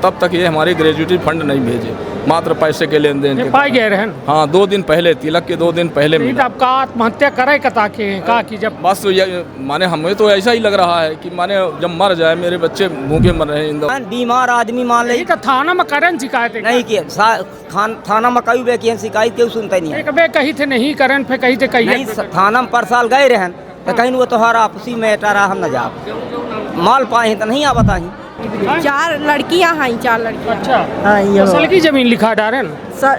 तब तक ये हमारी ग्रेजुएटी फंड नहीं भेजे, मात्र पैसे के लेन देन के। पाए गए रहन। हाँ, 2 दिन पहले, तिलक के 2 दिन पहले मिला। आपका आत्महत्या करे कता के कहा कि जब बस ये माने हमें तो ऐसा ही लग रहा है कि माने जब मर जाए, मेरे बच्चे भूखे मर रहे हैं। बीमार आदमी मान ले तो थाना में करन शिकायत नहीं किया, थाना में कई बे किया शिकायत क्यों सुनते नहीं। एक बे कही थे नहीं करन, फिर कही थे कही थाना में पर साल गए रहन तो कहीं वो तोहरा आपसी में टारा हम न जा माल पाए तो नहीं आ बताही। 4 लड़कियां हैं, 4 लड़कियां। अच्छा, हाँ, ये असल की जमीन लिखा डारन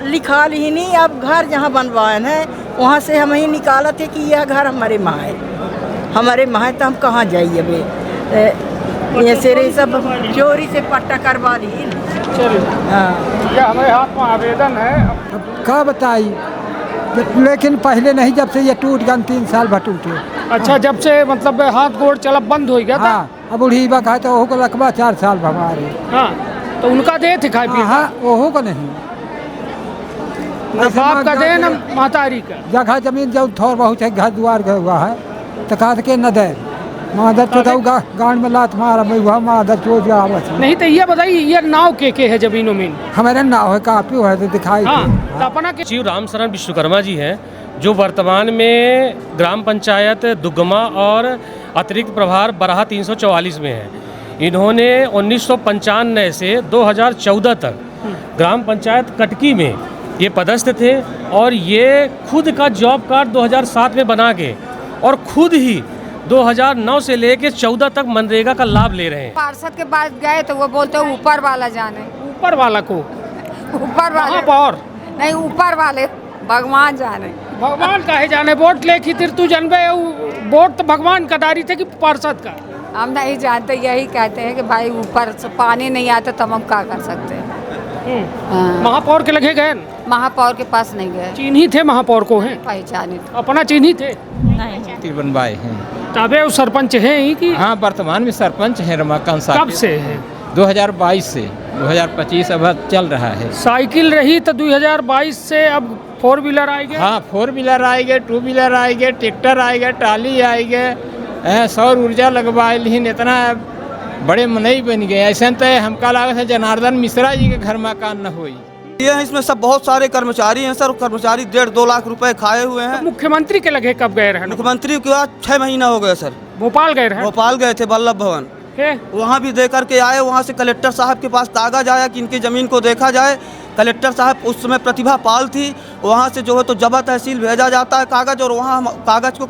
लिखा ही नहीं। अब घर जहाँ बनवाए हैं वहाँ से हम ही निकालत है कि यह घर हमारे माँ है, हमारे माँ है, तो हम कहाँ जाइए अबे। ये से सब चोरी से पट्टा करवा ली। हाँ, यह हमारे हाथ में आवेदन है। क्या बताई, लेकिन पहले नहीं, जब से ये टूट गए 3 साल भर टूटे। अच्छा, जब से मतलब हाथ गोड़ चलब बंद हो गया था। हाँ, अब बूढ़ी बा खाए तो ओहो को रखबा 4 साल भगवारे। हाँ, तो उनका दे थे खाए पिए। हाँ, ओहो को नहीं, बाप का दे न महतारी का। जगह जमीन जब थोड़ा बहुत है, घर द्वार गया हुआ है, तो कहा के न दे मादर तो गांड में लात मारा हुआ मादर चोट आवत नहीं। तो ये बताइए, ये नाव के है जमीनों में? हमारे नाव है, काफी है तो दिखाई। हाँ, तो अपना के शिव राम शरण विश्वकर्मा जी हैं, जो वर्तमान में ग्राम पंचायत दुगमा और अतिरिक्त प्रभार बराहा 344 में है। इन्होंने 1995 से 2014 तक ग्राम पंचायत कटकी में ये पदस्थ थे और ये खुद का जॉब कार्ड 2007 में बना के और खुद ही 2009 से लेके 14 तक मनरेगा का लाभ ले रहे हैं। पार्षद के पास गए तो वो बोलते हैं ऊपर वाला जाने। ऊपर वाला को? ऊपर वाले और नहीं, ऊपर वाले भगवान जाने। भगवान काहे जाने? वोट लेखी तिर तू जनबे, वोट तो भगवान का डारी थे कि पार्षद का? हम नहीं जानते, यही कहते हैं कि भाई ऊपर से पानी नहीं आता तो हम क्या कर सकते हैं। महापौर के लगे गए? महापौर के पास नहीं गए। चिन्ही थे महापौर को? हैं पहचाने अपना चिन्ही थे? नहीं। तिरबनबाई हैं। तबे वो सरपंच है ही कि? हाँ, वर्तमान में सरपंच है रमाकांत साहब। कब से है? 2022 से 2025 अब चल रहा है। साइकिल रही तो 2022 से अब 4 व्हीलर आएंगे। हाँ, 4 व्हीलर आएंगे, 2 व्हीलर आएंगे, ट्रैक्टर आएंगे, टाली आएंगे, सौर ऊर्जा लगवाए, लेकिन इतना बड़े मनई बन गए। ऐसे तो हमका लागत है जनार्दन मिश्रा जी के घर मकान न हुई। ये है, इसमें सब बहुत सारे कर्मचारी हैं सर। कर्मचारी 1.5-2 लाख रुपए खाए हुए हैं। तो मुख्यमंत्री के लगे कब गए रहे? मुख्यमंत्री के बाद 6 महीना हो गए सर। भोपाल गए रहे? भोपाल गए थे, वल्लभ भवन। वहाँ भी दे करके आए। वहाँ से कलेक्टर साहब के पास कागज आया कि इनकी ज़मीन को देखा जाए। कलेक्टर साहब उस समय प्रतिभा पाल थी, वहाँ से जो है तो जबा तहसील भेजा जाता है कागज़, और वहाँ कागज़ को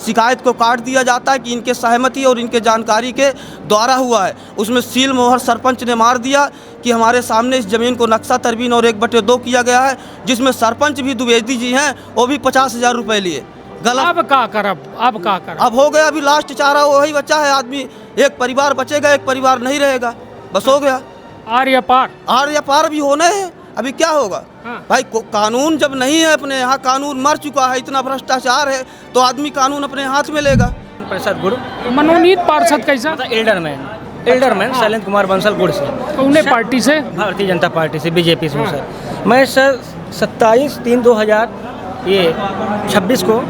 शिकायत को काट दिया जाता है कि इनके सहमति और इनके जानकारी के द्वारा हुआ है। उसमें सील मोहर सरपंच ने मार दिया कि हमारे सामने इस ज़मीन को नक्शा तरबीन और 1/2 किया गया है, जिसमें सरपंच भी द्विवेदी जी हैं, वो भी 50,000 रुपये लिए। गलत। अब का करब? अब का करब? अब हो गया, अभी लास्ट चारा वही बच्चा है। आदमी, एक परिवार बचेगा, एक परिवार नहीं रहेगा, बस हो गया। आर या पार भी होने हैं। अभी क्या होगा? हाँ। भाई कानून जब नहीं है अपने यहाँ, कानून मर चुका है, इतना भ्रष्टाचार है, तो आदमी कानून अपने हाथ में लेगा। प्रसाद गुड़ मनोनीत पार्षद कैसा? एल्डरमैन शैलेंद्र कुमार बंसल गुड़ से। कौन पार्टी से? भारतीय जनता पार्टी से, बीजेपी से। हाँ। सर मैं सर 27/3/2026 को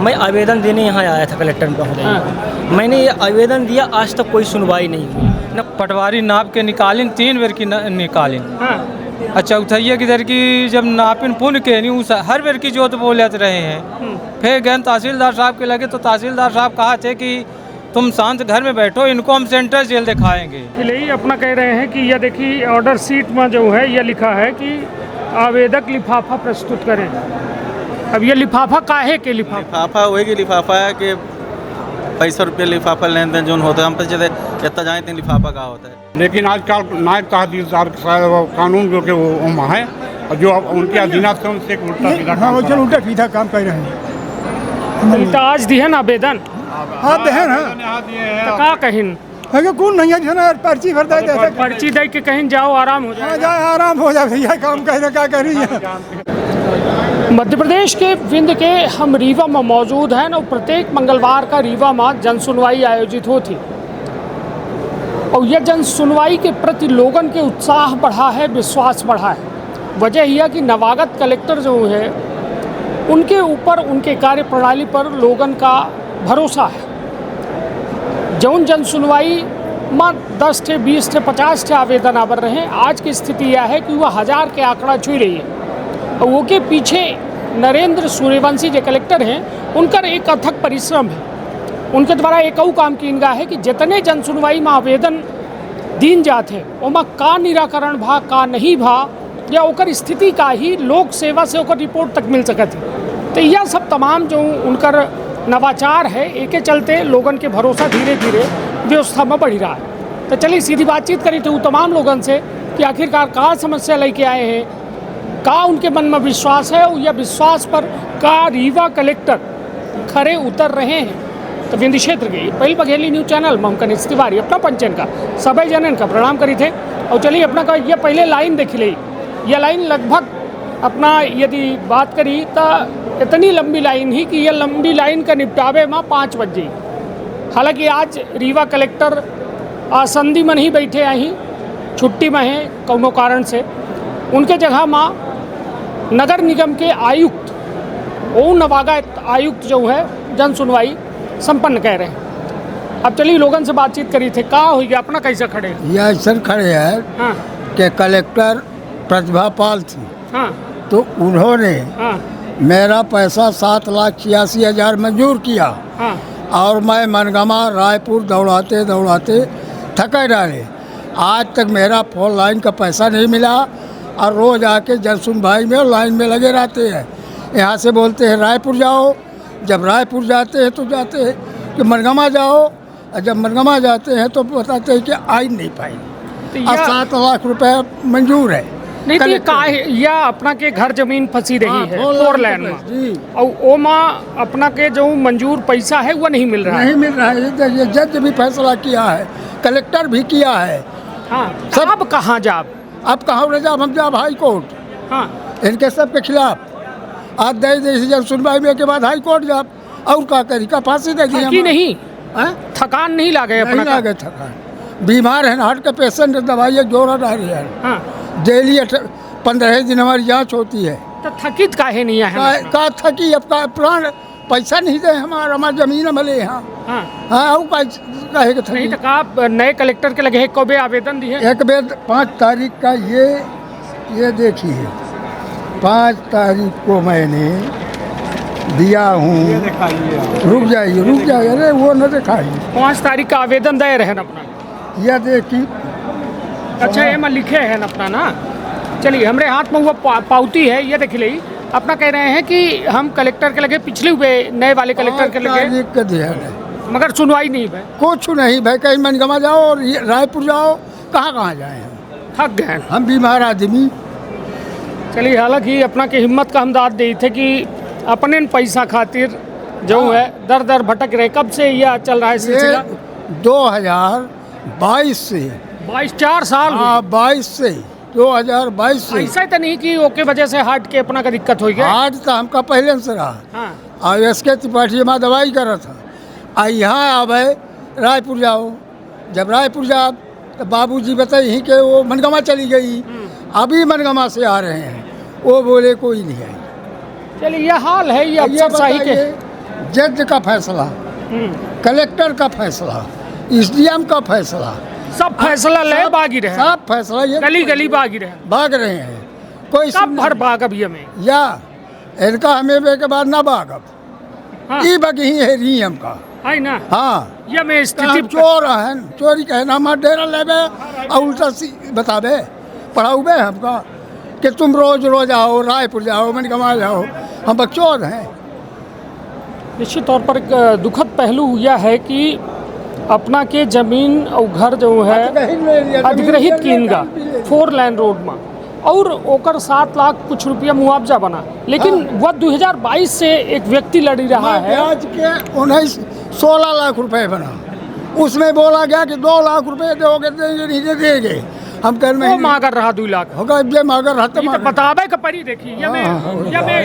मैं आवेदन देने यहाँ आया था कलेक्टर महोदय। मैंने ये आवेदन दिया, आज तक कोई सुनवाई नहीं हुई। न पटवारी नाप के निकालिन, 3 बेर की निकालिन। अच्छा, चौथैया किधर की जब नापिन पुन के नहीं, उस हर बेर की जोत बोलत रहे हैं। फिर गए तहसीलदार साहब के लगे तो तहसीलदार साहब कहा थे कि तुम शांत घर में बैठो, इनको हम सेंट्रल जेल दिखाएंगे। यही अपना कह रहे हैं कि यह देखिए ऑर्डर सीट में जो है यह लिखा है कि आवेदक लिफाफा प्रस्तुत करें। अब ये लिफाफा काहे के? लिफाफा वही के लिफाफा है कि पैसा रुपये लिफाफा लेन देन जो होता है, हम तो जितना जाए तीन लिफाफा का होता है। लेकिन आजकल नायब तहसीलदार कानून जो कि वो है, और जो उनके अधीनस्थ है उनसे उल्टा सीधा काम कर रहे हैं। तो आज दिए ना आवेदन? हाँ, दें ना। तो का कहिन कौन नहीं है, पर्ची भर दे, पर्ची दे के कहीं जाओ, आराम हो जाए। आराम हो जाए भैया, काम कहना क्या कर रही है। मध्य प्रदेश के विंध्य के हम रीवा में मौजूद हैं और प्रत्येक मंगलवार का रीवा में जन सुनवाई आयोजित होती, और यह जन सुनवाई के प्रति लोगों के उत्साह बढ़ा है, विश्वास बढ़ा है। वजह यह कि नवागत कलेक्टर जो है उनके ऊपर, उनके कार्यप्रणाली पर लोगों का भरोसा है। जौन जन सुनवाई मां 10 थे 20 थे 50 थे आवेदन आवर रहे। आज की स्थिति यह है कि वह 1000 के आंकड़ा छू रही है और वो के पीछे नरेंद्र सूर्यवंशी जो कलेक्टर हैं उनका एक अथक परिश्रम है। उनके द्वारा एक और काम की इनका है कि जितने जन सुनवाई में आवेदन दीन जाते ओमा का निराकरण भा का नहीं भा या ओकर स्थिति का ही लोक सेवा से ओकर रिपोर्ट तक मिल सकत है। तो यह सब तमाम जो उनकर नवाचार है एक के चलते लोगन के भरोसा धीरे धीरे व्यवस्था में बढ़ रहा है। तो चलिए सीधी बातचीत करी थे तमाम लोगन से कि आखिरकार का समस्या लेके आए हैं, का उनके मन में विश्वास है और यह विश्वास पर का रीवा कलेक्टर खरे उतर रहे हैं। तो विंध्य क्षेत्र के पहल बघेली न्यूज़ चैनल में हम कनिष्ठ तिवारी अपना पंचन का सभी जनन का प्रणाम करी थे। और चलिए अपना का यह पहले लाइन देख ली, यह लाइन लगभग अपना यदि बात करी तो इतनी लंबी लाइन ही कि यह लंबी लाइन का निपटावे में 5 बज गई। हालांकि आज रीवा कलेक्टर आसंदी में नहीं बैठे आई, छुट्टी में हैं कौनो कारण से। उनके जगह में नगर निगम के आयुक्त ओ नवागत आयुक्त जो है जन सुनवाई संपन्न कह रहे हैं। अब चलिए लोगों से बातचीत करी थे, का हो गया अपना कैसे खड़े? यह ऐसा खड़े हैं हाँ। कि कलेक्टर प्रतिभा पाल थी। हाँ। तो उन्होंने हाँ। मेरा पैसा 7,86,000 मंजूर किया। हाँ। और मैं मनगमा रायपुर दौड़ाते दौड़ाते थके डाले। आज तक मेरा फोन लाइन का पैसा नहीं मिला और रोज़ आके जन सुनवाई में लाइन में लगे रहते हैं। यहाँ से बोलते हैं रायपुर जाओ, जब रायपुर जाते हैं तो जाते हैं कि मनगमा जाओ, और जब मनगमा जाते हैं तो बताते हैं कि आ ही नहीं पाई। और 7 लाख रुपए मंजूर है। नहीं तो ये का है, या अपना के घर जमीन फंसी रही है 4 लाइन में और ओ माँ अपना के जो मंजूर पैसा है वो नहीं मिल रहा नहीं मिल रहा है। ये जज भी फैसला किया है, कलेक्टर भी किया है। हाँ। सब अब कहाँ जाब? अब कहाँ न जाब, हम जाब हाई कोर्ट। हाँ। इनके सब के खिलाफ आज दे जब सुनवाई में के बाद हाई कोर्ट जाब और का करी का फांसी दे दी। नहीं थकान नहीं लागे अपना? नहीं लागे थकान। बीमार है, हार्ट का पेशेंट, दवाई जोड़ा डाली है। हाँ। डेली 15 दिन हमारी जांच होती है। तो थकित काहे नहीं है? का थकी अब का प्राण पैसा नहीं दे हमारा जमीन मिले यहाँ। हाँ कहे के नहीं तो का नए कलेक्टर के लगे कब आवेदन दिए? एक बेर 5 तारीख का ये देखिए 5 तारीख को मैंने दिया हूँ। रुक जाइए अरे वो न दिखाइए। 5 तारीख का आवेदन दे रहे अपना, यह देखिए। अच्छा ये मैं लिखे हैं अपना ना। चलिए हमारे हाथ में वो पावती है, ये देख ली। अपना कह रहे हैं कि हम कलेक्टर के लगे पिछले हुए नए वाले कलेक्टर के लगे मगर सुनवाई नहीं भाई, कुछ नहीं भाई। कहीं मनगमा जाओ और रायपुर जाओ, कहाँ जाए हम, थक गए हम बीमार आदमी। चलिए हालांकि अपना के हिम्मत का हम दाद दी थे कि अपने पैसा खातिर जो है दर दर भटक रहे। कब से यह चल रहा है सिलसिला? 2022 से 4 साल। हाँ 22 से 2022 से। ऐसा तो नहीं कि ओके वजह से हार्ट के अपना का दिक्कत हो गया? हार्ट तो हमका पहले से रहा। हाँ। और इसके त्रिपाठी में दवाई कर रहा था। यहाँ आवे रायपुर जाओ, जब रायपुर जाओ तो बाबूजी बताई कि वो मनगमा चली गई। अभी मनगमा से आ रहे हैं, वो बोले कोई नहीं आई। चलिए यह हाल है, ये अफसरशाही के। जज का फैसला, कलेक्टर का फैसला, SDM का फैसला, सब फैसला ले बागी रहे। सब फैसला ये गली गली बागी रहे, भाग रहे हैं। कोई सब भर भाग अभी हमें या इनका हमें के बाद ना भाग अब। हाँ। ये बगी है रियम का है ना। हाँ ये में स्थिति चोर है, चोरी कहना हमारा डेरा लेबे और उल्टा बताबे पढ़ाऊबे हमका कि तुम रोज आओ रायपुर जाओ मनगमा जाओ, हम बच्चों हैं। निश्चित तौर पर एक दुखद पहलू यह है कि अपना के जमीन और घर जो है अधिग्रहित कीनगा 4 लाइन रोड में और ओकर 7 लाख कुछ रुपया मुआवजा बना। लेकिन वह 2022 से एक व्यक्ति लड़ी रहा है ब्याज के 16 लाख रुपए बना। उसमें बोला गया कि 2 लाख रुपए दोगे, देंगे नहीं देंगे। हम कल में मांगर रहा 2 लाख होगा, ये मांगर रहा तो बतावे का परी देखी।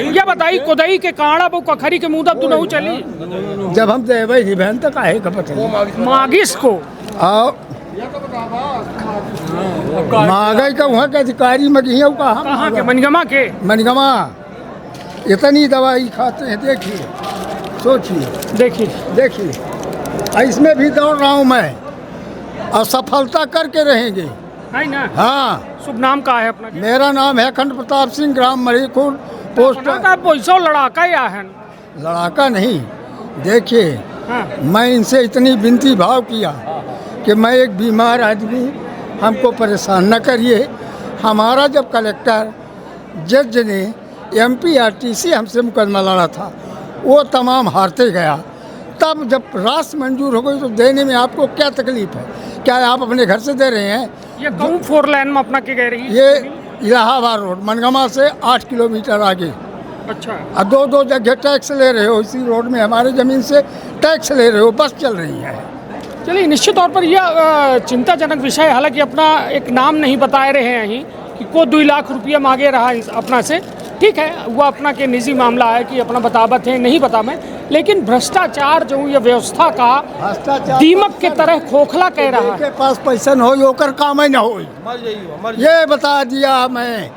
ये बताई कोदई के काड़ा वो कखरी के मुंह तू नहीं चली। जब हम देवे ही बहन तक आए का पता मागिस को आओ मांगे का वहाँ के अधिकारी मगिया कहाँ के? मनगमा के। मनगमा इतनी दवाई खाते हैं, देखिए सोचिए, देखिए इसमें भी दौड़ रहा हूँ मैं। असफलता करके रहेंगे। है ना? हाँ। शुभ नाम का है अपना? मेरा नाम है अखंड प्रताप सिंह, ग्राम मरीखुर, पोस्ट। पैसा लड़ाका या है? लड़ाका नहीं, देखिए हाँ। मैं इनसे इतनी विनती भाव किया कि मैं एक बीमार आदमी, हमको परेशान न करिए। हमारा जब कलेक्टर जज ने MPRTC हमसे मुकदमा लड़ा था, वो तमाम हारते गया। तब जब राशि मंजूर हो गई तो देने में आपको क्या तकलीफ है? क्या आप अपने घर से दे रहे हैं? ये कौन 4 लाइन में अपना के कह रही है? ये इलाहाबाद रोड, मनगमा से 8 किलोमीटर आगे। अच्छा। और 2 जगह टैक्स ले रहे हो, इसी रोड में हमारे ज़मीन से टैक्स ले रहे हो, बस चल रही है। चलिए, निश्चित तौर पर यह चिंताजनक विषय, हालांकि अपना एक नाम नहीं बता रहे हैं यहीं कि को 2 लाख रुपया मांगे रहा अपना से। ठीक है, वो अपना के निजी मामला है कि अपना बतावत है, नहीं बता मैं, लेकिन भ्रष्टाचार जो ये व्यवस्था का दीमक के तरह खोखला कह रहा है। के पास पैसा न हो, ओकर काम न हो, ये बता दिया मैं।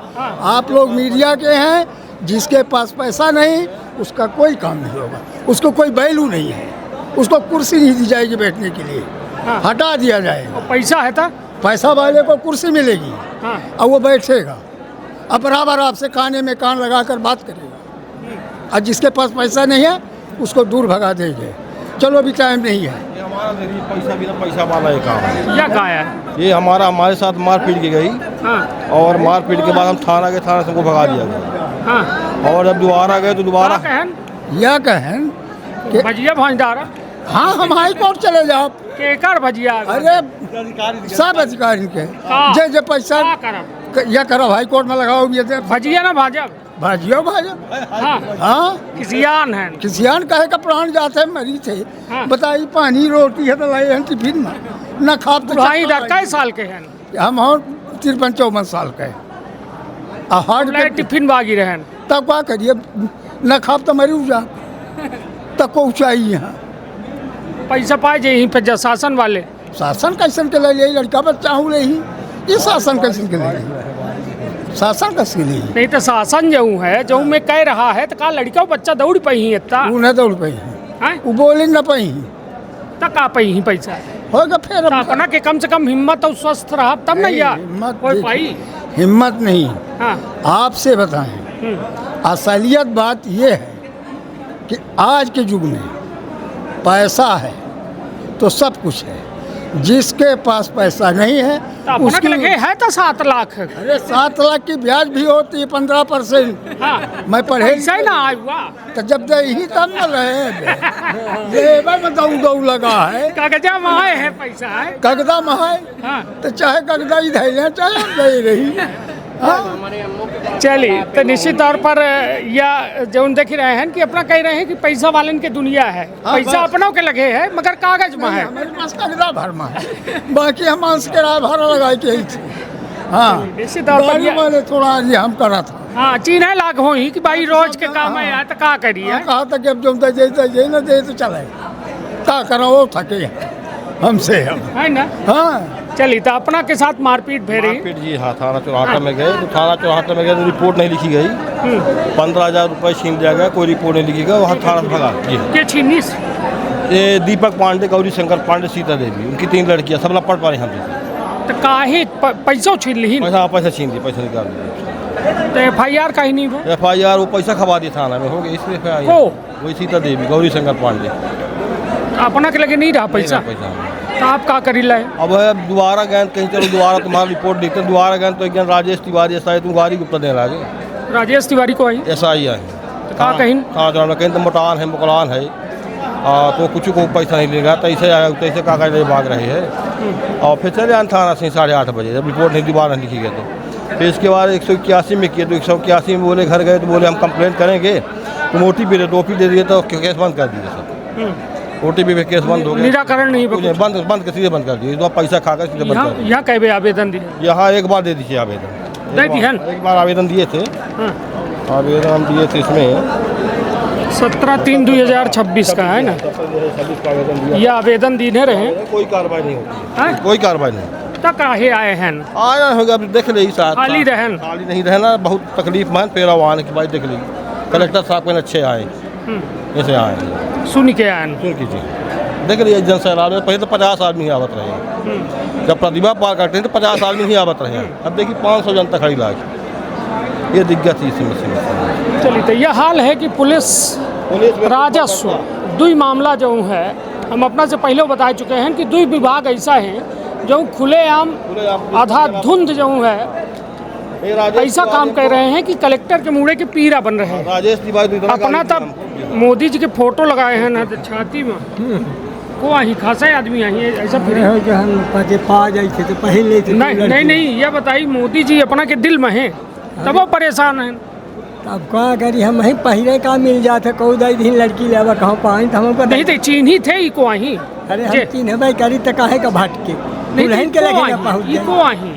आप लोग मीडिया के हैं, जिसके पास पैसा नहीं उसका कोई काम नहीं होगा, उसको कोई वैल्यू नहीं है, उसको कुर्सी नहीं दी जाएगी बैठने के लिए। हटा दिया जाएगा। पैसा है था, पैसा वाले को कुर्सी मिलेगी और वो बैठेगा, अब बराबर आपसे काने में कान लगाकर बात करेगा। और जिसके पास पैसा नहीं है उसको दूर भगा देंगे। चलो, अभी टाइम नहीं है। ये हमारा पैसा बिना पैसा वाला ये काम है। क्या कहा है? ये हमारे साथ मारपीट की गई। और मारपीट के बाद हम थाना गए, थाना से हमको भगा दिया गया। और जब दोबारा गए तो दोबारा यह कहें कि भजिया भंडारा। हाँ, हम हाई कोर्ट चले जाओ। केकर भजिया? अरे सब अधिकारी के जे पैसा या करो हाई कोर्ट में लगाओ, भजिया ना भाजब, भाजियो हाँ। किसियान है, किसियान कहे का प्राण जाते मरी थे। बताइए, पानी रोटी है तो लाई हैं टिफिन में न खा। तो कै साल के हैं हम? और 53-54 साल के। हार्ट के टिफिन बागी रहे, तब क्या करिए, न खा तो मरी जा, तब को ऊँचाई यहाँ पैसा पाए जे यहीं पे शासन वाले। शासन कैसन के लिए? लड़का बच्चा हूँ रही, ये शासन कैसन के लिए? शासन कैसे लिए? नहीं तो शासन जो है, जो मैं कह रहा है, तो का लड़का बच्चा दौड़ पाई इतना? वो न दौड़ पाई, वो बोले न पाई, तो का पाई पैसा होगा। फिर अपना के कम से कम हिम्मत और स्वस्थ रहा तब नहीं यार कोई पाई। हिम्मत नहीं। आपसे बताएं, असलियत बात ये है कि आज के युग में पैसा है तो सब कुछ है, जिसके पास पैसा नहीं है तो उसके लगे है तो 7 लाख। अरे 7 लाख की ब्याज भी होती है 15%। मैं पढ़े ही ना आया तो जब दे ही तब न रहे लेबर में दऊ लगा है। कागजा महाए है, पैसा है कागजा महाए। तो चाहे कागजा ही धैले, चाहे हम दे रही। चलिए, तो निश्चित तौर पर या जो देख रहे हैं कि अपना कह रहे हैं कि पैसा वालन के दुनिया है। पैसा अपनों के लगे है मगर कागज में है। हमारे पास कागजा भर में है, बाकी हम मांस के राय भाड़ा लगाए के ही थे। हाँ, निश्चित तौर पर वाले थोड़ा ये हम करा था। हाँ, चीन्ह लाग हो ही कि भाई रोज के काम है यार, तो का करिए। कहा था कि अब जो दे न दे तो चले, का करो वो थके हमसे है ना। हाँ, चलिए, तो अपना के साथ मारपीट भे रही। मारपीट जी, हाँ। थाना चौराहा में गए तो थाना चौराहा में गए तो रिपोर्ट नहीं लिखी गई। 15,000 रुपये छीन लिया गया, कोई रिपोर्ट नहीं लिखी गई, वहाँ थाना से भगा के छीनी। ये दीपक पांडे, गौरी शंकर पांडे, सीता देवी, उनकी 3 लड़कियाँ, सब लोग पढ़ पा रही हमसे। तो काहे पैसा छीन ली? पैसा छीन दिया, पैसा निकाल दिया। तो FIR कहीं नहीं हो? FIR वो पैसा खबा दिया थाना में, हो गया इसलिए FIR। वही सीता देवी, गौरी शंकर पांडे। अपना के लगे नहीं रहा पैसा? तो आप का करी लाए? अब दोबारा गए कहीं, चलो दोबारा तुम्हारा रिपोर्ट देखते, दोबारा गए तो एक राजेश तिवारी SI तुम गाड़ी गुप्ता देने लगे। राजेश तिवारी को आई SI है तो कहा कहीं कहीं तो मोटान है, मुकलान है, तो कुछ को पैसा नहीं लेगा, तो ऐसे आया तैसे कागज भाग रहे हैं। और फिर चले आए थाना से 8:30 बजे, जब रिपोर्ट नहीं दोबारा लिखी गई तो फिर इसके बाद 181 में किए, तो 181 में बोले, घर गए तो बोले हम कंप्लेंट करेंगे, तो OTP दे दिए तो केस बंद कर दिए सब। OTP पे केस बंद हो गया, निराकरण नहीं बंद सीधे बंद कर दिए, तो पैसा खाकर सीधे बंद कर दिए। यहाँ कई आवेदन दिए? यहाँ एक बार दे दीजिए आवेदन, एक बार आवेदन दिए थे। आवेदन हम दिए थे इसमें 17/3/2026 का है ना। ये आवेदन देने रहे, कोई कार्रवाई नहीं होती, कोई कार्रवाई नहीं। तक काहे आए हैं? आया होगा, देख ली साहब, खाली रहन, खाली नहीं रहना, बहुत तकलीफ में फेरा आने की बात देख ली। कलेक्टर साहब के अच्छे आए, ऐसे आए, सुन के आए। सुन कीजिए। देख लीजिए जन सैलाब में पहले तो 50 आदमी ही आवत रहे, जब प्रतिभा पार करते हैं तो 50 आदमी ही आवत रहे। अब देखिए 500 जनता खड़ी लाख, ये दिक्कत है इसी में। चलिए तो यह हाल है कि पुलिस राजस्व दुई मामला जो है, हम अपना से पहले बता चुके हैं कि दुई विभाग ऐसा है जो खुलेआम आधा धुंध जो है ऐसा काम कर रहे हैं कि कलेक्टर के मुड़े के पीरा बन रहे हैं। अपना तब मोदी जी के फोटो लगाए हैं ना छाती में को ही खासा आदमी आई ऐसा फिर पा जाए थे तो पहले नहीं ये बताइए मोदी जी अपना के दिल में हैं तब वो परेशान हैं। अब क्या करी हम वहीं पहले का मिल जाते कौ दई दिन लड़की लेवा कहाँ पाई तो हमको नहीं थे चीनी थे ई को आही। अरे हम चिन्ह भाई करी तो काहे का भटके नहीं के लगे ना पहुंच ई को आही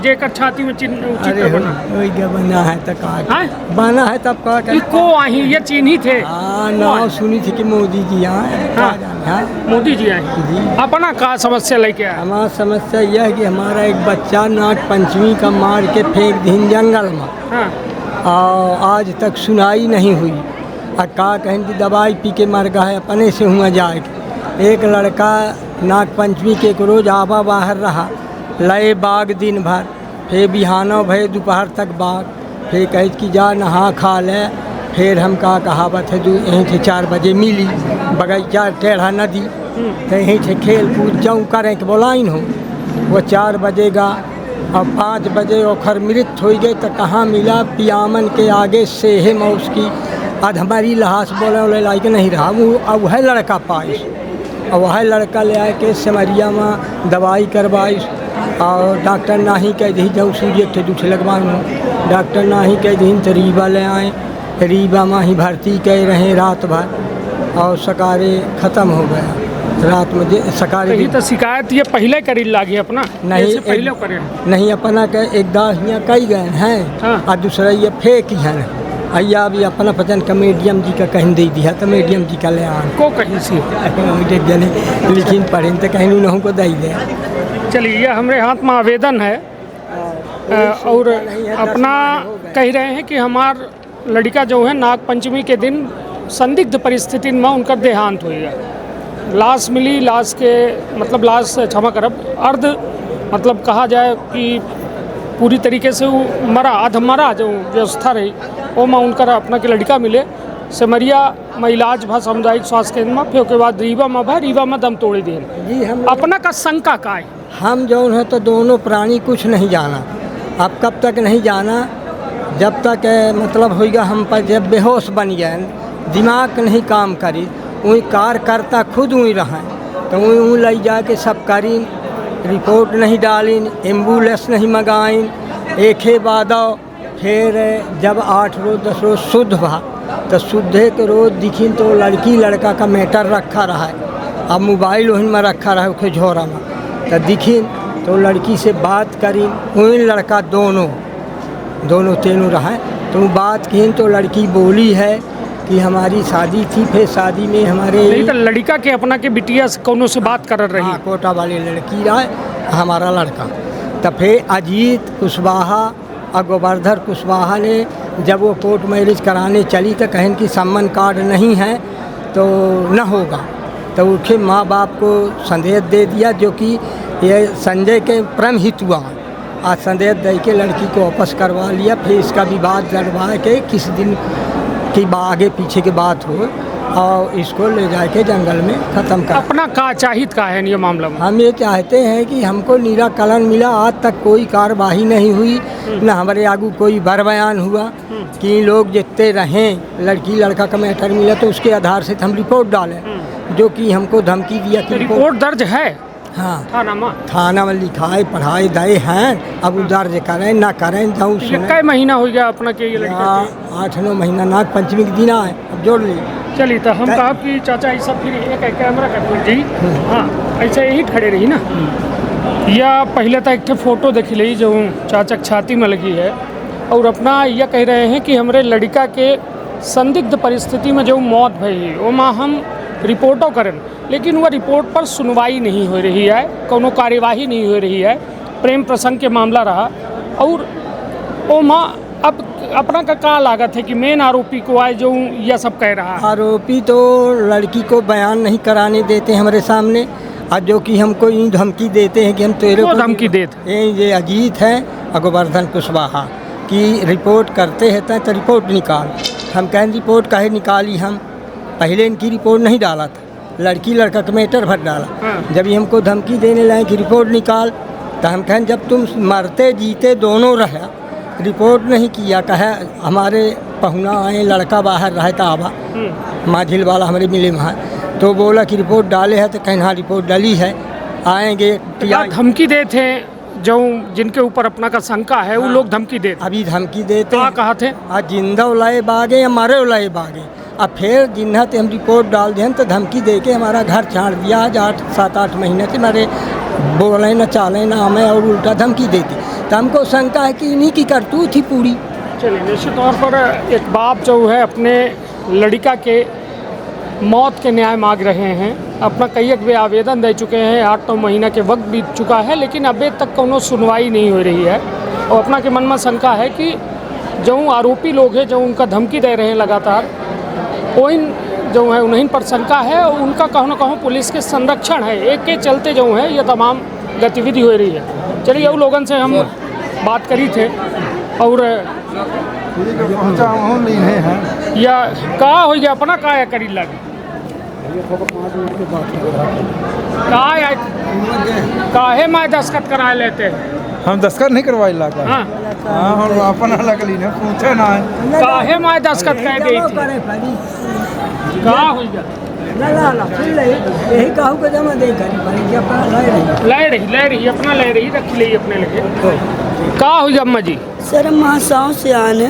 जेकर छाती में चिन्ह बना ओई के बना है तो का बना है तब का ई को आही ये चीनी थे। हां नाम सुनी थी कि मोदी जी आए। मोदी जी आए अपना का समस्या लेके आए। हमारा समस्या यह है कि हमारा एक बच्चा नाग पंचमी का मार के फेंक दिन जंगल में और आज तक सुनाई नहीं हुई। और का कहें कि दवाई पी के मर गया है अपने से हुआ जाए। एक लड़का नाग पंचमी के एक रोज आवा बाहर रहा लए बाग दिन भर, फिर बिहानो भय दोपहर तक बाग, फिर कहे कि जा नहा खा ले। फिर हम का कहावत है यहीं से 4 बजे मिली बगीचा टेढ़ा नदी तो यहीं से खेल कूद जाऊँ करें कि बोलाइन हो। वो 4 बजेगा और 5 बजे ओखर मृत हो गए तो कहाँ मिला पियामन के आगे से है मौस की अधमरी लहास बोले लाई के नहीं रहा। वो अब वह लड़का पाइस और वह लड़का ले आए के सिमरिया में दवाई करवाइस और डॉक्टर नाही कह दी जाऊँ सूर्य के दूसरे लगवाऊँ। डॉक्टर नाही कह दी तो रीवा ले आए, रीवा में ही भर्ती कह रहे रात भर और सकारे ख़त्म हो गया। रात में सकारे तो शिकायत ये पहले करी लागी अपना नहीं पहले करे नहीं अपना के एक दास यहाँ कई गए हैं और दूसरा ये फेंक ही है। अया अभी अपना पचन का मीडियम जी का कहीं दे दिया तो मीडियम जी का ले आए को कहीं से लेकिन पढ़े तो कहीं उन्हों को दे दे। चलिए ये हमारे हाथ में आवेदन है और अपना कह रहे हैं कि हमार लड़का जो है नाग पंचमी के दिन संदिग्ध परिस्थिति में उनका देहांत हुआ। लाश मिली, लाश के मतलब लाश क्षमा करब अर्ध मतलब कहा जाए कि पूरी तरीके से वो मरा अधमरा जो व्यवस्था रही वो में उनका अपना के लड़का मिले सिमरिया में इलाज भा सामुदायिक स्वास्थ्य केंद्र में, फिर उसके बाद रीवा में भा रीवा में दम तोड़ी दें जी। हम अपना का शंका का है हम जो है तो दोनों प्राणी कुछ नहीं जाना। अब कब तक नहीं जाना जब तक मतलब होगा हम पर जब बेहोश बन गए दिमाग नहीं काम करी वही कार्यकर्ता खुद वहीं रहें तो वहीं ले जाके सब करी रिपोर्ट नहीं डालिन एम्बुलेंस नहीं मंगाइन एक ही बादो। फिर जब 8 रोज 10 रोज शुद्ध भा तो शुद्धे के रोज दिखिन तो लड़की लड़का का मैटर रखा रहा है। अब मोबाइल वहीं में रखा रहा है उसके झोरा में तो दिखिन तो लड़की से बात करी वहीं लड़का दोनों तीनों रहा तो बात की तो लड़की बोली है कि हमारी शादी थी। फिर शादी में हमारे नहीं तो लड़का के अपना के बिटिया से कोनो से बात कर रही कोटा वाली लड़की रहा हमारा लड़का। तो फिर अजीत कुशवाहा और गोवर्धन कुशवाहा ने जब वो कोर्ट मैरिज कराने चली तो कहें कि सम्मान कार्ड नहीं है तो न होगा। तो उसके माँ बाप को संदेश दे दिया जो कि ये संजय के परम हित हुआ। आज संदेश दे के लड़की को वापस करवा लिया। फिर इसका विवाद लड़वा के किस दिन की आगे पीछे की बात हो और इसको ले जाके जंगल में ख़त्म कर। अपना का चाहित का है ये मामला में हम ये चाहते हैं कि हमको निराकरण मिला। आज तक कोई कार्रवाई नहीं हुई न हमारे आगू कोई बयान हुआ कि लोग जितने रहें लड़की लड़का का मैटर मिला तो उसके आधार से हम रिपोर्ट डालें जो कि हमको धमकी दिया कि रिपोर्ट दर्ज है। हाँ थाना में लिखाए पढ़ाए दे हैं। अब दर्ज करें ना करें जाऊँ कै महीना हो गया अपना के ये 8-9 महीना नाग पंचमी के दिन आए। अब जोड़ ली चलिए तो हम कहा कि चाचा ये सब फिर एक कैमरा कर जी हाँ ऐसे यही खड़े रही ना। या पहले तो एक फ़ोटो देख ली जो चाचा छाती में लगी है और अपना यह कह रहे हैं कि हमारे लड़का के संदिग्ध परिस्थिति में जो मौत भई वो माँ हम रिपोर्टों करें लेकिन वह रिपोर्ट पर सुनवाई नहीं हो रही है, कोनो कार्यवाही नहीं हो रही है। प्रेम प्रसंग के मामला रहा और वो माँ अब अपना का क्या लागत है कि मेन आरोपी को आए जो यह सब कह रहा है? आरोपी तो लड़की को बयान नहीं कराने देते हमारे सामने, और जो कि हमको यूँ धमकी देते हैं कि हम तेरे को धमकी देते, ये अजीत है और गोवर्धन कुशवाहा की रिपोर्ट करते हैं तो रिपोर्ट निकाल। हम कहें रिपोर्ट काहे निकाली, हम पहले इनकी रिपोर्ट नहीं डाला था, लड़की लड़का का मैटर भर डाला। जब ये हमको धमकी देने लगे कि रिपोर्ट निकाल, तो हम कहें जब तुम मरते जीते दोनों रहा, रिपोर्ट नहीं किया, कहे हमारे पहुना आए, लड़का बाहर रहता आवा, माझिल वाला हमारे मिले वहाँ, तो बोला कि रिपोर्ट डाले है, तो कहीं हाँ रिपोर्ट डाली है, आएंगे। धमकी देते जो जिनके ऊपर अपना का शंका है, वो लोग धमकी देते, अभी धमकी देते क्या कहा थे? आज जिंदा उलाए बागे या मारे उलाए बागे। अब फिर जिन्हते हम रिपोर्ट डाल दें तो धमकी दे के हमारा घर छाड़ दिया। आज 7-8 महीने से हमारे बोले न चाले न हमें, और उल्टा धमकी देती। तो हमको शंका है कि इन्हीं की करतूत थी पूरी। चलिए, निश्चित तौर पर एक बाप जो है अपने लड़का के मौत के न्याय मांग रहे हैं। अपना कई एक वे आवेदन दे चुके हैं, 8-9 महीना के वक्त बीत चुका है, लेकिन अभी तक कोनो सुनवाई नहीं हो रही है। और अपना के मन में शंका है कि जो आरोपी लोग हैं, जो उनका धमकी दे रहे हैं लगातार, वही जो है उन्हीं पर शंका है, और उनका कहो न कहो पुलिस के संरक्षण है, एक के चलते जो है ये तमाम गतिविधि हो रही है। चलिए, वो लोगों से हम बात करी थे और या कहा हो गया अपना का करी लगे काहे मैं दस्खत करा लेते हैं? हम दस्खत नहीं करवाई लागा। हाँ, हम अपन लगली ना पूछे ना है काहे मैं दस्खत कह दी थी? कहा हो गया यही कहूँ को जमा दे ले रही अपना ले रही रख ली अपने लगे। कहा हो गया अम्मा जी? सर महासाव से आने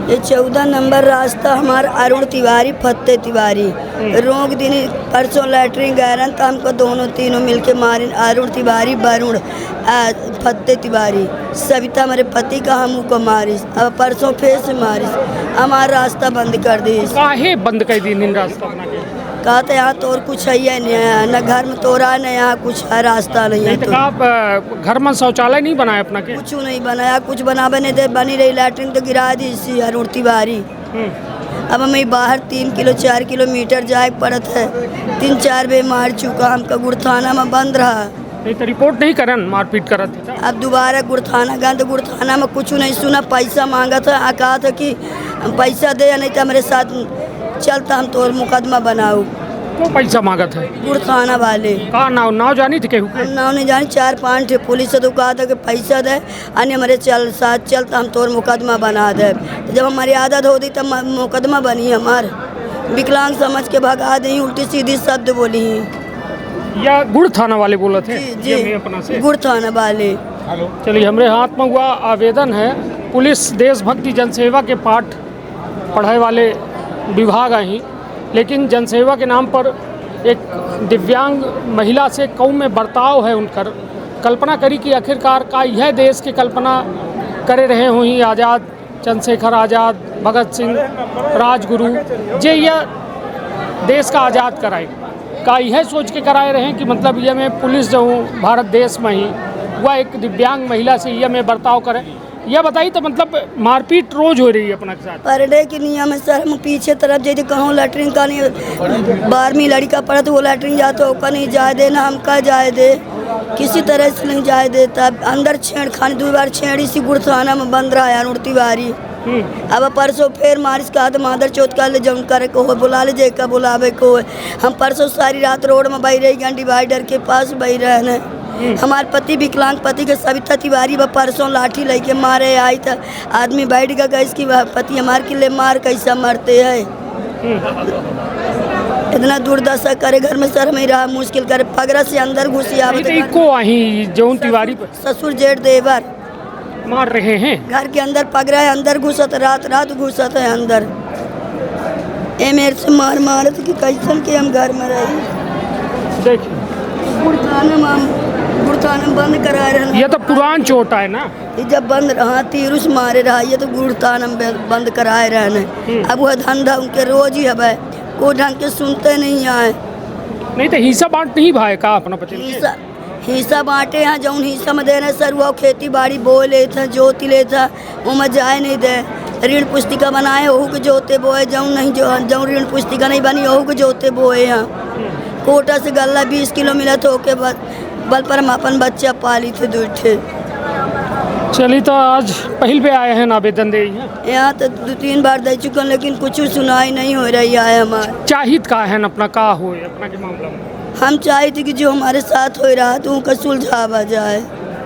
ये 14 नंबर रास्ता हमारा अरुण तिवारी फत्ते तिवारी रोग दिन परसों लैटरिन गए रन, तो हमको दोनों तीनों मिलके मारे, अरुण तिवारी वरुण फत्ते तिवारी सविता हमारे पति का हम को मारिस, अब परसों फिर से मारिस, हमारा रास्ता बंद कर दी। काहे बंद कर दी रास्ता? कहते यहाँ तो और कुछ है नहीं, न घर में तोरा न यहाँ कुछ है, रास्ता नहीं है। तो आप घर में शौचालय नहीं बनाया अपना के? कुछ नहीं बनाया, कुछ बनावे नहीं दे, बनी रही लैटरिन तो गिरा दी इसी अरुण तिवारी। अब हमें बाहर 3-4 किलोमीटर जाए पड़त है, 3-4 बे मार चुका, हमका गुड़थाना में बंद रहा। नहीं तो रिपोर्ट नहीं करन, मारपीट करा थी? अब दोबारा गुड़थाना गए तो गुड़थाना में कुछ नहीं सुना, पैसा मांगा था, कहा था कि हम पैसा दे, नहीं तो हमारे साथ चलता हम तो मुकदमा बनाओ। तो पैसा मांगा था गुड़थाना वाले? कहा नाव जानी थी? नाव नहीं जानी, 4-5 थे पुलिस से, तो कहा था कि पैसा दे अन्य हमारे साथ चलता हम तो मुकदमा बना दे। तो जब हमारी आदत हो दी तब मुकदमा बनी हमार, विकलांग समझ के भगा दी, उल्टी सीधी शब्द बोली। या गुड़ थाना वाले बोला थे? जी अपना से गुड़ थाना वाले। चलिए, हमारे हाथ में हुआ आवेदन है, पुलिस देशभक्ति जनसेवा के पाठ पढ़ाई वाले विभाग आई, लेकिन जनसेवा के नाम पर एक दिव्यांग महिला से कौम में बर्ताव है उनकर। कल्पना करी कि आखिरकार का यह देश की कल्पना करे रहे हों ही आज़ाद चंद्रशेखर आज़ाद, भगत सिंह, राजगुरु, जे यह देश का आज़ाद कराए, का यह सोच के कराए रहे कि मतलब यह में पुलिस जो भारत देश में ही वह एक दिव्यांग महिला से यह में बर्ताव करे। यह बताइए, तो मतलब मारपीट रोज हो रही है अपना के साथ? पर डे की नियम है सर, हम पीछे तरफ जाते कहूँ लैटरिन का नहीं, 12वीं लड़का पड़ा तो वो लैटरिन जाता होकर नहीं जाए दे, ना हम का जाए दे, किसी तरह से नहीं जाए देता। अंदर छेड़खानी 2 बार छेड़ी सी गुड़थाना में बंद रहा है अरुण तिवारी। अब परसों फिर मारिस कहा तो मादर चौथ का ले जम करे को हो, बुला ले जे का बुलावे को। हम परसों सारी रात रोड में बही रही, डिवाइडर के पास बही रहे। हमारे पति विकलांग पति के सविता तिवारी व परसों लाठी लेके मारे आई था, आदमी बैठ गया इसकी पति हमारे के लिए मार कैसा मरते है। इतना दुर्दशा करे घर में सर में रहा मुश्किल करे, पगरा से अंदर घुसिया जौन तिवारी ससुर जेठ देवर मार रहे हैं। घर के अंदर पगरा है, अंदर घुसत, रात घुसत है अंदर। ए मेरे से मारत कि कैसन के हम घर में रही। देखिए, गुड़थाना बंद करा रहे। ये तो पुरान चोट है ना, ये जब बंद रहा तीरुस मारे रहा, ये तो गुड़थाना बंद कराए रहे। अब वह धंधा उनके रोज ही है, कोई ढंग के सुनते नहीं आए। नहीं तो हिस्सा बांट नहीं भाई का अपना पति? हिस्सा बांटे हैं जौन हिस्सा में दे रहे सर वो खेती बाड़ी बो ले था जोती ले था वो में जाए नहीं दे। ऋण पुस्तिका बनाए ओहू के जोते बोए जौन नहीं जौन ऋण पुस्तिका नहीं बनी ओहू के जोते बोए यहाँ। कोटा से गल्ला 20 किलो मिला तो के बाद बल पर हम अपन बच्चा पाली थे दूठे। चलिए तो आज पहल पे आए हैं आवेदन दे यहाँ तो 2-3 बार दे चुका लेकिन कुछ सुनाई नहीं हो रही है हमारे। चाहित का है अपना का हो अपना के मामला में हम चाहे थे कि जो हमारे साथ हो रहा तो उनका सुलझावा जाए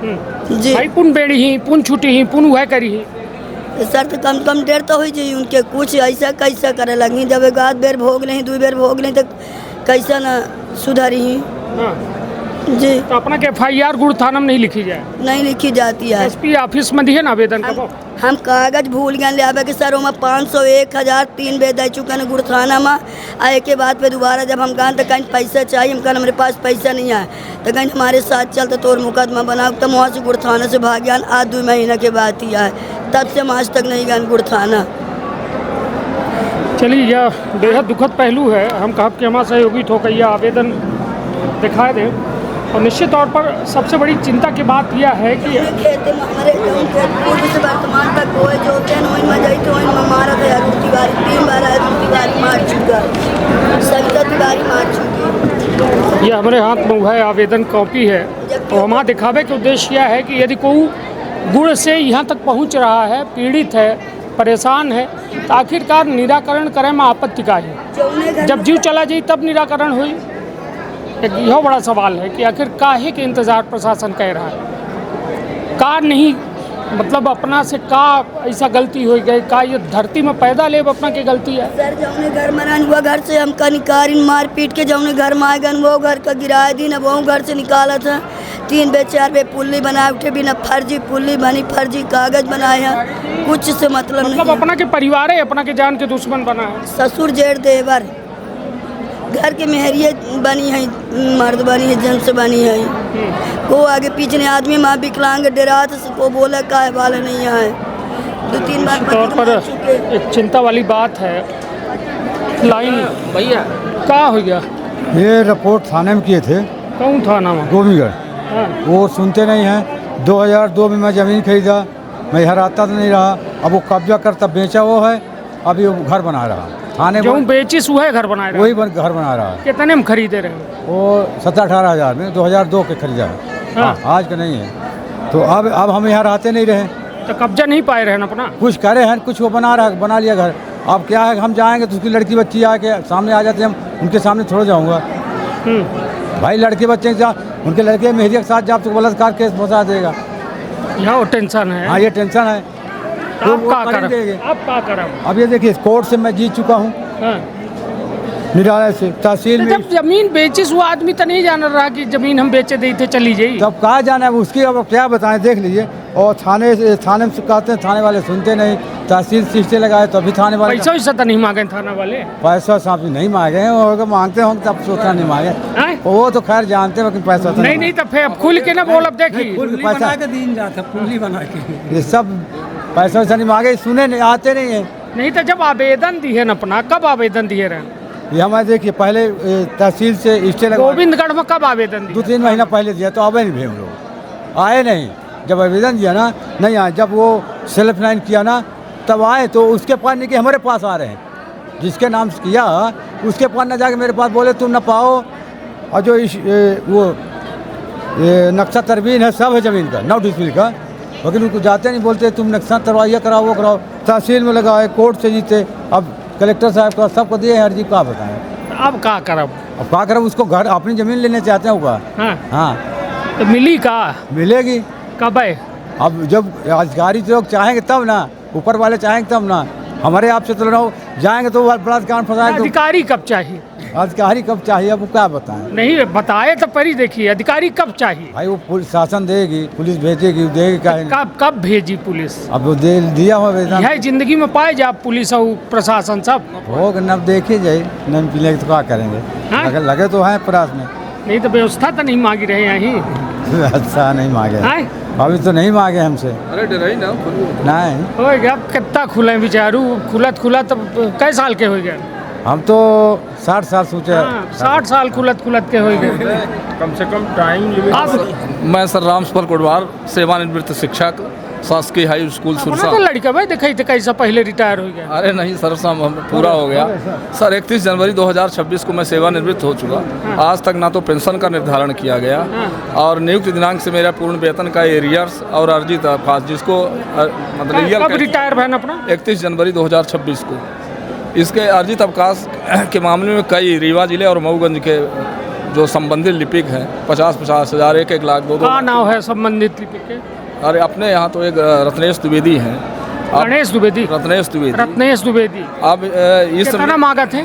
जी। भाई पुन बेड़ी ही पुन छुट्टी ही पुन हुआ करी ही सर तो कम देर तो हो जाइए उनके कुछ ऐसा कैसा करे लगी जब एक आध बेर भोग लें 2 बेर भोग लें तो कैसा ना सुधरी जी। तो अपना के FIR गुड़ थाना में नहीं लिखी जाए नहीं लिखी जाती है। SP ऑफिस में दिए ना आवेदन का हम कागज भूल गए ले आवे के सर में 500 1000 3 बेर दे चुके हैं गुड़ थाना में। आए के बाद पे दोबारा जब हम गए तो कहीं पैसा चाहिए हम कहना हमारे पास पैसा नहीं है तो कहीं हमारे साथ चल तो तोर मुकदमा बना तो वहाँ से गुड़ थाना से भाग गया। आज 2 महीने के बाद ही आए तब से हम आज तक नहीं गए गुड़ थाना। चलिए यह बेहद दुखद पहलू है। हम कहा कि हमारा सहयोगी ठोकर यह आवेदन दिखाए दें और निश्चित तौर पर सबसे बड़ी चिंता की बात यह है कि हमारे पूर्व से वर्तमान तक वो जो मारा गया 3 बार तिवारी मार चुका सविता तिवारी मार चुकी। यह हमारे हाथ में हुआ है आवेदन कॉपी है और हमारा दिखावे के उद्देश्य यह है कि यदि कोई गुड़ से यहाँ तक पहुँच रहा है पीड़ित है परेशान है तो आखिरकार निराकरण करे में आपत्ति का है। जब जीव चला जाए तब निराकरण हुई। एक यह बड़ा सवाल है कि आखिर काहे के इंतज़ार प्रशासन कह रहा है का नहीं मतलब अपना से का ऐसा गलती हो गई का ये धरती में पैदा ले अपना की गलती है। सर जौने घर में रहन हुआ घर से हम का निकारिन मार पीट के जौने घर में आए गन वो घर का गिराए दिन अब वो घर से निकाला था 3 बे 4 बे पुल्ली बनाए उठे बिना फर्जी पुल्ली बनी फर्जी कागज बनाए हैं कुछ से मतलब नहीं। अपना के परिवार है अपना के जान के दुश्मन बना है। ससुर जेठ देवर घर के मेहरिए बनी है मर्द बनी है जन बनी है वो आगे पीछे आदमी माँ विकलांग डरात को बोला का वाले नहीं आए 2-3 बार तौर पर एक चिंता वाली बात है। लाइन भैया क्या हो गया ये रिपोर्ट थाने में किए थे। कौन थाना में? गोविंदगढ़। वो सुनते नहीं हैं। 2002 में मैं ज़मीन खरीदा मैं यहाँ आता तो नहीं रहा अब वो कब्जा करता बेचा वो है अभी वो घर बना रहा थाने जो बेची वो है घर बना रहा वही घर बना रहा है। कितने में खरीदे रहे वो 17-18 हज़ार में 2002 के खरीदा है। हाँ आज का नहीं है। तो अब हम यहाँ रहते नहीं रहे तो कब्जा नहीं पाए रहे अपना कुछ करे हैं कुछ वो बना लिया घर। अब क्या है हम जाएंगे तो उसकी लड़की बच्ची आके सामने आ जाते हम उनके सामने थोड़ा जाऊँगा भाई लड़के बच्चे जा उनके लड़के मेहरिया के साथ जब तो बलात्कार केस फंसा देगा। यहाँ टेंशन है। हाँ ये टेंशन है। तो आप क्या करें? अब ये देखिए कोर्ट से मैं जीत चुका हूँ निरालय से तहसील में। जब जमीन बेचिस वो आदमी तो नहीं जान रहा कि जमीन हम बेचे दी थे चली जाइए तब कहाँ जाना है उसकी अब क्या बताएं देख लीजिए। और थाने में कहते हैं थाने वाले सुनते नहीं तहसील सीटे लगाए तो अभी थाने वाले पैसा वैसा तो नहीं मांगे थाना वाले पैसा साहब नहीं मांगे और मांगते होंगे तब सोचना नहीं मांगे वो तो खैर जानते हैं पैसा तो नहीं तो फिर खुल के ना बोल अब देखिए पैसा दिन जाता पुल्ली बना के ये सब पैसा वैसा नहीं मांगे सुने नहीं आते नहीं है। नहीं तो जब आवेदन दिए न अपना कब आवेदन दिए रहे ये हमारे देखिए पहले तहसील से स्टे लगा गोविंदगढ़ में कब आवेदन दिया 2-3 महीना पहले दिया तो आवे नहीं भे हम लोग आए नहीं। जब आवेदन दिया ना नहीं आए जब वो सेल्फ लाइन किया ना तब आए तो उसके पास नहीं कि हमारे पास आ रहे हैं जिसके नाम से किया उसके पास ना जाके मेरे पास बोले तुम ना पाओ और जो वो नक्शा तरवीन है सब है ज़मीन का 9 डिस्ट्रिक्ट का लेकिन उनको जाते नहीं बोलते तुम नक्शा तरवाइया कराओ वो कराओ तहसील में लगाए कोर्ट से जीते अब कलेक्टर साहब का सबको दिए अर्जी क्या बताएं अब क्या करब अब क्या करब उसको घर अपनी ज़मीन लेने चाहते हैं होगा। हाँ तो मिली का मिलेगी कब है अब जब अधिकारी लोग चाहेंगे तब ना ऊपर वाले चाहेंगे तब ना हमारे आपसे तो ना जाएंगे तो बलात्कार फंसाएंगे। अधिकारी कब चाहिए अधिकारी कब चाहिए अब क्या बताएं नहीं बताए तो परी देखिए अधिकारी कब चाहिए भाई वो पुलिस शासन देगी पुलिस भेजेगी देगी कब भेजी पुलिस अब वो दिया हुआ यह जिंदगी में पाए जा पुलिस और प्रशासन सब होगा न देखे जाए न पीले तो क्या करेंगे लगे तो हैं प्रयास में नहीं तो व्यवस्था तो नहीं मांगी रहे यहीं अच्छा नहीं मांगे अभी तो नहीं मांगे हमसे अरे डराई ना नहीं हो गया कितना खुले बेचारू खुलत तो कै साल के हो गए हम तो 60 साल सोचे 60 साल खुलत के हो गए कम से कम टाइम। मैं सर रामसफल कोटवार, सेवानिवृत्त शिक्षक, शासकीय हाई स्कूल सुरसा। तो लड़का भाई देखा थे कैसा पहले रिटायर हो गया? अरे नहीं सर, पूरा हो गया सर। 31 जनवरी 2026 को मैं सेवानिवृत्त हो चुका। आज तक ना तो पेंशन का निर्धारण किया गया और नियुक्त दिनांक से मेरा पूर्ण वेतन का एरियर्स और अर्जित अवकाश, जिसको मतलब कब रिटायर भैन अपना? 31 जनवरी 2026 को। इसके अर्जित अवकाश के मामले में कई रीवा जिले और मऊगंज के जो संबंधित लिपिक हैं 50-50 हज़ार, 1-1 लाख, 2-2 क्या नाम है संबंधित लिपिक के? अरे अपने यहाँ तो एक रत्नेश द्विवेदी हैं। रत्नेश द्विवेदी। अब इस कितना मांगा थे?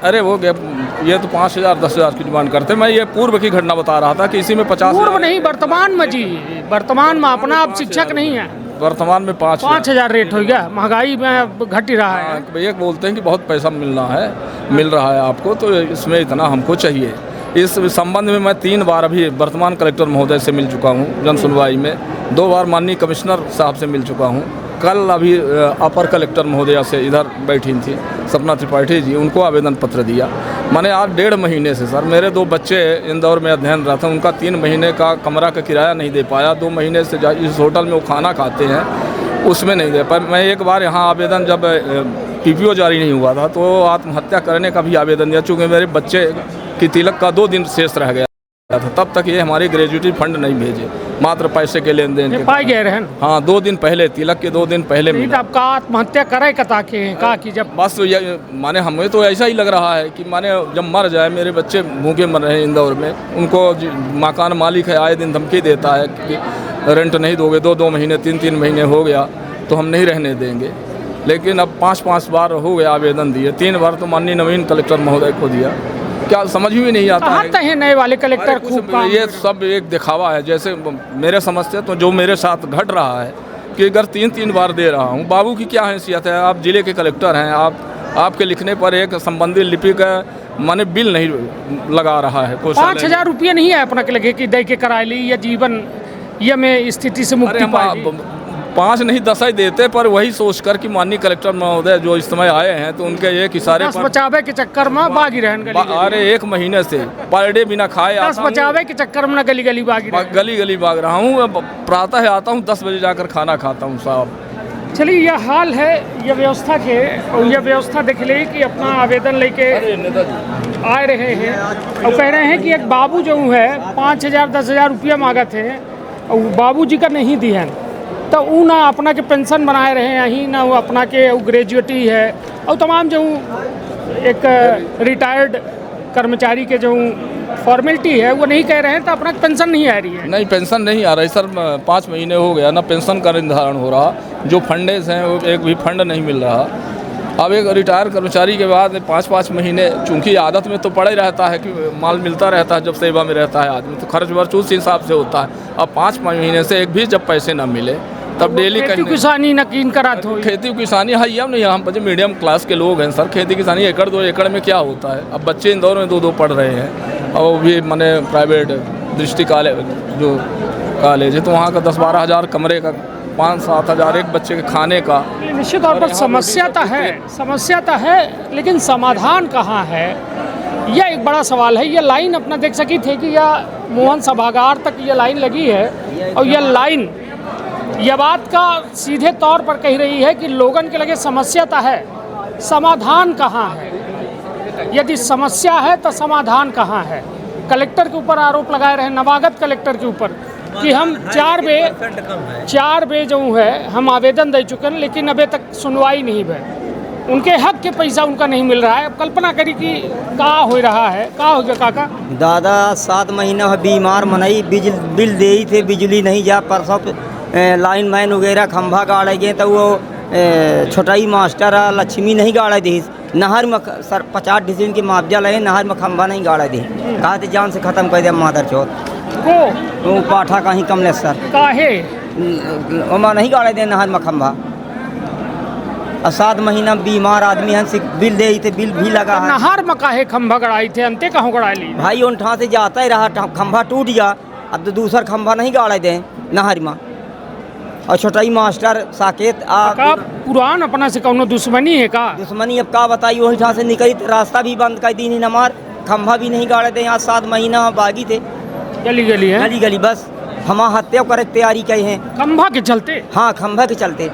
अरे वो ये तो 5,000 10,000 की डिमांड करते। मैं ये पूर्व की घटना बता रहा था कि इसी में 50। पूर्व नहीं, वर्तमान में जी, वर्तमान में अपना आप शिक्षक नहीं है। वर्तमान में 5,000 रेट हो गया, महंगाई में घट ही रहा है। भैया बोलते हैं कि बहुत पैसा मिल रहा है आपको, तो इसमें इतना हमको चाहिए। इस संबंध में मैं 3 बार अभी वर्तमान कलेक्टर महोदय से मिल चुका हूँ जन सुनवाई में, 2 बार माननीय कमिश्नर साहब से मिल चुका हूँ। कल अभी अपर कलेक्टर महोदया से इधर बैठी थी सपना त्रिपाठी जी, उनको आवेदन पत्र दिया। मैंने आज 1.5 महीने से सर, मेरे 2 बच्चे इंदौर में अध्ययन रहा था, उनका 3 महीने का कमरा का किराया नहीं दे पाया। 2 महीने से इस होटल में वो खाना खाते हैं उसमें नहीं दे पाया। मैं एक बार यहाँ आवेदन जब PPO जारी नहीं हुआ था तो आत्महत्या करने का भी आवेदन दिया, चूँकि मेरे बच्चे की तिलक का 2 दिन शेष रह गया था। तब तक ये हमारी ग्रेजुएटी फंड नहीं भेजे, मात्र पैसे के लेन देन के पाए गए रहन। हाँ, 2 दिन पहले, तिलक के 2 दिन पहले मिला। आपका आत्महत्या करे कता के कहा कि जब बस माने हमें तो ऐसा ही लग रहा है कि माने जब मर जाए, मेरे बच्चे भूखे मर रहे हैं इंदौर में, उनको मकान मालिक है आए दिन धमकी देता है कि रेंट नहीं दोगे, 2-2 महीने 3-3 महीने हो गया तो हम नहीं रहने देंगे। लेकिन अब 5-5 बार हो गया आवेदन दिए, 3 बार तो माननीय नवीन कलेक्टर महोदय को दिया। क्या समझ भी नहीं आता है नए वाले कलेक्टर खूब ये सब एक दिखावा है। जैसे मेरे समझ से तो जो मेरे साथ घट रहा है कि अगर 3-3 बार दे रहा हूँ, बाबू की क्या हैसियत है? आप जिले के कलेक्टर हैं, आपके लिखने पर एक संबंधित लिपिक माने बिल नहीं लगा रहा है। 5,000 रुपये नहीं है अपना के लगे कि दे के करा ली या जीवन ये में स्थिति से मुक्ति पाई। 5 नहीं 10 ही देते, पर वही सोचकर कि माननीय कलेक्टर महोदय जो इस समय आए हैं तो उनके एक इशारे पर बचावे के चक्कर में बागी रहन गली। अरे 1 महीने से पर डे बिना खाए 10 बचावे के चक्कर में गली गली भाग रहा हूँ। प्रातः आता हूँ 10 बजे जाकर खाना खाता हूँ साहब। चलिए यह हाल है ये व्यवस्था के, और यह व्यवस्था देख ले कि अपना आवेदन लेके आ रहे हैं और कह रहे हैं कि एक बाबू जो है 5,000 10,000 रुपया मांगा थे और बाबू जी का नहीं दिया, तो वो ना अपना के पेंशन बनाए रहे हैं यहीं, ना वो अपना के ग्रेजुएटी है और तमाम जो एक रिटायर्ड कर्मचारी के जो फॉर्मेलिटी है वो नहीं कह रहे हैं, तो अपना पेंशन नहीं आ रही है। नहीं, पेंशन नहीं आ रही सर, 5 महीने हो गया ना पेंशन का निर्धारण हो रहा। जो फंडेज हैं वो एक भी फंड नहीं मिल रहा। अब एक रिटायर कर्मचारी के बाद 5-5 महीने, चूँकि आदत में तो पड़ा ही रहता है कि माल मिलता रहता है जब सेवा में रहता है आदमी, तो खर्च वर्च उस हिसाब से होता है। अब 5 महीने से एक भी जब पैसे ना मिले तब डेली खेती किसानी नकीन करा तो खेती किसानी है हम नहीं, हम बच्चे मीडियम क्लास के लोग हैं सर। खेती किसानी 1-2 एकड़ में क्या होता है? अब बच्चे इंदौर में 2-2 पढ़ रहे हैं और वो भी मैंने प्राइवेट दृष्टि कॉलेज जो कॉलेज है, तो वहाँ का 10-12 हज़ार कमरे का, 5-7 हज़ार एक बच्चे के खाने का। निश्चित तौर पर समस्या तो है, लेकिन समाधान कहाँ है? यह एक बड़ा सवाल है। यह लाइन अपना देख सकी थे कि यह मोहन सभागार तक यह लाइन लगी है और यह लाइन यह बात का सीधे तौर पर कह रही है कि लोगन के लगे समस्या तो है, समाधान कहाँ है? यदि समस्या है तो समाधान कहाँ है? कलेक्टर के ऊपर आरोप लगाए रहे, नवागत कलेक्टर के ऊपर, कि हम 4 बे जो है हम आवेदन दे चुके हैं लेकिन अभी तक सुनवाई नहीं भई। उनके हक के पैसा उनका नहीं मिल रहा है। अब कल्पना करी कि का हो रहा है, का हो गया काका? दादा 7 महीना बीमार मनई, बिल दे ही थे, बिजली नहीं जा, परसों लाइन मैन वगैरह खंभा गाड़े गए तो वो छोटाई मास्टर लक्ष्मी नहीं गाड़े दी, नहर में सर 50 डिसीजन की मुआवजा लगे, नहर में खंभा नहीं गाड़े दी, कहा थे जान से ख़त्म कर दिया मादर चौथ को। वो पाठा कहीं कमलेश्वर काहे वहाँ नहीं गाड़े दे नहर में खंभा। 7 महीना बीमार आदमी हैं, बिल दे थे, बिल भी लगा है। नहर में काहे खंभा गड़ाई थे? अंते कहाँ गड़ाई ली? भाई उन ठा से जाता ही रहा, खंभा टूट गया, अब तो दूसरा खंभा नहीं गाड़े दें नहर में। और छोटाई मास्टर साकेत का पुरान अपना से कौनो दुश्मनी है का? दुश्मनी अब का बताई, वही ठां से निकली तो रास्ता भी बंद कर दी नहीं हमार, खंभा भी नहीं गाड़े थे यहाँ 7 महीना बागी थे, गली गली है, गली गली बस हम हत्या करे तैयारी कहे हैं। खंभा के चलते? हाँ खंभा के चलते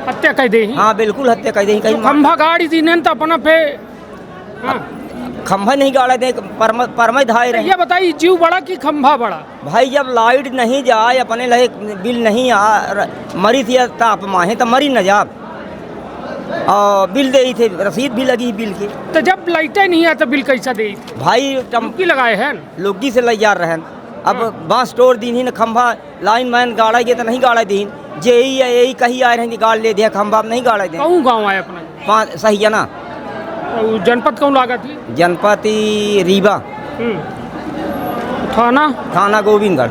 हत्या कर दे। हाँ बिल्कुल हत्या कर दे। कहीं खंभा गाड़ी दी नहीं तो अपना पे खंभा नहीं गाड़े थे, परमय धाए रहे। ये बताइए जीव बड़ा कि खंभा बड़ा? भाई जब लाइट नहीं जाए अपने लहे बिल नहीं आ मरी थी ताप माहे तो मरी न जा, और बिल दे थे, रसीद भी लगी बिल की। तो जब लाइटें नहीं है तो बिल कैसा दे? भाई टंकी लगाए हैं, लोगी से ले जा रहे हैं। अब बांस तोड़ दी न खंभा, लाइन मैन गाड़ा गए तो नहीं गाड़ा दी, जे यही कही आए रहे गाड़ ले दिया खंभा नहीं गाड़ा दे। कौन गाँव आए अपना? सही है ना। जनपद कौन लागा थी? जनपद रीवा। थाना? थाना गोविंदगढ़।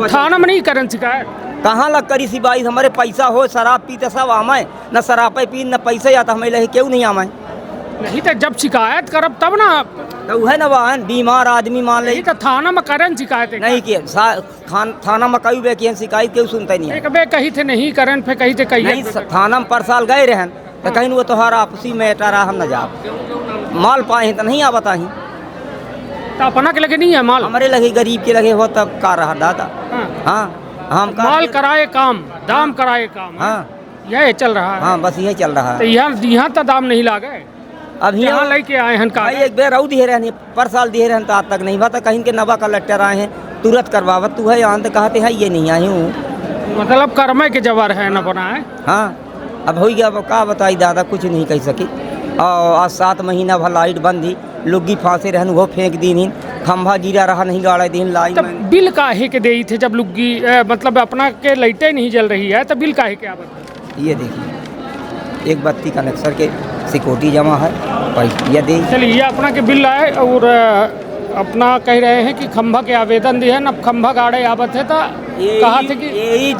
थाना में नहीं करन शिकायत? कहाँ लग करी सी बाई, हमारे पैसा हो शराब पीते सब आमाए, न शराब पी न पैसे आता हमें लहे क्यों नहीं आमाए। नहीं तो जब शिकायत करब तब ना, तो है ना वाहन बीमार आदमी मान ले तो थाना में करन शिकायत नहीं किए, थाना में कई बे किए शिकायत क्यों सुनते नहीं। एक बे कही थे नहीं करन, फिर कही थे कही नहीं, थाना में पर साल गए रहन तो कहीं वो तोहार आपसी में टारा हम न जा माल पाए तो नहीं आवता ही, तो अपना के लगे नहीं है माल, हमारे लगे गरीब के लगे हो तब का रहा दादा। हाँ हम माल कराए काम, दाम कराए काम। हाँ यह चल रहा है। हाँ बस यही चल रहा है। तो यहाँ तो दाम नहीं लागे, अब यहाँ लेके आए हैं का एक बेर और दिए रहने, पर साल दिए रहन तो आज तक नहीं बात, कहीं के नवा कलेक्टर आए हैं तुरंत करवावत तू है यहाँ तो कहते हैं ये नहीं आई हूँ, मतलब कर्मे के जबर है न बना है। हाँ अब हो गया, अब का बताई दादा कुछ नहीं कह सकी। और आज 7 महीना भर लाइट बंद ही, लोगी फांसे रहन वो फेंक दी नहीं, खंभा गिरा रहा नहीं गाड़ा दिन लाइन। तब बिल काहे के दे थे जब लुग्गी मतलब अपना के लाइटें नहीं जल रही है तो बिल काहे के? आप ये देखिए एक बत्ती कनेक्शन के सिक्योरिटी जमा है, ये दे। चलिए ये अपना के बिल आए और अपना कह रहे हैं कि खंभा के आवेदन दिए हैं, अब खंभा गाड़े आवत है तो कहा थे कि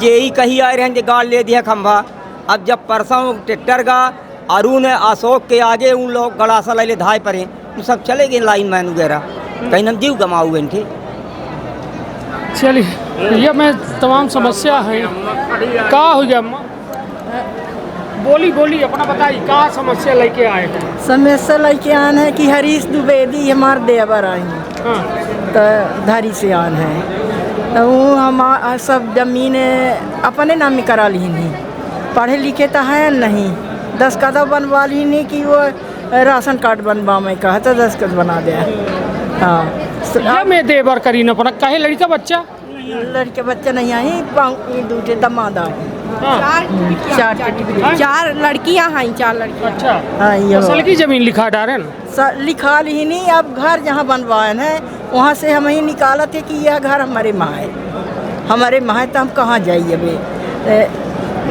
यही कही आए रहे हैं गाड़ ले दिया खंभा। अब जब परसों ट्रैक्टर का अरुण अशोक के आगे उन लोग गड़ासा ले धाए पर हैं, तो सब चले गए लाइन मैन वगैरह, कहीं हम जीव गमा हुए थे। चलिए ये मैं तमाम समस्या है का हो गया अम्मा बोली अपना बताई का समस्या लेके आए हैं? समस्या लेके आन है कि हरीश द्विवेदी हमारे देवर आए हैं। तो धारी से आन है तो वो हम सब जमीन अपने नाम में करा ली नहीं, पढ़े लिखे तो है नहीं, 10 कदम बनवा ली नहीं कि वो राशन कार्ड बनवा में कहा तो 10 कदम बना दिया। हाँ मैं देवर करी न पड़ा कहे लड़का बच्चा नहीं आई, दूठे दमाद आए। चार लड़कियां हैं, 4 लड़कियां। अच्छा हाँ ये असल की जमीन लिखा डारे लिखा ली नहीं, अब घर जहाँ बनवाए हैं वहाँ से हम ही निकाला थे कि यह घर हमारे माँ है, हमारे माँ है तो हम कहाँ जाइए अभी,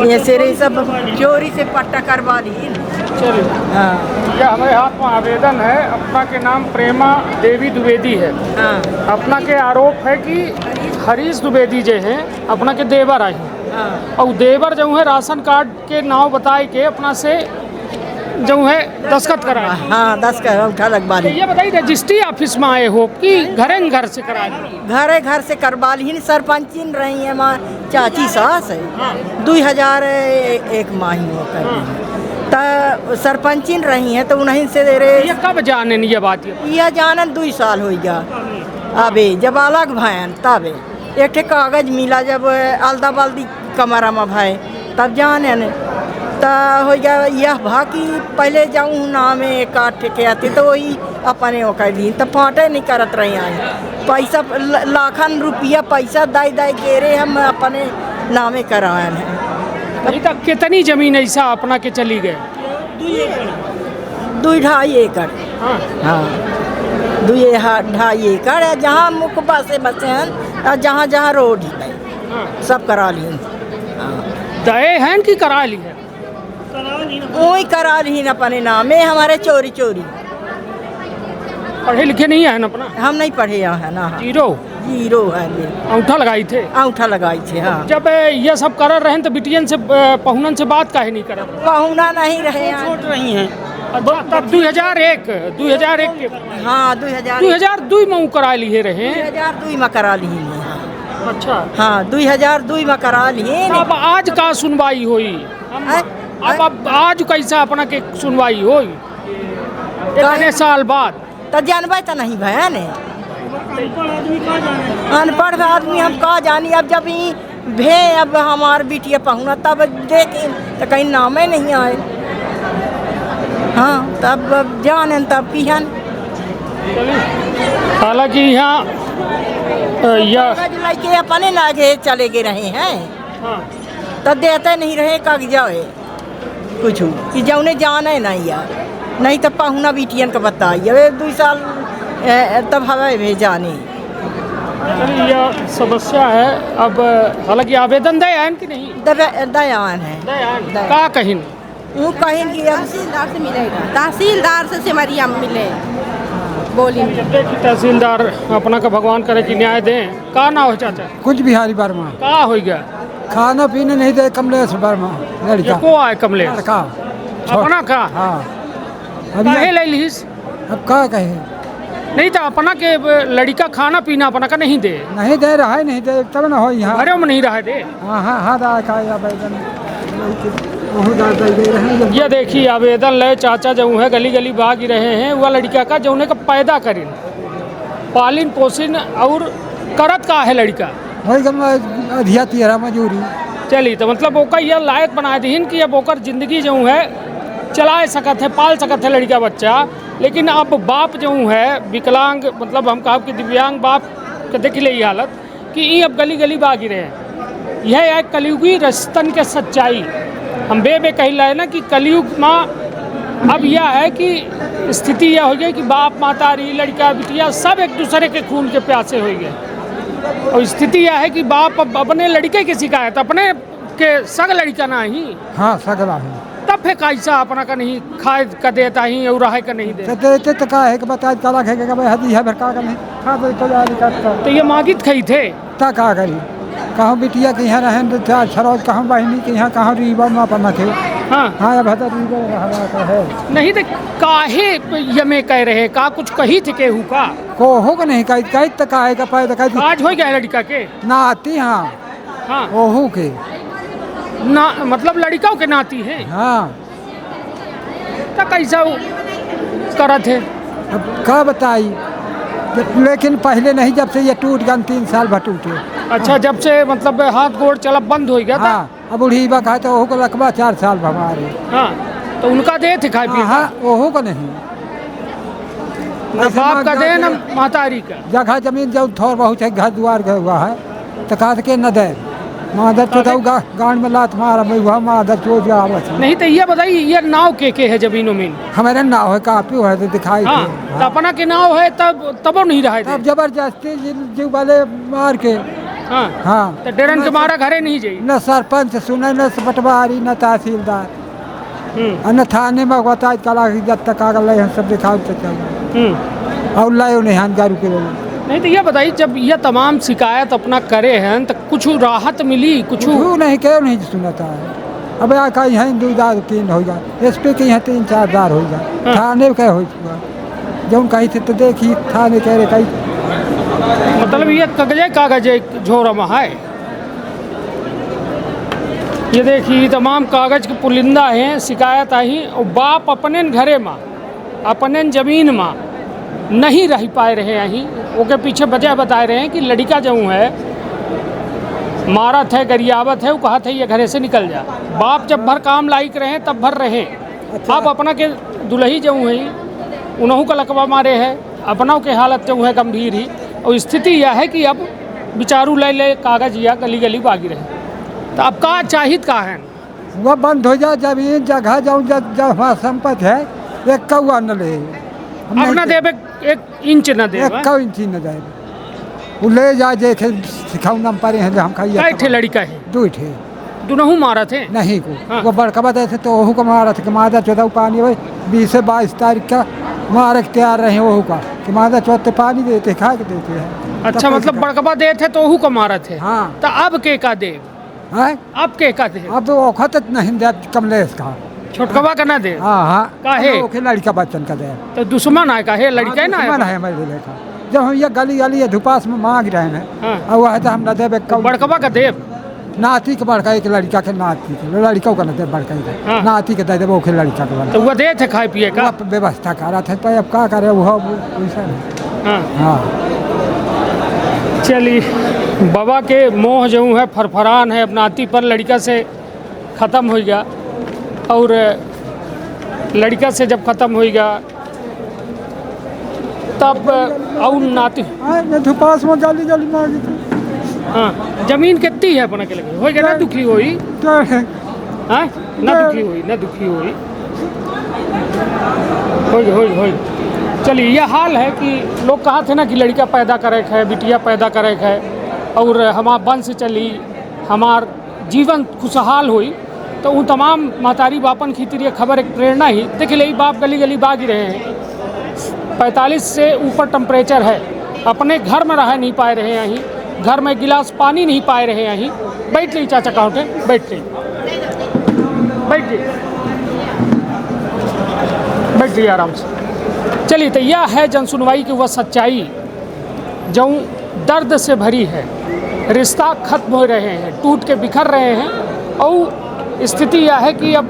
ये से सब चोरी से पट्टा करवा ली। चलिए हाँ यह हमारे हाथ में आवेदन है, अपना के नाम प्रेमा देवी द्विवेदी है। अपना के आरोप है कि हरीश द्विवेदी जो है अपना के देवर आए हैं, और देवर जो है राशन कार्ड के नाव बताए के अपना से जो है दस्तखत करा। हाँ 10 का उठा लगवा ली। ये बताइए रजिस्ट्री ऑफिस में आए हो कि घर से करा ली? घर से करवा ली, सरपंचिन रही है माँ चाची सास है। 2001 माही हो कर तो सरपंचिन रही है तो उन्हीं से दे रहे। ये कब जाने ये बात? यह जानन 2 साल हो गया, अबे जब अलग भयन तब एक कागज मिला, जब अलदा बल्दी कमरा में भाई तब जाने न तो हो गया यह भाकी पहले जाऊँ नाम काट के आती तो वही अपने वो कर दी तो फाटे नहीं करत रही आए, पैसा लाखन रुपया पैसा दाई के रे हम अपने नामे कराए हैं। अभी तक कितनी जमीन ऐसा अपना के चली गए? 2-2.5 एकड़। हाँ 2-2.5 एकड़, जहाँ मुकबा से बसे हैं और जहाँ रोड है सब करा ली। दए हैं कि करा ली है? वही करा ली अपने नाम में, हमारे चोरी। पढ़े लिखे नहीं है ना अपना? हम नहीं पढ़े है ना। जीरो है। अंगूठा लगाई थे? अंगूठा लगाई थे हाँ। जब ये सब कर रहे हैं तो बिटियन से पहुनन से बात काहे नहीं कर? पहुना नहीं रहे, छोट रही हैं। तब 2001 के? हाँ 2002 में करा लिए रहे। 2002 में करा ली। अच्छा हाँ 2002 में करा लिए। अब आज का सुनवाई हुई अब आज कैसा अपना के सुनवाई हुई इतने साल बाद? तो जानबे तो नहीं भैया ने अनपढ़ आदमी हम का जानी। अब जब ही भे अब हमार बिटिया पहुना तब देखें तो कहीं नामे नहीं आए। हाँ तब जाने तब पिहन। हालांकि यहाँ लड़के अपने नागे चले गए रहे हैं। हाँ। तब देते नहीं रहे कागजाए कुछ कि जौने जाने नहीं यार नहीं तो पहुना बिटियन का बताइए 2 साल तब हवा भेजानी। यह समस्या है। अब हालांकि आवेदन दयान कि नहीं? दयान है। का कहीं वो कहीं कि तहसीलदार से मिलेगा, तहसीलदार से सिमरिया में मिले बोली। देखिए तहसीलदार अपना का भगवान करे कि न्याय दें। का ना हो चाचा? कुछ बिहारी वर्मा। का हो गया? खाना पीने नहीं दे कमलेश वर्मा लड़का। को आए कमलेश? लड़का अपना का? हाँ। काहे ले लीस? अब का कहे नहीं तो अपना के लड़का खाना पीना अपना का नहीं दे रहा है नहीं दे तब ना हो यहाँ घरों में नहीं रहा दे। हाँ हाँ हाँ ये देखिए आवेदन ले चाचा जो है गली गली भाग रहे हैं वह लड़का का जो उन्हें का पैदा करें पालिन पोषण और करत का है लड़का अधिया तिहरा मजूरी। चलिए तो मतलब ओका यह लायक बना दीन कि अब ओकर जिंदगी जो है चला सकत है पाल सकत है लड़का बच्चा। लेकिन अब बाप जो है विकलांग मतलब हम कहा कि दिव्यांग बाप के देख ले हालत कि ये अब गली गली भागी रहे हैं। यह एक कलयुगी रस्तन के सच्चाई हम बे कही लाए ना कि कलयुग में अब यह है कि स्थिति यह हो गई कि बाप माता री लड़का बिटिया सब एक दूसरे के खून के प्यासे हो गए। और स्थिति यह है कि बाप अब अपने लड़के की शिकायत अपने के सग लड़का ना ही हाँ सगला है तब फिर कैसा अपना का नहीं खाए का देता ही और रहे का नहीं देते तो का है कि बता काला खाएगा कि भाई हदी है भर का नहीं खा दे तो यार करता तो ये मागित खाई थे ता का करी कहाँ बिटिया के यहाँ रहें तो चार छरोज कहाँ बहनी के यहाँ कहाँ रीबा में अपन थे। हाँ हाँ अब रीबा है नहीं तो काहे ये में कह रहे का कुछ कही थे केहू का को होगा नहीं कही तो का है का पैदा कही आज हो गया लड़का के ना आती हाँ हाँ ओहू के ना मतलब लड़काओं के नाती है। हाँ तो कैसा करत है अब क्या बताई लेकिन पहले नहीं जब से ये टूट गया 3 साल भर टूटे। अच्छा जब से मतलब हाथ गोड़ चला बंद हो गया था। हाँ अब उड़ीबा खाए तो ओहू को रखबा 4 साल हमारे। हाँ तो उनका दे थे खाए पीए। हाँ ओहू को नहीं न बाप का दे न मातारी का जगह जमीन जब थोड़ा बहुत है घर द्वार का हुआ है तो कहा के न दे मादर तो गांड में लात मारा हुआ मादर चोट आवत नहीं तो ये बताइए ये नाव के है जमीन उमीन हमारे नाव है काफी है तो दिखाई। हाँ तो अपना के नाव है तब नहीं रहा तब जबरदस्ती जीव वाले मार के। हाँ हाँ तो डेरन के मारा घरे नहीं जाइए न सरपंच सुने न पटवारी न तहसीलदार न थाने में बताए कला जब तक कागल सब दिखाओ तो चल और लाओ नहीं हानगारू के नहीं तो ये बताइए जब ये तमाम शिकायत अपना करे हैं तो कुछ राहत मिली कुछ नहीं क्यों नहीं सुनाता है। अब यहाँ यहाँ 2,000-3 हो जाए SP के यहाँ 3-4 बार हो जाए थाने क्या हो जब कही थे तो देखी थाने कह रहे कही मतलब ये कागजे झोरा में है। ये देखिए तमाम कागज के पुलिंदा हैं शिकायत आई और बाप अपने घरे में अपने जमीन में नहीं रह पाए रहे यहीं ओके पीछे वजह बता रहे हैं कि लड़का जो है मारत है गरियावत है वो कहा था ये घरे से निकल जा। बाप जब भर काम लायक रहे तब भर रहे। अच्छा। अब अपना के दुल्ही जो है उन्हों का लकवा मारे है अपनों के हालत जो है गंभीर ही और स्थिति यह है कि अब बिचारू ले कागज या गली गली बागी रहे। तो अब का चाहित का है वह बंद हो जाए जमीन जगह जाऊँ जब हमारा संपत्ति है एक कौआ न ले अब न देवे 1 इंच न दे 1 इंच न दे वो ले जाए देखे सिखाऊ नम पारे हैं हम खाइए। कै लड़का है 2 ठे दोनों मारा थे नहीं को हाँ। वो बड़का बता थे तो ओहू को मारा था कि मादा 14 पानी भाई 20 से 22 तारीख का मारे तैयार रहे ओहू का कि मादा 14 पानी देते खा के देते हैं। अच्छा मतलब बड़कबा दे थे तो ओहू को मारा थे। हाँ तो अब के का दे अब के का दे अब वो खत नहीं दे कमलेश का छोटकवा का ना दे। हाँ हाँ काहे लड़का बच्चन का दे तो दुश्मन है काहे लड़का है ना दुश्मन है मेरे लेखा जब हम ये गली गली ये धुपास में मांग रहे हैं और वह तो हम न देवे बड़कवा का देव नाती के बड़का एक लड़का के नाती के लड़कों का न दे बड़का के नाती के दे देवो के लड़का के तो वह दे थे खाए पिए का व्यवस्था करा था पर अब क्या करे वो वैसा हाँ चलिए बाबा के मोह जो है फरफरान है अब नाती पर लड़का से ख़त्म हो गया और लड़का से जब ख़त्म हो गया तब और नाती धुपास में जल्दी जल्दी मांगी थी हाँ जमीन कितनी है अपना के लगे हो गया ना दुखी हुई हाँ ना दुखी हुई हो चलिए यह हाल है कि लोग कहा थे ना कि लड़का पैदा करे है बिटिया पैदा करे है और हमार वंश चली हमार जीवन खुशहाल हुई तो उन तमाम महतारी बापन खीतिर ये खबर एक प्रेरणा ही देखिए यही बाप गली गली बाग ही रहे हैं 45 से ऊपर टेम्परेचर है अपने घर में रह नहीं पाए रहे यहीं घर में गिलास पानी नहीं पाए रहे यहीं बैठ ली चाचा काउंटे बैठ ली आराम से चलिए तो यह है जनसुनवाई की वह सच्चाई जो दर्द से भरी है रिश्ता खत्म हो रहे हैं टूट के बिखर रहे हैं और स्थिति यह है कि अब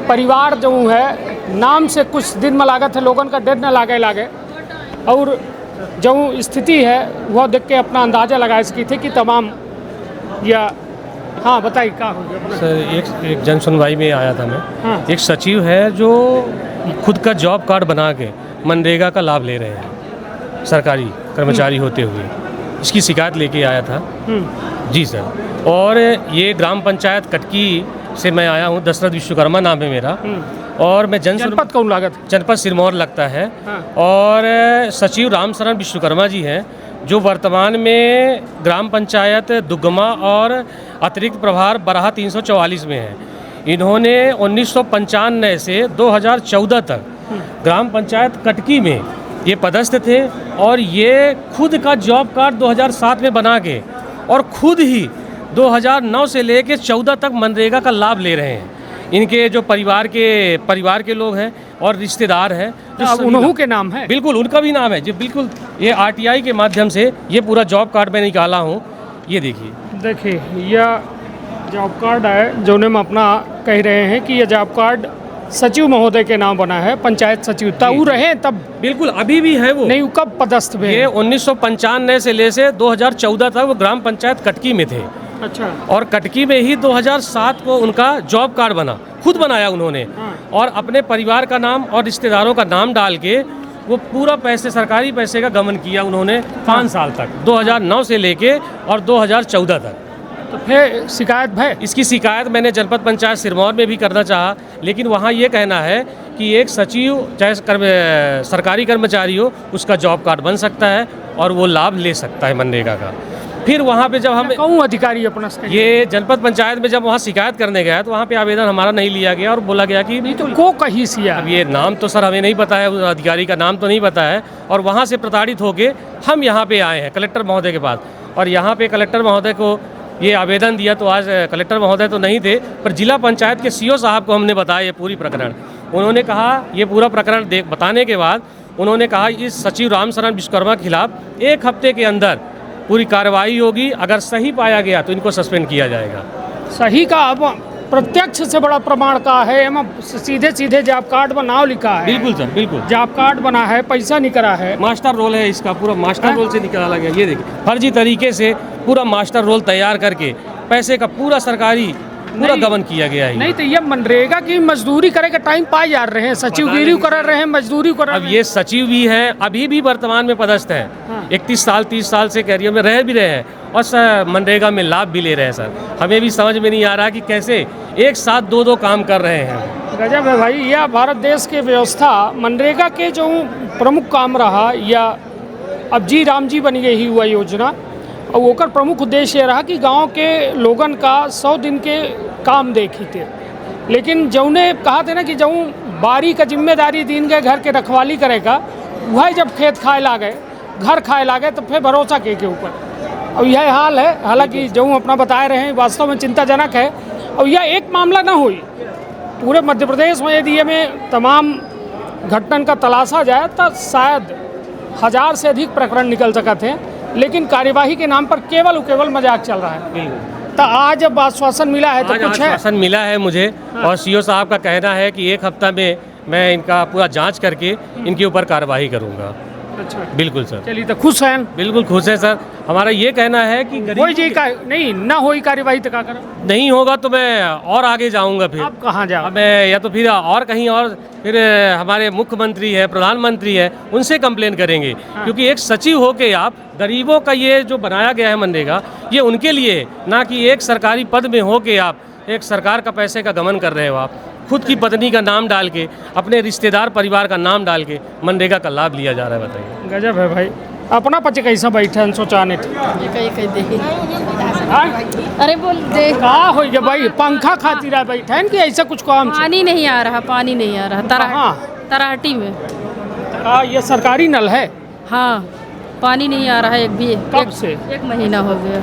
परिवार जो है नाम से कुछ दिन में लागत है लोगों का डर न लागे और जो स्थिति है वह देख के अपना अंदाज़ा लगा सकी थे कि तमाम या हाँ बताइए क्या हो गया सर एक जन सुनवाई में आया था मैं एक सचिव है जो खुद का जॉब कार्ड बना के मनरेगा का लाभ ले रहे हैं सरकारी कर्मचारी होते हुए इसकी शिकायत लेके आया था जी सर और ये ग्राम पंचायत कटकी से मैं आया हूँ दशरथ विश्वकर्मा नाम है मेरा और मैं जनपद कौन लागत जनपद सिरमौर लगता है और सचिव रामशरण विश्वकर्मा जी हैं जो वर्तमान में ग्राम पंचायत दुगमा और अतिरिक्त प्रभार बराहा 344 में है। इन्होंने 1995 से 2014 तक ग्राम पंचायत कटकी में ये पदस्थ थे और ये खुद का जॉब कार्ड 2007 में बना के और खुद ही 2009 से लेकर 14 तक मनरेगा का लाभ ले रहे हैं। इनके जो परिवार के लोग हैं और रिश्तेदार हैं जो उन्हों के नाम है बिल्कुल उनका भी नाम है जो बिल्कुल ये आरटीआई के माध्यम से ये पूरा जॉब कार्ड मैं निकाला हूँ। ये देखिए यह जॉब कार्ड है जो हम अपना कह रहे हैं कि यह जॉब कार्ड सचिव महोदय के नाम बना है पंचायत सचिव तब रहे तब बिल्कुल अभी भी है वो नहीं कब पदस्थ हुए ये 1995 से ले से 2014 तक वो ग्राम पंचायत कटकी में थे। अच्छा और कटकी में ही 2007 को उनका जॉब कार्ड बना खुद बनाया उन्होंने और अपने परिवार का नाम और रिश्तेदारों का नाम डाल के वो पूरा सरकारी पैसे का गमन किया उन्होंने 5 साल तक 2009 से लेके और 2014 तक। तो फिर शिकायत है इसकी शिकायत मैंने जनपद पंचायत सिरमौर में भी करना चाहा लेकिन वहाँ ये कहना है कि एक सचिव चाहे सरकारी कर्मचारी हो उसका जॉब कार्ड बन सकता है और वो लाभ ले सकता है मनरेगा का। फिर वहाँ पे जब हम कौन अधिकारी अपना ये जनपद पंचायत में जब वहाँ शिकायत करने गया तो वहाँ पे आवेदन हमारा नहीं लिया गया और बोला गया कि नहीं तो को कही सिया अब ये नाम तो सर हमें नहीं पता है उस अधिकारी का नाम तो नहीं पता है और वहाँ से प्रताड़ित होके हम यहाँ पे आए हैं कलेक्टर महोदय के पास और यहाँ पे कलेक्टर महोदय को ये आवेदन दिया तो आज कलेक्टर महोदय तो नहीं थे पर जिला पंचायत के सीओ साहब को हमने बताया ये पूरी प्रकरण। उन्होंने कहा ये पूरा प्रकरण बताने के बाद उन्होंने कहा इस सचिव रामशरण विश्वकर्मा के खिलाफ 1 हफ्ते के अंदर पूरी कार्रवाई होगी अगर सही पाया गया तो इनको सस्पेंड किया जाएगा। सही का अब प्रत्यक्ष से बड़ा प्रमाण का है एवं सीधे जॉब कार्ड में नाम लिखा है बिल्कुल सर बिल्कुल जॉब कार्ड बना है पैसा निकला है मास्टर रोल है इसका पूरा मास्टर रोल से निकाला गया। ये देखिए फर्जी तरीके से पूरा मास्टर रोल तैयार करके पैसे का पूरा सरकारी पूरा गबन किया गया है। नहीं तो ये मनरेगा की मजदूरी करे का टाइम पाए जा रहे हैं सचिवगिरी कर रहे हैं मजदूरी कर अब ये सचिव भी हैं अभी भी वर्तमान में पदस्थ हैं 31 साल 30 साल से कैरियर में रह भी रहे हैं और मनरेगा में लाभ भी ले रहे हैं। सर हमें भी समझ में नहीं आ रहा कि कैसे एक साथ 2 काम कर रहे हैं। गजब है भाई। यह भारत देश की व्यवस्था मनरेगा के जो प्रमुख काम रहा या अब जी राम जी बन गई हुआ योजना और ओकर प्रमुख उद्देश्य रहा कि गांव के लोगन का 100 दिन के काम देखी थे लेकिन जौने कहा थे ना कि जौं बारी का जिम्मेदारी दिन गए घर के रखवाली करेगा वह जब खेत खाए ला गए घर खाए ला गए तो फिर भरोसा के ऊपर और यह हाल है। हालांकि जो अपना बताए रहे हैं वास्तव में चिंताजनक है और यह एक मामला ना हुई पूरे मध्य प्रदेश में यदि में तमाम घटना का तलाशा जाए तो शायद 1000 से अधिक प्रकरण निकल सका थे, लेकिन कार्यवाही के नाम पर केवल मजाक चल रहा है। तो आज अब आश्वासन मिला है तो आज कुछ है? आश्वासन मिला है मुझे, और सीओ साहब का कहना है कि 1 हफ्ता में मैं इनका पूरा जांच करके इनके ऊपर कार्रवाई करूंगा। अच्छा, बिल्कुल सर। चलिए तो खुश हैं? बिल्कुल खुश है सर। हमारा ये कहना है कि कोई जी का नहीं ना होई कार्यवाही तो क्या करें? नहीं होगा तो मैं और आगे जाऊंगा। फिर आप कहाँ जाओ? मैं या तो फिर और कहीं और, फिर हमारे मुख्यमंत्री है, प्रधानमंत्री है, उनसे कंप्लेन करेंगे। क्योंकि एक सचिव होके आप गरीबों का ये जो बनाया गया है मनरेगा, ये उनके लिए, ना कि एक सरकारी पद में होके आप एक सरकार का पैसे का गमन कर रहे हो। आप खुद की पत्नी का नाम डाल के, अपने रिश्तेदार परिवार का नाम डाल के मनरेगा का लाभ लिया जा रहा है। बताइए, गजब है भाई। अपना पचे कैसा बैठे हैं सोचाने? अरे बोल दे का हो गया भाई, पंखा खातिर है बैठे हैं कि ऐसा कुछ काम? पानी नहीं आ रहा, पानी नहीं आ रहा। तराहटी में। ये सरकारी नल है? हाँ, पानी नहीं आ रहा है एक भी। कब से? 1 महीना हो गया।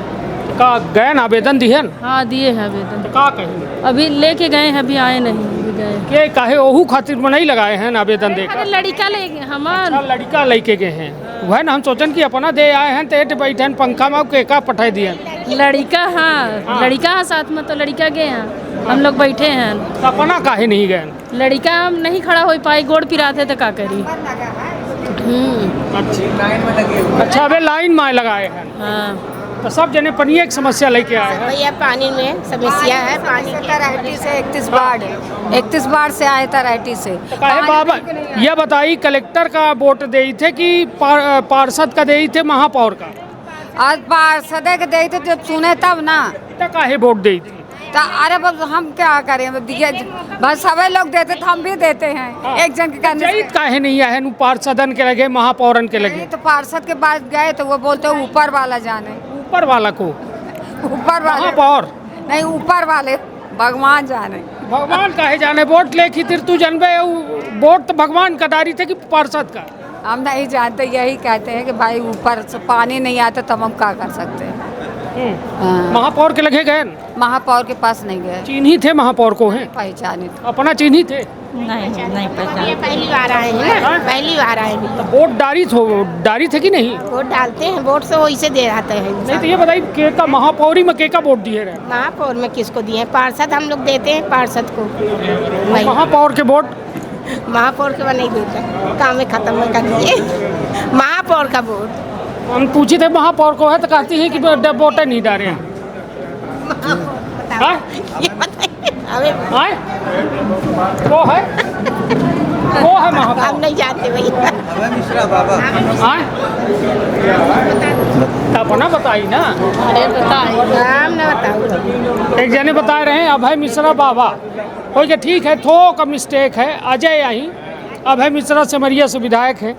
का गए ना आवेदन दिए? हाँ दिए हैं आवेदन। तो का कहीं अभी लेके गए हैं, अभी आए नहीं, अभी गए। के काहे ओहू खातिर में नहीं लगाए हैं आवेदन देकर? अरे लड़का ले गए हमार। लड़का लेके गए हैं, वह ना हम सोचन कि अपना दे आए हैं तो बैठे पंखा में के का पठाई दिए लड़का। हाँ लड़का है साथ में, तो लड़का गए हैं, हम लोग बैठे हैं। अपना काहे नहीं गए? लड़का हम नहीं खड़ा हो पाए, गोड़ पिराते तो का करी। अच्छा, अबे लाइन में लगाए हैं। हाँ, तो सब जने पानी की समस्या लेके आए हैं। भैया पानी में समस्या है, पानी की तराहटी से 31 बार से आए तराहटी से। काहे बाबा ये बताई, कलेक्टर का वोट दे थे कि पार्षद का दे थे, महापौर का? आज पार्षद के दे थे, जब सुने तब ना। तो काहे वोट दे थी? तो अरे बस हम क्या करें, बस सभी लोग देते तो हम भी देते हैं। एक जन के करने से काहे नहीं आए? पार्षदन के लगे, महापौरन के लगे। तो पार्षद के पास गए तो वो बोलते ऊपर वाला जाने। ऊपर वाला को? ऊपर वाले महापौर नहीं, ऊपर वाले भगवान जाने। भगवान काहे जाने? वोट ले खितिर तू जानबे, वोट तो भगवान का डारी थे कि पार्षद का? हम नहीं जानते, यही कहते हैं कि भाई ऊपर से पानी नहीं आता तो हम क्या कर सकते हैं। महापौर के लगे गए? महापौर के पास नहीं गए। चिन्ही थे महापौर को? हैं पहचाने अपना चिन्ही थे? नहीं पहचाने। पहली बार आए हैं, पहली बार आए हैं। तो वोट डारी थे कि नहीं? वोट डालते हैं, वोट से वही से दे जाते हैं। नहीं तो ये बताइए, के का महापौरी में के का वोट दिए रहे? महापौर में किसको दिए हैं? पार्षद हम लोग देते हैं, पार्षद को। महापौर के वोट? महापौर के नहीं देते, काम में खत्म कर दिए। महापौर का वोट हम पूछे थे महापौर को है तो कहती है कि वोट नहीं डाले हैं। वो है महापौर? हम नहीं जानते भैया। अपना बताई ना। अरे बताइए, नाम न बताओ। एक जने बता रहे हैं अभय मिश्रा बाबा। हो गया, ठीक है, थोड़ा मिस्टेक है। अजय यहीं, अभय मिश्रा सिमरिया से विधायक है।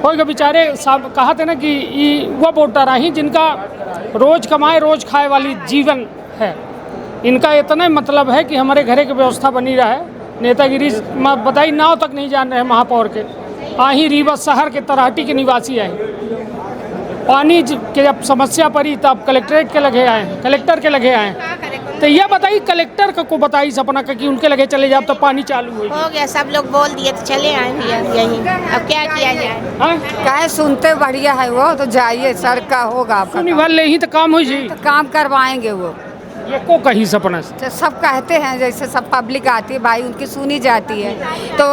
हो गया, बेचारे साहब कहा थे ना कि वह वोटर आई जिनका रोज कमाए रोज खाए वाली जीवन है। इनका इतना मतलब है कि हमारे घरे की व्यवस्था बनी रहे। नेतागिरी बताई नाव तक नहीं जान रहे महापौर के। आही रीवा शहर के तराहटी के निवासी आए। पानी के जब समस्या पड़ी तब कलेक्ट्रेट के लगे आए, कलेक्टर के लगे आए। तो यह बताइए, कलेक्टर को बताई सपना का कि उनके लगे चले जाओ तो पानी चालू हो गया। सब लोग बोल दिए तो चले आए भैया यहीं। अब क्या किया जाए? क्या सुनते बढ़िया है वो, तो जाइए, सर का होगा आपका ही तो काम हो जाए, तो काम करवाएंगे वो। ये को कही सपना से सब कहते हैं, जैसे सब पब्लिक आती है भाई, उनकी सुनी जाती है, तो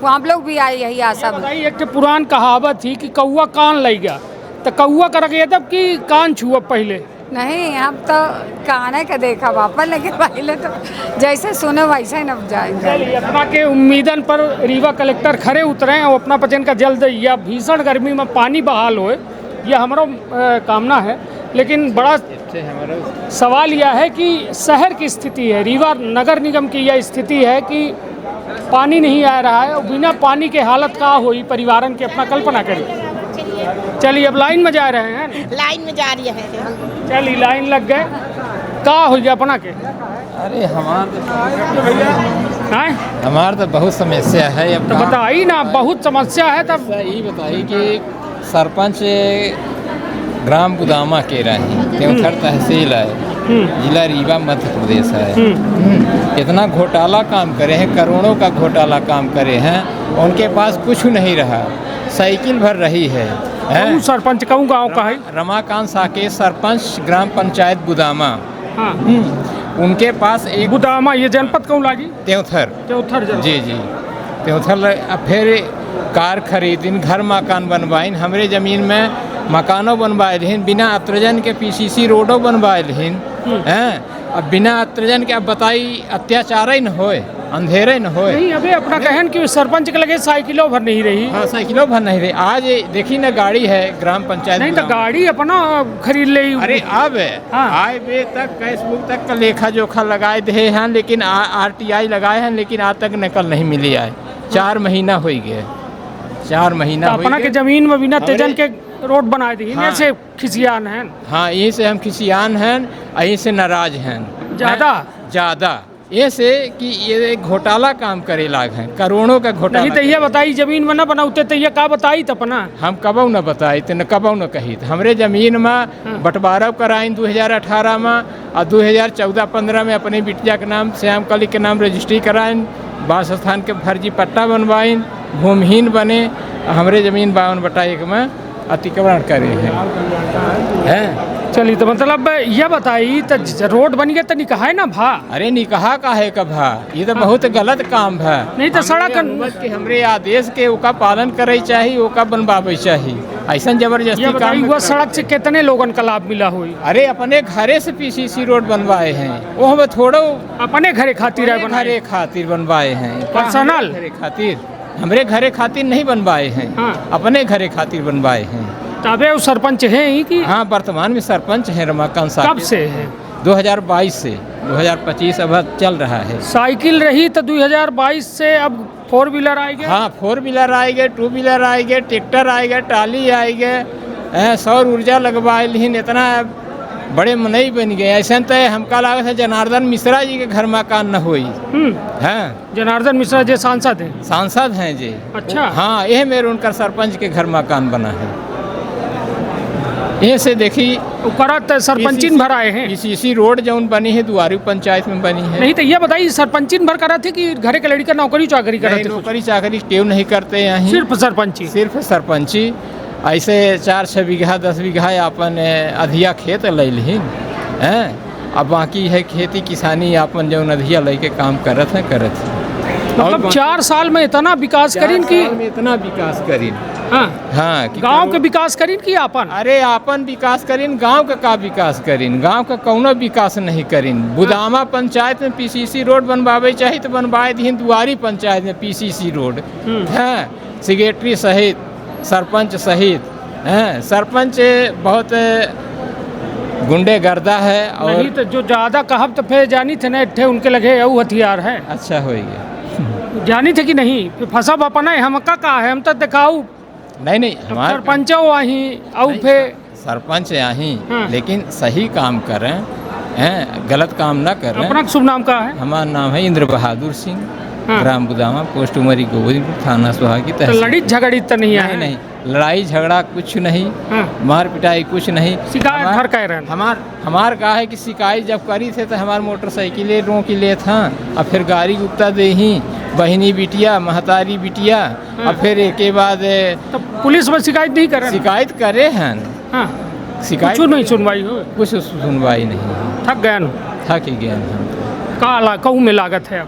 हम लोग भी आए यही आशा। एक पुरान कहावत थी कि कौआ कान लग गया, तो कौआ कर गया तब कि कान छुआ पहले नहीं। हम तो काने का देखा वापस, लेकिन पहले तो जैसे सुने वैसे ही न जाएंगे। अपना के उम्मीदन पर रीवा कलेक्टर खड़े उतरे हैं और अपना पचन का जल्द या भीषण गर्मी में पानी बहाल हो, यह हमारा कामना है। लेकिन बड़ा सवाल यह है कि शहर की स्थिति है, रीवा नगर निगम की यह स्थिति है कि पानी नहीं आ रहा है और बिना पानी के हालत का हुई परिवारन की अपना कल्पना करिए। चलिए, अब लाइन में जा रहे हैं। लाइन में जा रही है। चलिए, लाइन लग गए। का हो गया अपना के? अरे हमार तो बहुत समस्या है। अब तो बताइए ना, बहुत समस्या है तब यही बताइए कि सरपंच ग्राम गुदामा के रहे, देवथर तहसील है, जिला रीवा मध्य प्रदेश है। इतना घोटाला काम करे हैं, करोड़ों का घोटाला काम करे हैं, उनके पास कुछ नहीं रहा। साइकिल भर रही है। कहूँ सरपंच कहूँ गाँव का है? रमाकांत साकेत सरपंच ग्राम पंचायत बुदामा। हाँ। उनके पास एक बुदामा, ये जनपद कहूँ लागी? त्योथर जनपद। जी जी त्योथर। फिर कार खरीदिन, घर मकान बनवाइन, हमरे ज़मीन में मकानों बनवाए रहीन, बिना अत्रजन के पीसीसी रोडों बनवाए रहीन हैं। अब बिना अत्रजन के अब बताई अत्याचार ही न होए, अंधेरे न होए। नहीं, अबे अपना कहन कि सरपंच के लगे साइकिलों भर नहीं रही। हाँ, साइकिलों भर नहीं रही। आज देखी ना गाड़ी है ग्राम पंचायत। नहीं तो गाड़ी अपना खरीद ले। अरे अब आए बे तक फेसबुक तक का लेखा जोखा लगाए दे हैं, लेकिन RTI लगाए हैं, लेकिन आज तक नकल नहीं मिली है। 4 महीना हो गए, 4 महीना तो अपना के जमीन में बिना तेजन के रोड बनाए दी। हाँ। से खिसियान हैं। हाँ, यहीं से हम खिसियान हैं, यहीं से नाराज हैं ज़्यादा ये से कि ये घोटाला काम करे लाग हैं, करोड़ों का घोटाला। नहीं तो ये बताई जमीन में न बनाते तो ये का बताई तो अपना हम कबऊ न बताई तो न कबऊ न कही। हमरे जमीन में बंटवारा कराइन 2018 में और 2014-15 में अपने बिटिया के नाम श्याम कली के नाम रजिस्ट्री कराइन, वास स्थान के फर्जी पट्टा बनवाइन, भूमिहीन बने। हमरे ज़मीन 52/1 में अतिक्रमण करे हैं। चलिए, तो मतलब यह बताई तो रोड बन गया तो निकाह है ना भा? अरे निकाह का है का भा? ये तो बहुत गलत काम है। नहीं तो सड़क के हमरे आदेश के ओका पालन करे चाहिए, ओका बनवावे चाहिए। ऐसा जबरदस्ती काम हुआ। सड़क से कितने लोगन का लाभ मिला हुई? अरे अपने घरे से पीसीसी रोड बनवाए हैं, वो हमें थोड़ा अपने घरे खातिर घरे खातिर बनवाए हैं, पर्सनल घरे खातिर। हमरे घरे खातिर नहीं बनवाए हैं। हाँ। अपने घरे खातिर बनवाए हैं। तबे वो सरपंच है ही कि? हाँ, वर्तमान में सरपंच है रमाकांत साकेत। कब से है? 2022 से 2025 अब चल रहा है। साइकिल रही तो 2022 से अब 4 व्हीलर आए गए। हाँ, 4 व्हीलर आए गए, 2 व्हीलर आए गए, ट्रैक्टर आए गए, ट्राली आए गए, सौर ऊर्जा लगवाए, लेकिन इतना बड़े मनई बन गए। ऐसा तो हमका लागत है जनार्दन मिश्रा जी के घर मकान न हुई। हाँ, जनार्दन मिश्रा जी सांसद हैं? सांसद हैं जी। अच्छा। हाँ, यह मेरे उनका सरपंच के घर मकान बना है। ये से देखी सरपंचिन भर आए हैं। पीसीसी रोड जौन बनी है दुआरी पंचायत में बनी है। नहीं तो ये बताइए सरपंचिन भर करा थे कि घरे के लड़का नौकरी चाकरी करा थे? नौकरी चाकरी क्यों नहीं करते यहाँ? सिर्फ सरपंची। ऐसे 4-6 बीघा 10 बीघा अपन अधिया खेत ले लिहिन हैं। अब बाकी है खेती किसानी अपन जौन अधिया लेके काम करत हैं। मतलब 4 साल में इतना विकास करीन कि? इतना विकास करीन। हाँ, गांव के विकास करीन कि आपन? अरे आपन विकास करीन, गांव का विकास करीन? गांव का कौनो विकास नहीं करीन। बुदामा पंचायत में पीसीसी रोड बनवावे चाहिए तो बनवाए दी। दुआरी पंचायत में पीसीसी रोड है, सेक्रेटरी सहित, सरपंच सहित हैं। सरपंच बहुत गुंडे गर्दा है। और नहीं तो जो ज़्यादा कहब तो फिर जानी थे ना थे उनके लगे यू हथियार है। अच्छा हो गया। जानी थे कि नहीं? फंसब अपना हम का है, हम तो दिखाऊ नहीं हमारे सरपंच फिर सरपंच यहीं। हाँ। लेकिन सही काम करें हैं, गलत काम ना करें। अपना शुभ नाम का है? हमारा नाम है इंद्र बहादुर सिंह। हाँ। ग्राम बुदामा, पोस्ट उमरी गोविंदपुर, थाना सोहागी तहसील। लड़ी झगड़ी तो नहीं है? नहीं, लड़ाई झगड़ा कुछ नहीं। हाँ। मार पिटाई कुछ नहीं। शिकायत कह रहे हैं? हमार कहा है कि शिकायत जब करी थे तो हमारे मोटरसाइकिलें रोकी ले था, और फिर गाड़ी गुप्ता दे ही बहनी बिटिया महतारी बिटिया। हाँ। और फिर एक के बाद तो पुलिस में शिकायत नहीं करे? शिकायत करे हैं। हाँ। शिकायत कुछ नहीं सुनवाई हो? कुछ सुनवाई नहीं। थक गए? थक ही गए। कहूँ में लागत है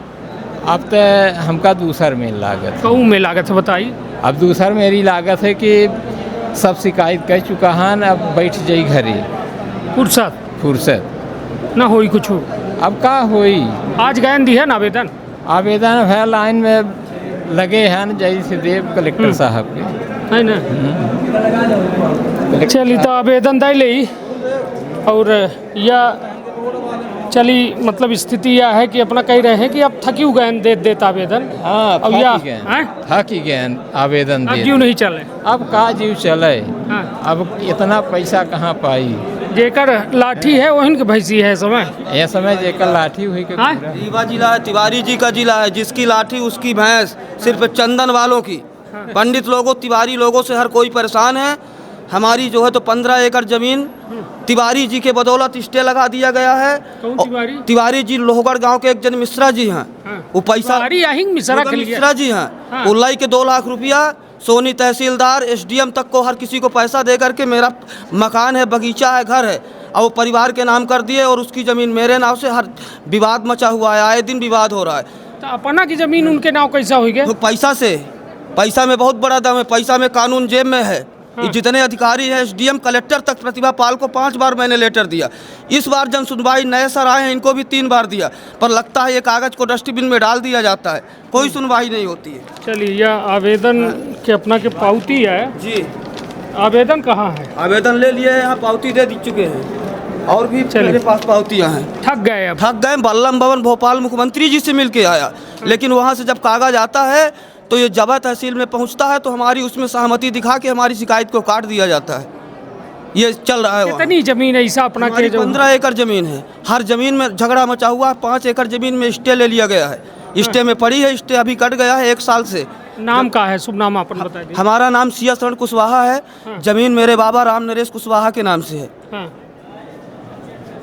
अब तो हमका दूसर में लागत। कहूँ में लागत है बताइए? अब दूसर मेरी लागत है कि सब शिकायत कर चुका हन, अब बैठ जाई घरे। फुर्सत ना होई कुछ? अब का होई? आज गए दी है ना आवेदन? आवेदन है, लाइन में लगे हैं जैसे देव कलेक्टर साहब के, है ना? चलिए तो आवेदन दे ली। और यह चली मतलब स्थिति यह है कि अपना कह रहे हैं कि अब थकी गए देता आवेदन। हाँ, थक ही गए आवेदन दे। क्यों नहीं चले? अब का जीव चले? हाँ। अब इतना पैसा कहाँ पाई? जेकर लाठी है वही की भैंसी है समय। यह समय जेकर लाठी हुई के रीवा जिला है, तिवारी जी का जिला है, जिसकी लाठी उसकी भैंस। सिर्फ चंदन वालों की, पंडित लोगों तिवारी लोगों से हर कोई परेशान है। हमारी जो है तो 15 एकड़ जमीन तिवारी जी के बदौलत स्टे लगा दिया गया है। तिवारी? तिवारी जी लोहगढ़ गांव के एक जन मिश्रा जी हैं। वो पैसा मिश्रा जी हैं। उल्लाई के 2 लाख रुपया सोनी तहसीलदार एसडीएम तक को हर किसी को पैसा दे करके मेरा मकान है, बगीचा है, घर है, और वो परिवार के नाम कर दिए और उसकी ज़मीन मेरे नाम से हर विवाद मचा हुआ है, आए दिन विवाद हो रहा है। तो अपना की ज़मीन उनके नाम कैसा हो गया? तो पैसा से, पैसा में बहुत बड़ा दम है, पैसा में कानून जेब में है। ये जितने अधिकारी हैं एसडीएम कलेक्टर तक प्रतिभा पाल को 5 बार मैंने लेटर दिया। इस बार जन सुनवाई नए सर आए हैं, इनको भी 3 बार दिया, पर लगता है ये कागज़ को डस्टबिन में डाल दिया जाता है, कोई सुनवाई नहीं होती है। चलिए, यह आवेदन के अपना के पावती है जी। आवेदन कहाँ है? आवेदन ले लिए, यहाँ पावती दे चुके हैं और भी मेरे पास पावतियाँ हैं। थक गए? थक गए। बल्लभ भवन भोपाल मुख्यमंत्री जी से मिल के आया, लेकिन वहाँ से जब कागज़ आता है तो ये जबा तहसील में पहुंचता है तो हमारी उसमें सहमति दिखा के हमारी शिकायत को काट दिया जाता है। ये चल रहा है। कितनी जमीन ऐसा अपना के? 15 एकड़ जमीन है। हर जमीन में झगड़ा मचा हुआ है। 5 एकड़ जमीन में स्टे ले लिया गया है। स्टे में पड़ी है, स्टे अभी कट गया है 1 साल से। नाम का है? शुभ नाम अपन बता दीजिए। हमारा नाम सिया शरण कुशवाहा है। जमीन मेरे बाबा राम नरेश कुशवाहा के नाम से है।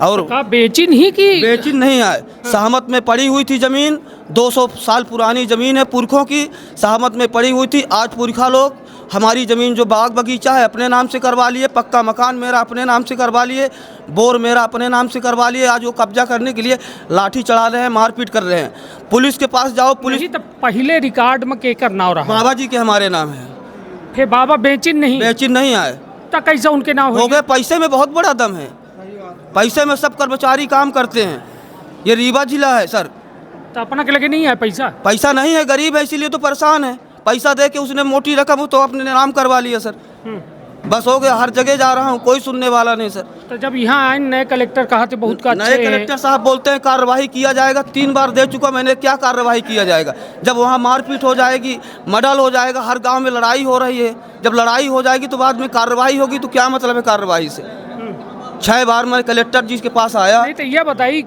और बेची नहीं की? बेची नहीं है, सहमत में पड़ी हुई थी जमीन। 200 साल पुरानी ज़मीन है, पुरखों की सहमत में पड़ी हुई थी। आज पुरखा लोग हमारी ज़मीन जो बाग बगीचा है अपने नाम से करवा लिए, पक्का मकान मेरा अपने नाम से करवा लिए, बोर मेरा अपने नाम से करवा लिए। आज वो कब्जा करने के लिए लाठी चढ़ा रहे हैं, मारपीट कर रहे हैं। पुलिस के पास जाओ, पुलिस तो पहले रिकॉर्ड में केकर नाम रहा? बाबा जी के हमारे नाम है। फिर बाबा बेचिन नहीं आए तो कैसे उनके नाम हो गए? पैसे में बहुत बड़ा दम है, पैसे में सब कर्मचारी काम करते हैं। ये रीवा जिला है सर। तो अपना के लगे नहीं है पैसा? पैसा नहीं है, गरीब है, इसीलिए तो परेशान है। पैसा दे के उसने मोटी रकम हो तो अपने नाम करवा लिया सर। बस हो गया। हर जगह जा रहा हूँ, कोई सुनने वाला नहीं सर। तो जब यहाँ आए नए कलेक्टर कहा थे बहुत का नए कलेक्टर साहब बोलते हैं कार्रवाई किया जाएगा। 3 बार दे चुका मैंने, क्या कार्रवाई किया जाएगा? जब वहाँ मारपीट हो जाएगी, मर्डर हो जाएगा, हर गांव में लड़ाई हो रही है, जब लड़ाई हो जाएगी तो बाद में कार्रवाई होगी, तो क्या मतलब है कार्रवाई से? 6 बार मैं कलेक्टर जी के पास आया। नहीं तो ये बताइए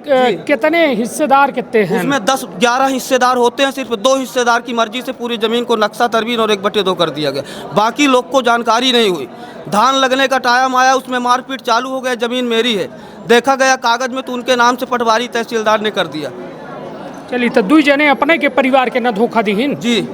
कितने हिस्सेदार कितने हैं? उसमें 10-11 हिस्सेदार होते हैं, सिर्फ 2 हिस्सेदार की मर्जी से पूरी ज़मीन को नक्शा तरवीन और 1/2 कर दिया गया। बाकी लोग को जानकारी नहीं हुई। धान लगने का टाइम आया, उसमें मारपीट चालू हो गया। ज़मीन मेरी है, देखा गया कागज़ में तो उनके नाम से पटवारी तहसीलदार ने कर दिया। चलिए, तो 2 जने अपने के परिवार के न धोखा दीहिन? जी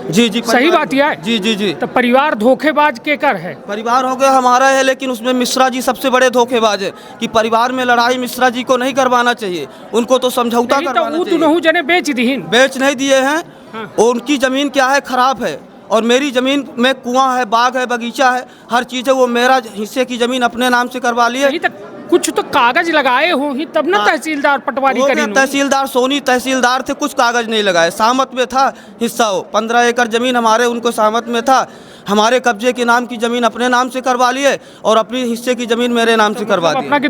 सही बात यह है। जी। तो परिवार धोखेबाज के कर है? परिवार हो गया हमारा है, लेकिन उसमें मिश्रा जी सबसे बड़े धोखेबाज है कि परिवार में लड़ाई मिश्रा जी को नहीं करवाना चाहिए, उनको तो समझौता करवाना चाहिए। तो जने बेच दीहिन? बेच नहीं दिए हैं। उनकी ज़मीन क्या है, खराब है, और मेरी ज़मीन में कुआं है, बाग है, बगीचा है, हर चीज़ है। वो मेरा हिस्से की ज़मीन अपने नाम से करवा लिए। कुछ तो कागज लगाए हो ही तब ना तहसीलदार पटवारी करी? तहसीलदार सोनी तहसीलदार थे, कुछ कागज नहीं लगाए। सहमत में था हिस्सा, हो 15 एकड़ जमीन हमारे, उनको सहमत में था। हमारे कब्जे के नाम की जमीन अपने नाम से करवा लिए और अपनी हिस्से की जमीन मेरे नाम से करवा दी। अपना के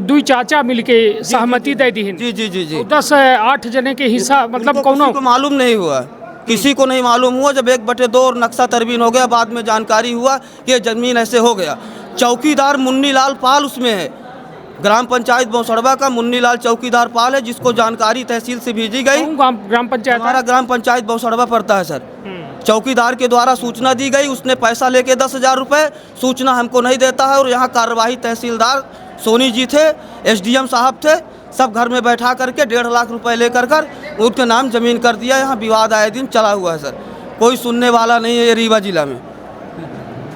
दुई चाचा मिलके सहमति दे दी? जी। 10-8 जने के हिस्सा मतलब कौन को मालूम नहीं हुआ, किसी को नहीं मालूम हुआ। जब 1/2 और नक्शा तरवीन हो गया, बाद में जानकारी हुआ कि ज़मीन ऐसे हो गया। चौकीदार मुन्नी लाल पाल उसमें है, ग्राम पंचायत बौसड़वा का मुन्नी लाल चौकीदार पाल है, जिसको जानकारी तहसील से भेजी गई। ग्राम पंचायत? हमारा ग्राम पंचायत बौसड़वा पड़ता है सर। चौकीदार के द्वारा सूचना दी गई, उसने पैसा लेके 10,000 रुपये, सूचना हमको नहीं देता है। और यहाँ कार्यवाही तहसीलदार सोनी जी थे, एसडीएम साहब थे, सब घर में बैठा करके 1.5 लाख रुपए लेकर उनके नाम ज़मीन कर दिया। यहाँ विवाद आए दिन चला हुआ है सर, कोई सुनने वाला नहीं है ये रीवा जिला में।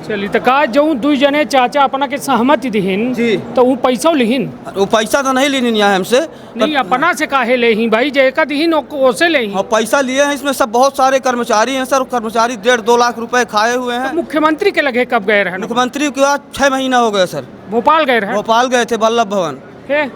चलिए, तो का जो 2 जने चाचा अपना के सहमति दिहिन जी, तो वो पैसा लिहिन? वो पैसा तो नहीं लेनी यहाँ हमसे। नहीं, अपना से काहे लेही भाई? जेका दिहिन ओसे लेही। और पैसा लिए हैं, इसमें सब बहुत सारे कर्मचारी हैं सर। कर्मचारी 1.5-2 लाख रुपए खाए हुए हैं। तो मुख्यमंत्री के लगे कब गए रहे? मुख्यमंत्री के बाद 6 महीना हो गए सर। भोपाल गए रहे? भोपाल गए थे, बल्लभ भवन।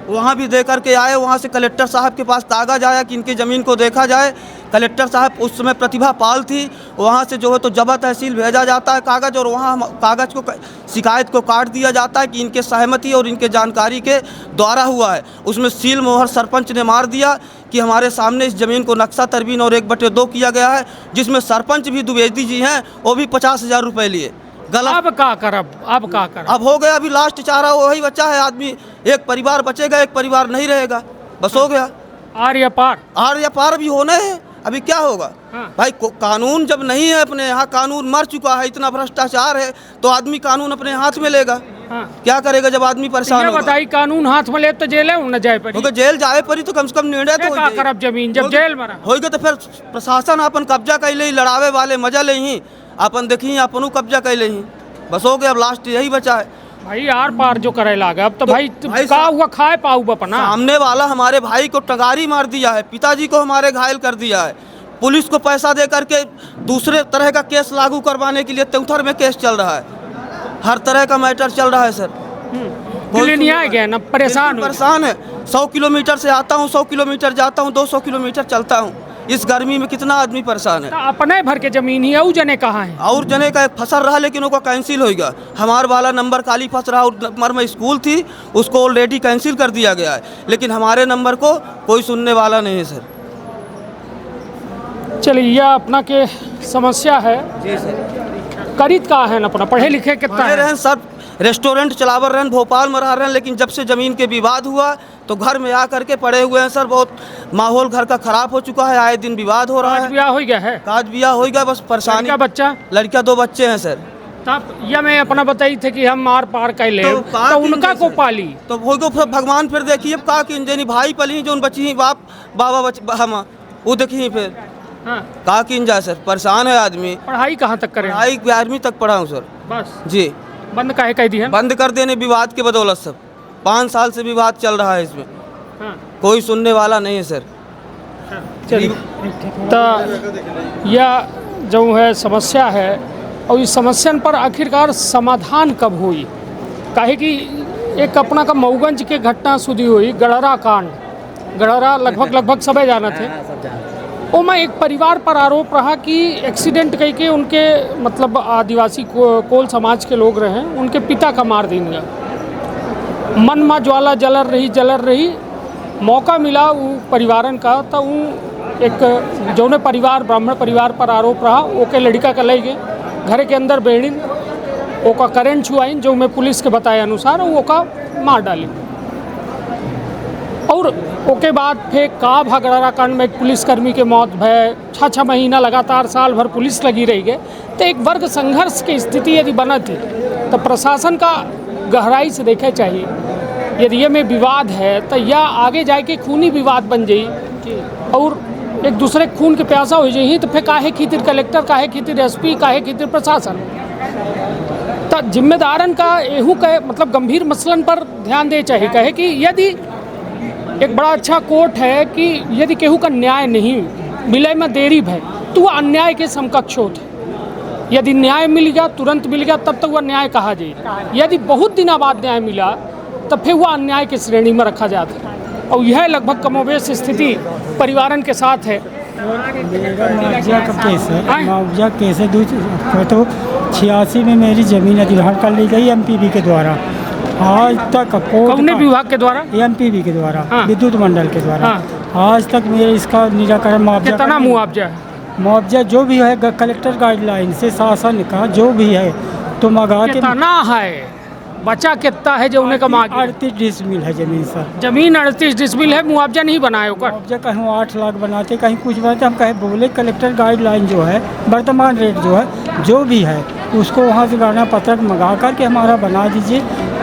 वहाँ भी दे करके आए। वहाँ से कलेक्टर साहब के पास कागज आया कि इनकी ज़मीन को देखा जाए। कलेक्टर साहब उस समय प्रतिभा पाल थी, वहाँ से जो है तो जबा तहसील भेजा जाता है कागज़, और वहाँ कागज़ को शिकायत को काट दिया जाता है कि इनके सहमति और इनके जानकारी के द्वारा हुआ है। उसमें सील मोहर सरपंच ने मार दिया कि हमारे सामने इस ज़मीन को नक्शा तरवीन और 1/2 किया गया है, जिसमें सरपंच भी द्विवेदी जी हैं, वो भी 50,000 रुपये लिए। गलत। अब का करब? अब हो गया, अभी लास्ट चारा वही बचा है। आदमी, एक परिवार बचेगा, एक परिवार नहीं रहेगा, बस हो गया। आर या पार भी होने हैं। अभी क्या होगा? भाई कानून जब नहीं है अपने यहाँ, कानून मर चुका है, इतना भ्रष्टाचार है, तो आदमी कानून अपने हाथ में लेगा। क्या करेगा जब आदमी परेशान होगा? बताइए, कानून हाथ में ले तो जेल न जाए पड़ी? जेल जाए पड़ी तो कम से कम निर्णय तो करब जमीन जब जेल में होगा, तो फिर प्रशासन अपन कब्जा कर ले, लड़ावे वाले मजा ले ही। अपन देखी अपनों कब्जा कर ही, बस हो गया। अब लास्ट यही बचा है भाई, आर पार जो करे लागे। अब तो भाई का हुआ खाए पाऊ अपना। सामने वाला हमारे भाई को टगारी मार दिया है, पिताजी को हमारे घायल कर दिया है। पुलिस को पैसा दे करके दूसरे तरह का केस लागू करवाने के लिए त्योथर में केस चल रहा है। हर तरह का मैटर चल रहा है सर। न्याय गया ना, परेशान है। 100 किलोमीटर से आता हूँ, 100 किलोमीटर जाता हूँ, 200 किलोमीटर चलता हूँ। इस गर्मी में कितना आदमी परेशान है। अपने भर के जमीन ही और जने कहाँ है? और जने का फसल रहा, लेकिन उसका कैंसिल होगा। हमार वाला नंबर खाली फंस रहा। नंबर में स्कूल थी, उसको ऑलरेडी कैंसिल कर दिया गया है, लेकिन हमारे नंबर को कोई सुनने वाला नहीं है सर। चलिए, यह अपना के समस्या है जी सर। करीत का है ना, अपना पढ़े लिखे कितना है? सब रेस्टोरेंट चलावर रहन, भोपाल में रह रहे हैं, लेकिन जब से ज़मीन के विवाद हुआ तो घर में आकर के पड़े हुए हैं सर। बहुत माहौल घर का खराब हो चुका है, आए दिन विवाद हो रहा है। ब्याह हो गया है? काज ब्याह हो गया, बस परेशानी। क्या बच्चा? लड़का 2 बच्चे हैं सर। तब यह मैं अपना बताई थे कि हम मार पार कर ले तो उनका को पाली तो वो भगवान फिर देखिए अब का कि भाई पली जो बची बाप बाबा हम वो देखिए फिर का किन जाए सर। परेशान है आदमी। पढ़ाई कहाँ तक करें? पढ़ाई 11वीं तक पढ़ा हूँ सर। बस जी। बंद काहे कर दिया? बंद कर देने विवाद के बदौलत सब। 5 साल से विवाद चल रहा है इसमें। कोई सुनने वाला नहीं है सर। चलिए, तो यह जो है समस्या है, और इस समस्या पर आखिरकार समाधान कब हुई? काहे कि एक अपना का मऊगंज के घटना सुधी हुई, गढ़रा कांड। गढ़रा लगभग सबे जाना थे। वो में एक परिवार पर आरोप रहा कि एक्सीडेंट कह के उनके मतलब आदिवासी कोल समाज के लोग रहे, उनके पिता का मार देंगे। मन में ज्वाला जलर रही। मौका मिला वो परिवारन का, तो वो एक जौने परिवार ब्राह्मण परिवार पर आरोप रहा, ओके लड़का का ले गए घर के अंदर बेड़िन, ओका करेंट छुआइन, जो मैं पुलिस के बताए अनुसार वो का मार डाली। और ओके बाद फिर का भगड़ा कांड में एक पुलिसकर्मी के मौत भय, 6 महीना लगातार साल भर पुलिस लगी रही गए। तो एक वर्ग संघर्ष की स्थिति यदि बना थी तो प्रशासन का गहराई से देखे चाहिए। यदि ये में विवाद है तो यह आगे जाके खूनी विवाद बन जाई और एक दूसरे खून के प्यासा हो जाए, तो फिर काहे खातिर कलेक्टर, काहे खातिर एसपी, काहे खातिर प्रशासन। तो जिम्मेदारन का एहू कहे मतलब गंभीर मसलन पर ध्यान दे चाहिए। कहे कि यदि एक बड़ा अच्छा कोर्ट है कि यदि केहू का न्याय नहीं मिले में देरी भय तो वह अन्याय के समकक्ष होता है। यदि न्याय मिल गया, तुरंत मिल गया, तब तक वह न्याय कहा जाए। यदि बहुत दिनों बाद न्याय मिला तब फिर वह अन्याय की श्रेणी में रखा जाता है। और यह लगभग कमोबेश स्थिति परिवारन के साथ है। मुआवजा का केस है, मुआवजा केस है। तो 86 में मेरी ज़मीन अधिग्रहण कर ली गई MPB के द्वारा। आज तक कौन विभाग के द्वारा? MPB के द्वारा, विद्युत मंडल के द्वारा। आज तक मेरे इसका निराकरण मुआवजा। कितना मुआवजा है? मुआवजा जो भी है कलेक्टर गाइडलाइन से शासन का जो भी है तो मंगा के। कितना है? बचा कितना है जो उन्हें कमा? 38 डिसमिल है ज़मीन सर। जमीन 38 डिसमिल है, मुआवजा नहीं बनाए होगा? मुआवजा कहीं 8 लाख बनाते, कहीं कुछ बनाते। हम कहे बोले कलेक्टर गाइडलाइन जो है, वर्तमान रेट जो है जो भी है उसको वहाँ से गाना पत्रक मंगा करके हमारा बना दीजिए।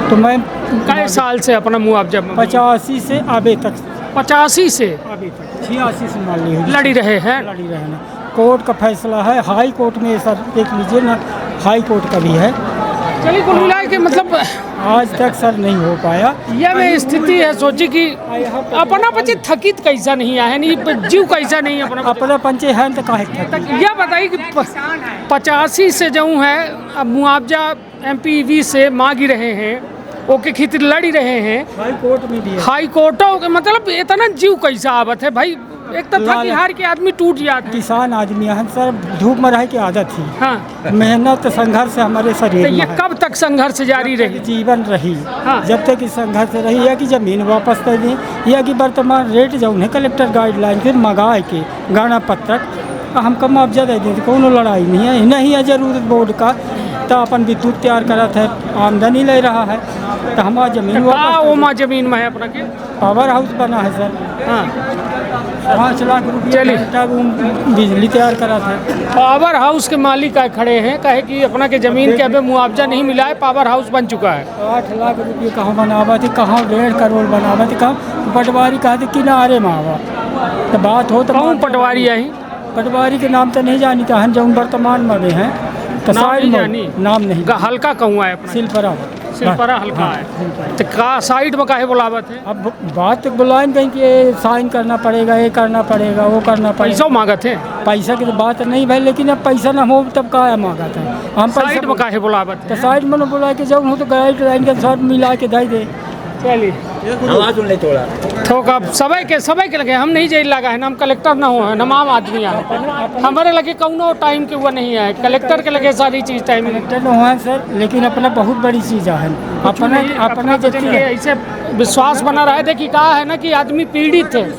तो मैं कई साल से अपना मुआवजा 85 से अभी तक 85 से अभी तक 86 से मान ली लड़ी रहे हैं। लड़ी रहे हैं। कोर्ट का फैसला है, हाई कोर्ट में सर देख लीजिए ना, हाई कोर्ट का भी है। चलिए, कुल मिला के मतलब आज तक सर नहीं हो पाया। यह में स्थिति है सोची कि अपना बच्चे थकित कैसा नहीं है, नहीं जीव कैसा नहीं है अपना पंचे है तो काहे तक। यह बताइए कि 85 से जो है अब मुआवजा MPB से मांग ही रहे हैं, ओके खितर लड़ी रहे हैं, हाई कोर्ट में भी है। हाई कोर्टों के मतलब इतना जीव कैसा आवत है भाई। एक तो थकी हार के आदमी टूट जाता है। किसान आदमी है सर, धूप में रह के आदत थी। हाँ। मेहनत संघर्ष हमारे शरीर तो ये कब तक संघर्ष जारी रही? जीवन रही। हाँ। जब तक संघर्ष रही है कि जमीन वापस कर दें या कि वर्तमान रेट जो उन्हें कलेक्टर गाइडलाइन फिर मंगा के गाना पत्रक हमको मुआवजा दे देते। कोनो लड़ाई नहीं है जरूरत बोर्ड का। तो अपन विद्युत तैयार करा था, आमदनी ले रहा है, तो हमारा जमीन वापस। जमीन में है अपना के पावर हाउस बना है सर। हाँ। 5 लाख रुपये बिजली तैयार करा था। पावर हाउस के मालिक आए खड़े हैं, कहे कि अपना के जमीन के अभी मुआवजा नहीं मिला है, पावर हाउस बन चुका है। 8 लाख रुपये कहाँ बनावा थी, कहाँ 1.5 करोड़ बनावा थी, कहाँ पटवारी कहा थे किनारे में आवा। तो बात हो तो कौन पटवारी आई? पटवारी के नाम तो नहीं जानी था, हम जो वर्तमान में हैं तो नाम साइड नहीं में जानी? नाम नहीं हल्का कहूँ है अपना सिलपरा सिलपरा हल्का है तो का साइड में काहे बुलावत है? अब बात बुलाएं कहीं कि ये साइन करना पड़ेगा, ये करना पड़ेगा, वो करना पड़ेगा। पैसा मांगत है? पैसा की तो बात नहीं भाई, लेकिन अब पैसा ना हो तब का मांगत है। हम साइड में काहे बुलावत तो साइड में बुला के जब हो तो गाइडलाइन के साथ मिला के दे दे। चलिए आवाज नहीं तोड़ा थोक अब सबे के लगे हम नहीं जेल लगा है ना, हम कलेक्टर ना हो है ना, आम आदमी है हमारे लगे कौनो टाइम के हुआ नहीं है, कलेक्टर के लगे सारी चीज़ टाइम कलेक्टर ना हुआ है सर, लेकिन अपना बहुत बड़ी चीज़ है अपना ऐसे विश्वास बना रहे थे कि कहा है ना कि आदमी पीड़ित है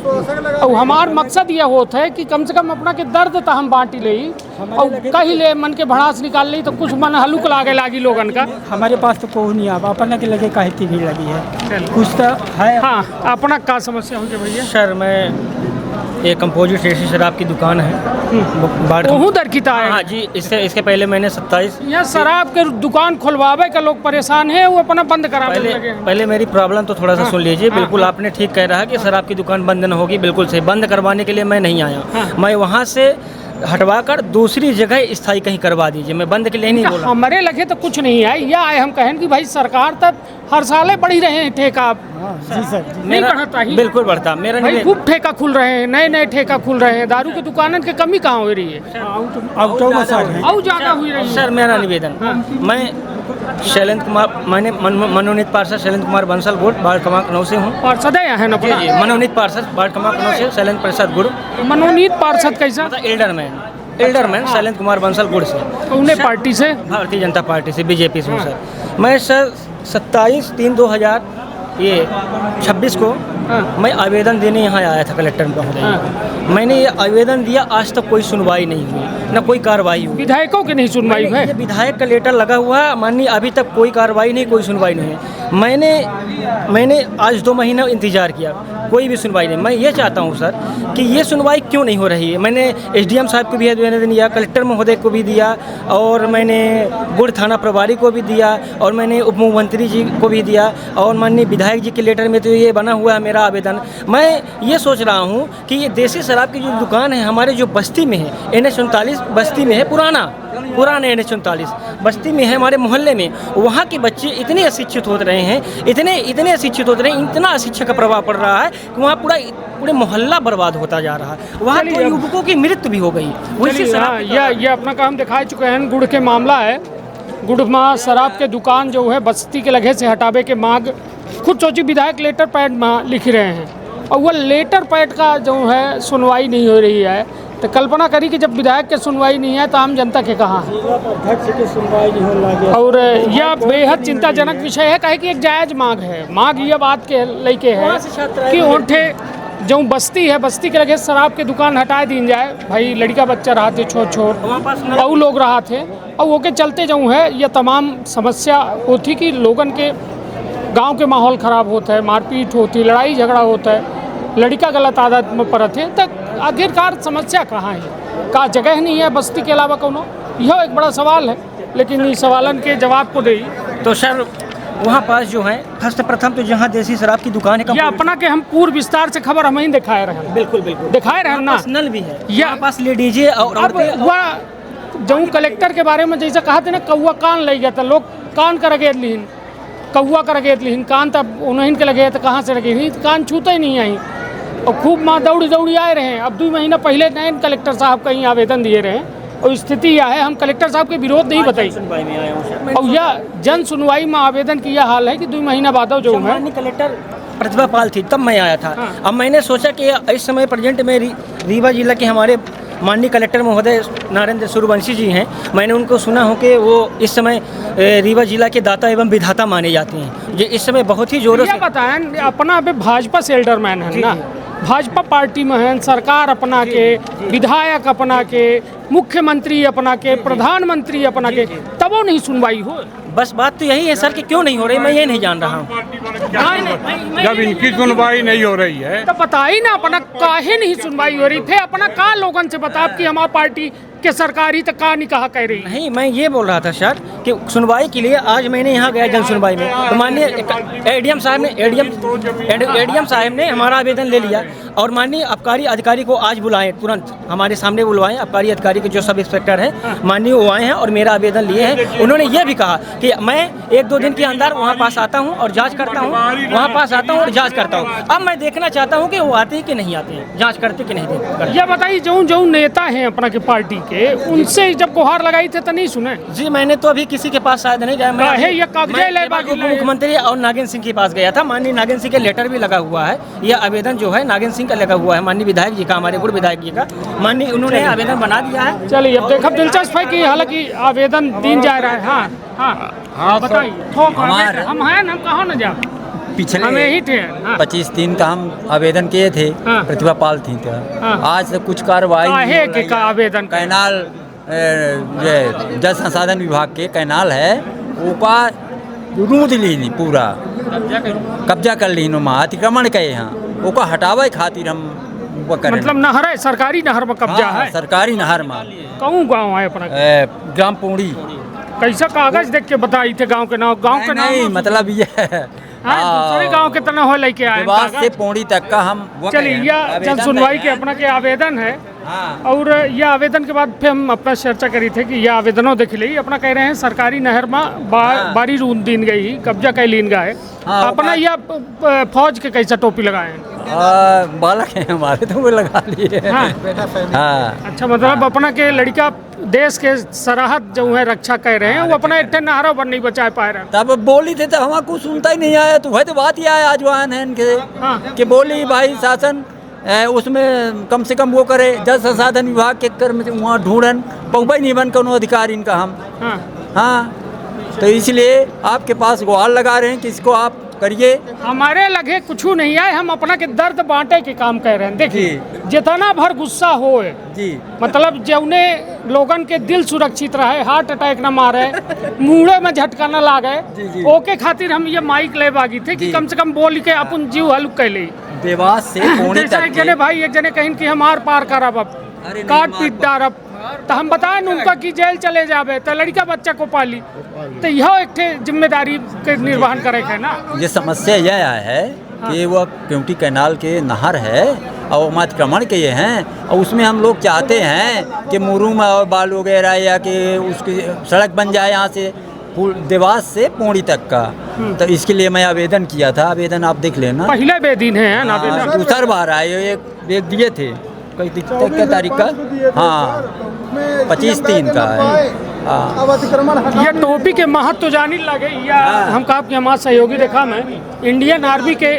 और हमार मकसद यह होता है कि कम से कम अपना के दर्द था हम बांटी ले और कहीं ले मन के भड़ास निकाल ली तो कुछ मन हल्लुक लागी लोगन का। हमारे पास तो कोई नहीं आप अपना के लगे कहती भी लगी है कुछ तो है। हाँ अपना क्या समस्या होगी भैया? सर मैं एक कंपोजिट एसी शराब की दुकान है दर की है। हाँ जी, इसके पहले मैंने 27 यहाँ शराब के दुकान खुलवावे का लोग परेशान है, वो अपना बंद करा पहले मेरी प्रॉब्लम तो थोड़ा सा सुन लीजिए। बिल्कुल आपने ठीक कह रहा है कि शराब की दुकान बंद न होगी, बिल्कुल सही। बंद करवाने के लिए मैं नहीं आया, मैं वहाँ से हटवाकर दूसरी जगह स्थायी कहीं करवा दीजिए, मैं बंद के लिए नहीं बोला। हमारे लगे तो कुछ नहीं है, या आए हम कहें कि भाई सरकार तक हर साल बढ़ी रहे हैं ठेका। जी सर नहीं बढ़ता ही, बिल्कुल बढ़ता मेरा भाई खूब ठेका खुल रहे हैं, नए नए ठेका खुल रहे हैं, दारू की दुकानों की कमी कहाँ हो रही है? और ज़्यादा हुई रही है। सर मेरा निवेदन, मैं शैलेंद्र कुमार, मैंने मनोनीत पार्षद शैलेंद्र कुमार बंसल गुड़ वार्ड क्रमांक 9 से हूँ। पार्षद है ना? जी मनोनीत पार्षद वार्ड क्रमांक 9 से शैलेंद्र प्रसाद गुड़। मनोनीत पार्षद कैसा? एल्डरमैन शैलेंद्र कुमार बंसल गुड़ से। उन्हें पार्टी से? भारतीय जनता पार्टी से, बीजेपी से हूँ सर। मैं सर 27/3/2026 को मैं आवेदन देने यहाँ आया था कलेक्टर महोदय। मैंने ये आवेदन दिया, आज तक कोई सुनवाई नहीं हुई, ना कोई कार्रवाई हुई। विधायकों की नहीं सुनवाई है? विधायक का लेटर लगा हुआ है माननीय, अभी तक कोई कार्रवाई नहीं, कोई सुनवाई नहीं है। मैंने आज 2 महीना इंतजार किया, कोई भी सुनवाई नहीं। मैं ये चाहता हूँ सर कि ये सुनवाई क्यों नहीं हो रही है। मैंने एसडीएम साहब को भी आवेदन दिया, कलेक्टर महोदय को भी दिया, और मैंने गुड़ थाना प्रभारी को भी दिया, और मैंने उप मुख्यमंत्री जी को भी दिया, और माननीय विधायक जी के लेटर में तो ये बना हुआ है मेरा आवेदन। मैं ये सोच रहा हूँ कि ये देसी शराब की जो दुकान है हमारे जो बस्ती में है, NH 39 बस्ती में है, पुराने NH 39 बस्ती में है, हमारे मोहल्ले में, वहाँ के बच्चे इतने अशिक्षित हो रहे हैं, इतने अशिक्षित होते रहे हैं, इतना अशिक्षा का प्रभाव पड़ रहा है कि वहाँ पूरे मोहल्ला बर्बाद होता जा रहा है। वहाँ तो युवकों की मृत्यु भी हो गई। ये अपना काम दिखा चुके हैं। गुड़ के मामला है, गुड़ में शराब के दुकान जो है बस्ती के लगे से हटावे के मांग खुद सोची विधायक लेटर पैड में लिख रहे हैं, और वह लेटर पैड का जो है सुनवाई नहीं हो रही है। तो कल्पना करी कि जब विधायक के सुनवाई नहीं है तो आम जनता के कहाँ है? सुनवाई नहीं हो लगे। और यह बेहद चिंताजनक विषय है, कहे कि एक जायज मांग है। मांग यह बात के लेके है कि ओंठे जो बस्ती है, बस्ती के लगे शराब के दुकान हटा दी जाए। भाई लड़का बच्चा रहा थे छोट और लोग रहा थे, और वो के चलते जो है यह तमाम समस्या होती कि लोगन के गांव के माहौल ख़राब होता है, मारपीट होती है, लड़ाई झगड़ा होता है, लड़का गलत आदत में पड़त है। तक आखिरकार समस्या कहाँ है? का जगह नहीं है बस्ती के अलावा कोनो? यह एक बड़ा सवाल है, लेकिन इस सवालन के जवाब को दे तो सर वहाँ पास जो है प्रथम तो जहाँ देसी शराब की दुकान है, या अपना के हम पूर्ण विस्तार से खबर हम ही दिखाए रहे हैं। बिल्कुल दिखाए रहे ना, नल भी है यहाँ पास ले दीजिए। और जो कलेक्टर के बारे में जैसे कहा थे ना, कौआ कान ले गया था, लोग कान कर गए लिहिन, कौआ कर गए लिहिन, कान तब उन्हीं के लगे तो कहाँ से लगे, कान छूते ही नहीं आई, और खूब माँ दौड़ी आए रहे हैं। अब 2 महीना पहले नए कलेक्टर साहब कहीं आवेदन दिए रहे, और स्थिति यह है, हम कलेक्टर साहब के विरोध नहीं बताई, और यह जन सुनवाई में आवेदन की यह हाल है कि 2 महीना बाद जो है कलेक्टर प्रतिभा पाल थी तब मैं आया था। अब मैंने सोचा कि इस समय प्रेजेंट में रीवा जिला के हमारे माननीय कलेक्टर महोदय नरेंद्र सूर्यवंशी जी हैं, मैंने उनको सुना हो कि वो इस समय रीवा जिला के दाता एवं विधाता माने जाते हैं, जो इस समय बहुत ही जोरों से बताएं। अपना अभी भाजपा से एल्डरमैन है ना, भाजपा पार्टी में है, सरकार अपना के, विधायक अपना के, मुख्यमंत्री अपना के, प्रधानमंत्री अपना के, तब वो नहीं सुनवाई हो। बस बात तो यही है सर कि क्यों नहीं हो रही, मैं ये नहीं जान रहा हूँ। जब इनकी सुनवाई नहीं हो रही है तो बताइए ना, अपना काहे नहीं सुनवाई हो रही थे? अपना का लोगन से बता कि हमारी पार्टी के सरकारी तक का नहीं कहा कह रही। नहीं, मैं ये बोल रहा था सर कि सुनवाई के लिए आज मैंने यहाँ गया जन सुनवाई में, तो माननीय एडीएम साहब ने हमारा आवेदन ले लिया। और माननीय आबकारी अधिकारी को आज बुलाएं, तुरंत हमारे सामने बुलवाएं। आबकारी अधिकारी के जो सब इंस्पेक्टर हैं माननीय वो आए हैं और मेरा आवेदन लिए हैं। उन्होंने ये भी कहा कि मैं 1-2 दिन के अंदर वहाँ पास आता हूँ और जांच करता हूँ, वहाँ पास आता हूँ और जांच करता हूँ। अब मैं देखना चाहता हूँ कि वो आते हैं कि नहीं आते हैं, जाँच करते कि नहीं करते। ये बताइए, जो नेता हैं अपना के पार्टी के, उनसे जब गुहार लगाई थे तो नहीं सुने? जी मैंने तो अभी किसी के पास शायद नहीं गया। मैं मुख्यमंत्री और नागिन सिंह के पास गया था। माननीय नागिन सिंह के लेटर भी लगा हुआ है। यह आवेदन जो है नागिन सिंह का लगा हुआ है, माननीय विधायक जी का, हमारे पूर्व विधायक जी का। माननीय उन्होंने आवेदन बना दिया है। चलिए अब देखो, दिलचस्प है कि हालांकि आवेदन दिन जा रहा है। हाँ बताइए, हम हैं, हम कहाँ न जा, पिछले हमें ही थे 25 दिन का हम आवेदन किए थे। प्रतिभा पाल थी। आज तक कुछ कार्रवाई का आवेदन कैनाल ये जल संसाधन विभाग के कैनाल है ऊपा रूद ली पूरा कब्जा कर ली नुमा अतिक्रमण के यहाँ ओका हटावे खातिर हम मतलब नहर है, सरकारी नहर में कब्जा है। सरकारी नहर में कहूँ गाँव है अपना ग्राम पूड़ी। कैसा कागज देख के बताई थे गाँव के नाम? गाँव के नाम मतलब ये दूसरे गाँव के तरह हो लेके आए से पौड़ी तक का हम। चलिए यह जन सुनवाई के अपना के आवेदन है। और यह आवेदन के बाद फिर हम अपना चर्चा करी थे कि यह आवेदनों देख ली अपना कह रहे हैं सरकारी नहर में बारी रूद दीन गई कब्जा कई लीन गए। अपना यह फौज के कैसा टोपी लगाए हैं? बालक है हमारे तो वो लगा लिए। अच्छा, मतलब अपना के लड़का देश के सरहद जो है रक्षा कर रहे हैं, वो अपना एक नहरों पर नहीं बचा पा रहे। तब बोली थे तो हमारा कुछ सुनता ही नहीं आया। तो वही तो बात ही आया आज वहाँ है इनके कि बोली भाई शासन उसमें कम से कम वो करे, जल संसाधन विभाग के कर्मचारी वहाँ ढूंढन पहुँच नहीं बन कौन अधिकार इनका हम। हाँ तो इसलिए आपके पास गुहार लगा रहे हैं कि इसको आप करिए। हमारे लगे कुछ नहीं आए, हम अपना के दर्द बांटे के काम कर रहे हैं। देखिए जितना भर गुस्सा हो जी, मतलब जौने लोगन के दिल सुरक्षित रहे, हार्ट अटैक न मारे, मुँहे में झटका न लागे, ओके खातिर हम ये माइक ले बागी थे कि कम से कम बोल के अपन जीव हल्क कर ली। देवास से एक जने भाई एक जने कहीं कि हम आर पार करब, अब काट पीट डारब, तो हम बताए उनका कि जेल चले जावे तो लड़का बच्चा को पाली, तो यह एक जिम्मेदारी के निर्वहन करे है ना। ये समस्या यह है कि वह क्योंकि कैनाल के नहर है और वहाँ अतिक्रमण के ये हैं और उसमें हम लोग चाहते हैं कि मुरूम और बाल वगैरह या कि उसकी सड़क बन जाए यहाँ से देवास से पौड़ी तक का। तो इसके लिए मैं आवेदन किया था। आवेदन आप देख लेना, पहले बेदिन है ना, दूसरा बार आए एक दिए थे क्या तारीख का? हाँ 25/3 का है। ये टोपी के महत्व तो जानी लगे या हम कहा कि हमारे सहयोगी देखा मैं इंडियन आर्मी के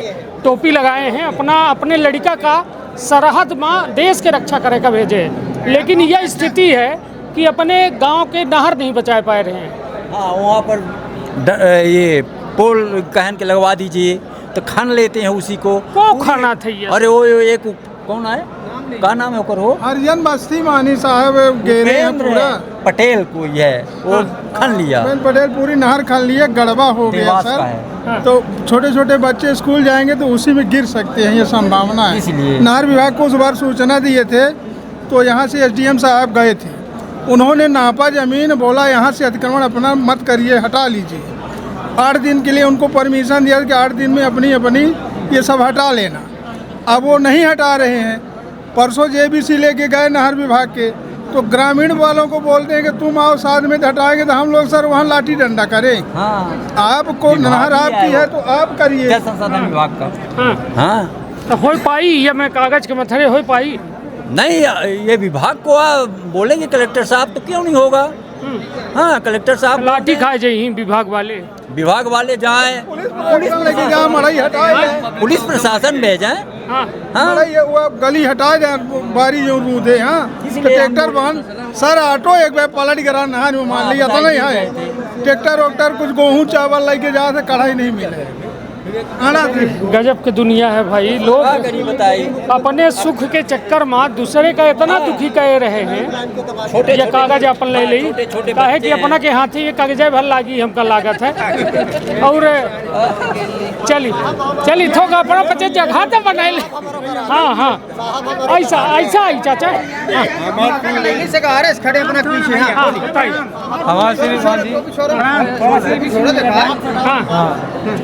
टोपी लगाए हैं, अपने लड़का का सरहद में देश के रक्षा करे का भेजे, लेकिन यह स्थिति है कि अपने गांव के नहर नहीं बचा पा रहे हैं। हाँ वहाँ पर ये पोल कहन के लगवा दीजिए तो खान लेते हैं उसी को खाना था। अरे वो एक कौन है, क्या नाम है ओकर? हो हरिजन बस्ती मानी साहब गेरे हैं पूरा पटेल को है वो खन लिया। पटेल पूरी नहर खन लिया, गड़बा हो गया सर। तो छोटे छोटे बच्चे स्कूल जाएंगे तो उसी में गिर सकते हैं, ये संभावना है। इसलिए नहर विभाग को उस बार सूचना दिए थे तो यहाँ से SDM साहब गए थे, उन्होंने नापा जमीन, बोला यहाँ से अतिक्रमण अपना मत करिए, हटा लीजिए। 8 दिन के लिए उनको परमिशन दिया कि 8 दिन में अपनी ये सब हटा लेना। अब वो नहीं हटा रहे हैं। परसों JBC लेके गए नहर विभाग के, तो ग्रामीण वालों को बोलते हैं कि तुम आओ साथ में हटाएंगे तो हम लोग सर वहाँ लाठी डंडा करें। आपको नहर आपकी है तो आप करिए। जल संसाधन विभाग का तो हो पाई ये मैं कागज के मथरे हो पाई नहीं, ये विभाग को बोलेंगे कलेक्टर साहब तो क्यों नहीं होगा। हाँ कलेक्टर साहब लाठी खाए जाए विभाग वाले जाए, पुलिस प्रशासन भेजाए। हाँ ये वो गली हटा जाए, बारी जो रूद है। हाँ ट्रैक्टर वाहन सर ऑटो एक बार पलट गिरा नहर में, मान लिया तो नहीं है। ट्रैक्टर वैक्टर कुछ गेहूँ चावल लेके जा से कढ़ाई नहीं मिले। गजब की दुनिया है भाई, लोग अपने सुख के चक्कर में दूसरे का इतना दुखी कह रहे हैं। ये कागज अपन ले ली काहे कि अपना के हाथी ये कागज भर लागी हमका लागत है। और चली थोड़ा अपना बच्चे जगह तो बना ले। हाँ ऐसा ही चाचा खड़े अपना पीछे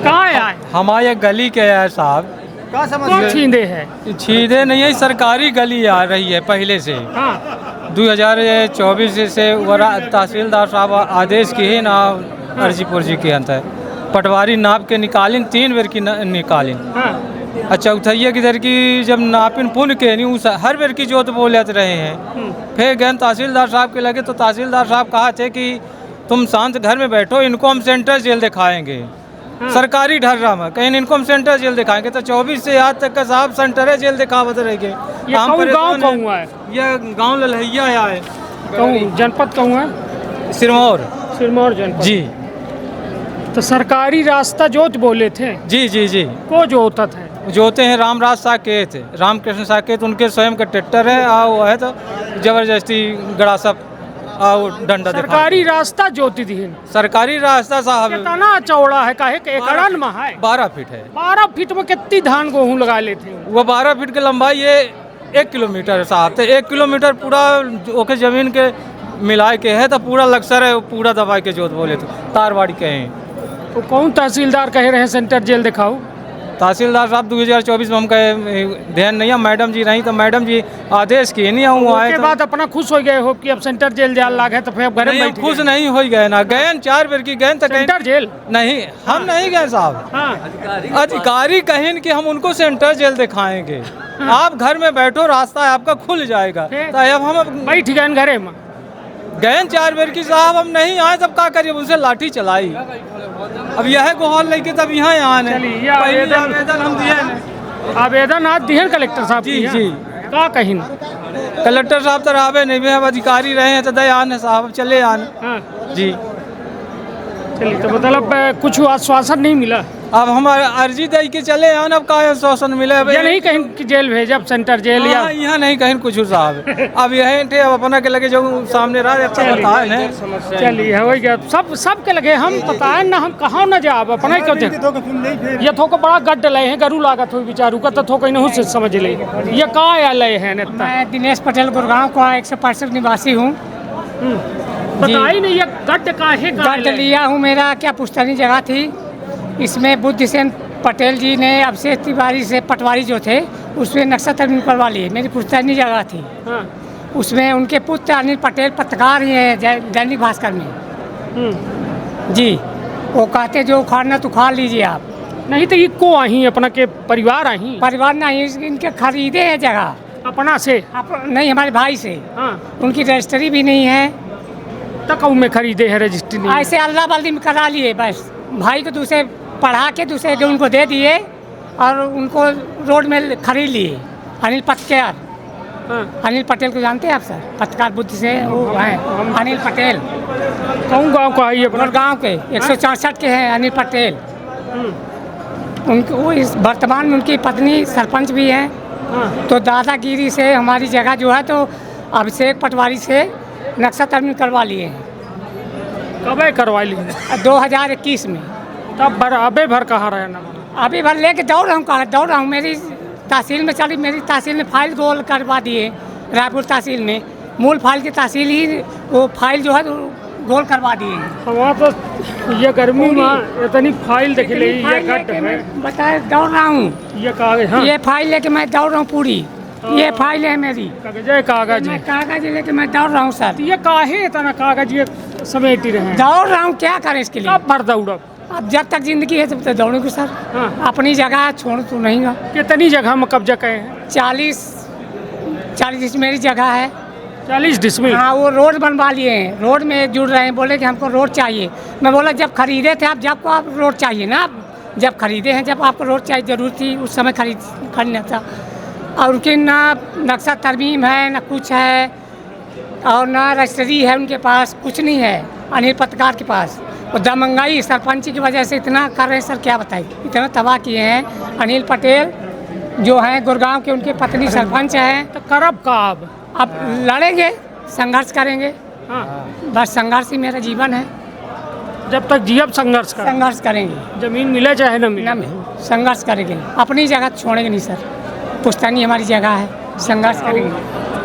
कहाँ आए? हमारे गली के है साहब, कौन छींदे है? छीदे नहीं है, सरकारी गली आ रही है पहले से। 2024 से तहसीलदार साहब आदेश की ही ना अर्जी पुर्जी के अंत है पटवारी नाप के निकालिन 3 बेर की निकालिन। अच्छा चौथैया किधर की जब नापिन पुन के नहीं उस हर बेर की जोत बोलत रहे हैं। फिर गए तहसीलदार साहब के लगे तो तहसीलदार साहब कहा थे कि तुम शांत घर में बैठो, इनको हम सेंट्रल जेल दिखाएंगे। सरकारी ढर्रा में कहीं इनको हम सेंट्रल जेल दिखाएंगे तो 24 से आज तक का साहब सेंट्रल जेल दिखावत रहेंगे। ये गाँव कहूँ है? यह गाँव ललहैया है। कहूँ जनपद कहूँ है? सिरमौर। सिरमौर जनपद जी। तो सरकारी रास्ता जोत बोले थे? जी जी जी। को जोता थे? जोते हैं रामराज साकेत, रामकृष्ण साकेत, उनके स्वयं का ट्रैक्टर है। वो है तो जबरदस्ती गड़ा सब आओ डंडा सरकारी रास्ता जोती थी। सरकारी रास्ता साहब कितना चौड़ा है? काहे के एकड़न में है? 12 फीट है। 12 फीट में कितनी धान गेहूँ लगा लेते? वो 12 फीट की लंबाई ये 1 किलोमीटर है साहब। तो 1 किलोमीटर पूरा ओके जमीन के मिला के है तो पूरा लक्सर है, पूरा दबाई के जोत बोले तो तारवाड़ी के हैं। तो कौन तहसीलदार कह रहे हैं सेंटर जेल दिखाओ? तहसीलदार साहब 2024 में हम कहे ध्यान नहीं है, मैडम जी नहीं तो मैडम जी आदेश किए नहीं हूँ आए। के बाद अपना खुश हो गए हो कि अब सेंटर जेल जाल लाग है तो फिर घर में खुश नहीं हो गए ना। गए 4 बेर की गए तो सेंटर जेल नहीं, हम नहीं गए साहब। अधिकारी कहें कि हम उनको सेंटर जेल दिखाएंगे। आप घर में बैठो, रास्ता आपका खुल जाएगा। तो अब हम बैठ गए घरे में, गए 4 बेर की साहब, हम नहीं आए तब क्या करिए, उनसे लाठी चलाई। अब यह गोहाल लेके तब यहाँ आने आवेदन हम दिए। आवेदन आज दिए कलेक्टर साहब? जी जी। क्या कहीं कलेक्टर साहब तो रहे नहीं, अब अधिकारी रहे हैं तो दे आने साहब चले आने। जी चलिए, तो मतलब कुछ आश्वासन नहीं मिला? अब हम अर्जी दे के चले आन, अब का आश्वासन मिले? ये नहीं कहीं जेल भेजब, सेंटर जेल या यहाँ नहीं कहीं कुछ साहब। अब यही थे, अब अपना के लगे जो सामने रहा अच्छा बताए ना। चलिए हो गया, सब के लगे हम बताए ना, हम कहाँ न जाब अपना क्यों थे। ये थोको बड़ा गड्ढ लय है, गरू लागत हो बेचारू का तो थोको नहीं से समझ ले। ये कहाँ लय है? मैं दिनेश पटेल गुड़गांव का 165 निवासी हूँ। बताइए नहीं ये गड्ढ काहे गड्ढ लिया हूँ, मेरा क्या पुश्तैनी जगह थी, इसमें बुद्धिसेन पटेल जी ने अभिषेक तिवारी से पटवारी जो थे उसमें नक्शा तरमीम करवा लिए। मेरी पुश्तैनी जगह थी। उसमें उनके पुत्र अनिल पटेल पत्रकार ही हैं दैनिक भास्कर में। जी, वो कहते जो उखाड़ना तो उखाड़ लीजिए आप। नहीं तो इको आई अपना के परिवार आई? परिवार नहीं, इनके खरीदे है जगह अपना से? नहीं, हमारे भाई से। उनकी रजिस्ट्री भी नहीं है। तक में खरीदे है रजिस्ट्री नहीं? ऐसे अल्लाह बल्दी में करा लिए बस। भाई को दूसरे पढ़ा के दूसरे के उनको दे दिए और उनको रोड में खरीद लिए। अनिल पटकेर, अनिल पटेल को जानते हैं आप सर? पत्रकार बुद्धि से वो हैं अनिल पटेल। कौन गांव का है ये? गांव के 164 के हैं अनिल पटेल। उनको वो इस वर्तमान में उनकी पत्नी सरपंच भी हैं। तो दादागिरी से हमारी जगह जो है तो अभिषेक पटवारी से नक्शा तरमीम करवा लिए हैं। कब करवा ली? 2021 में। तब अबे भर कहाँ रहे ना? अभी भर लेके दौड़ रहा हूँ। मेरी तहसील में चली, मेरी तहसील ने फाइल गोल करवा दिए। रायपुर तहसील में मूल फाइल की तहसील ही वो फाइल जो है गोल करवा दिए। वहाँ तो ये गर्मी में इतनी फाइल देख ली। ये गड्ढ में बताए दौड़ रहा हूँ। ये कागज? ये फाइल लेके मैं दौड़ रहा हूँ पूरी। ये फाइल है मेरी। कागज लेके मैं दौड़ रहा हूँ सर। ये काहे इतना कागज ये समेट ही रहे? दौड़ रहा हूँ, क्या करें इसके लिए? कब भर दौड़ो? अब जब तक जिंदगी है तब तक दौड़ोगे सर। अपनी जगह छोड़ तो नहीं हो। कितनी जगह में कब्जा करे हैं? 40 मेरी जगह है। 40 डिसमिल? हाँ, वो रोड बनवा लिए हैं, रोड में जुड़ रहे हैं। बोले कि हमको रोड चाहिए। मैं बोला जब खरीदे थे आप रोड चाहिए ना, जब खरीदे हैं, जब आपको रोड चाहिए जरूरत थी उस समय खरीदना था। और उनकी ना नक्शा तरमीम है ना कुछ है, और ना रजिस्ट्री है उनके पास, कुछ नहीं है अनिल पत्रकार के पास। वो दमंगाई सरपंच की वजह से इतना कर रहे हैं सर, क्या बताइए, इतना तबाह किए हैं। अनिल पटेल जो हैं गुड़गांव के, उनके पत्नी सरपंच हैं। तो करब का अब लड़ेंगे, संघर्ष करेंगे। बस संघर्ष ही मेरा जीवन है। जब तक जीव संघर्ष करेंगे। जमीन मिले चाहे न मिले, संघर्ष करेंगे। अपनी जगह छोड़ेंगे नहीं सर, पुश्तैनी हमारी जगह है, संघर्ष करेंगे।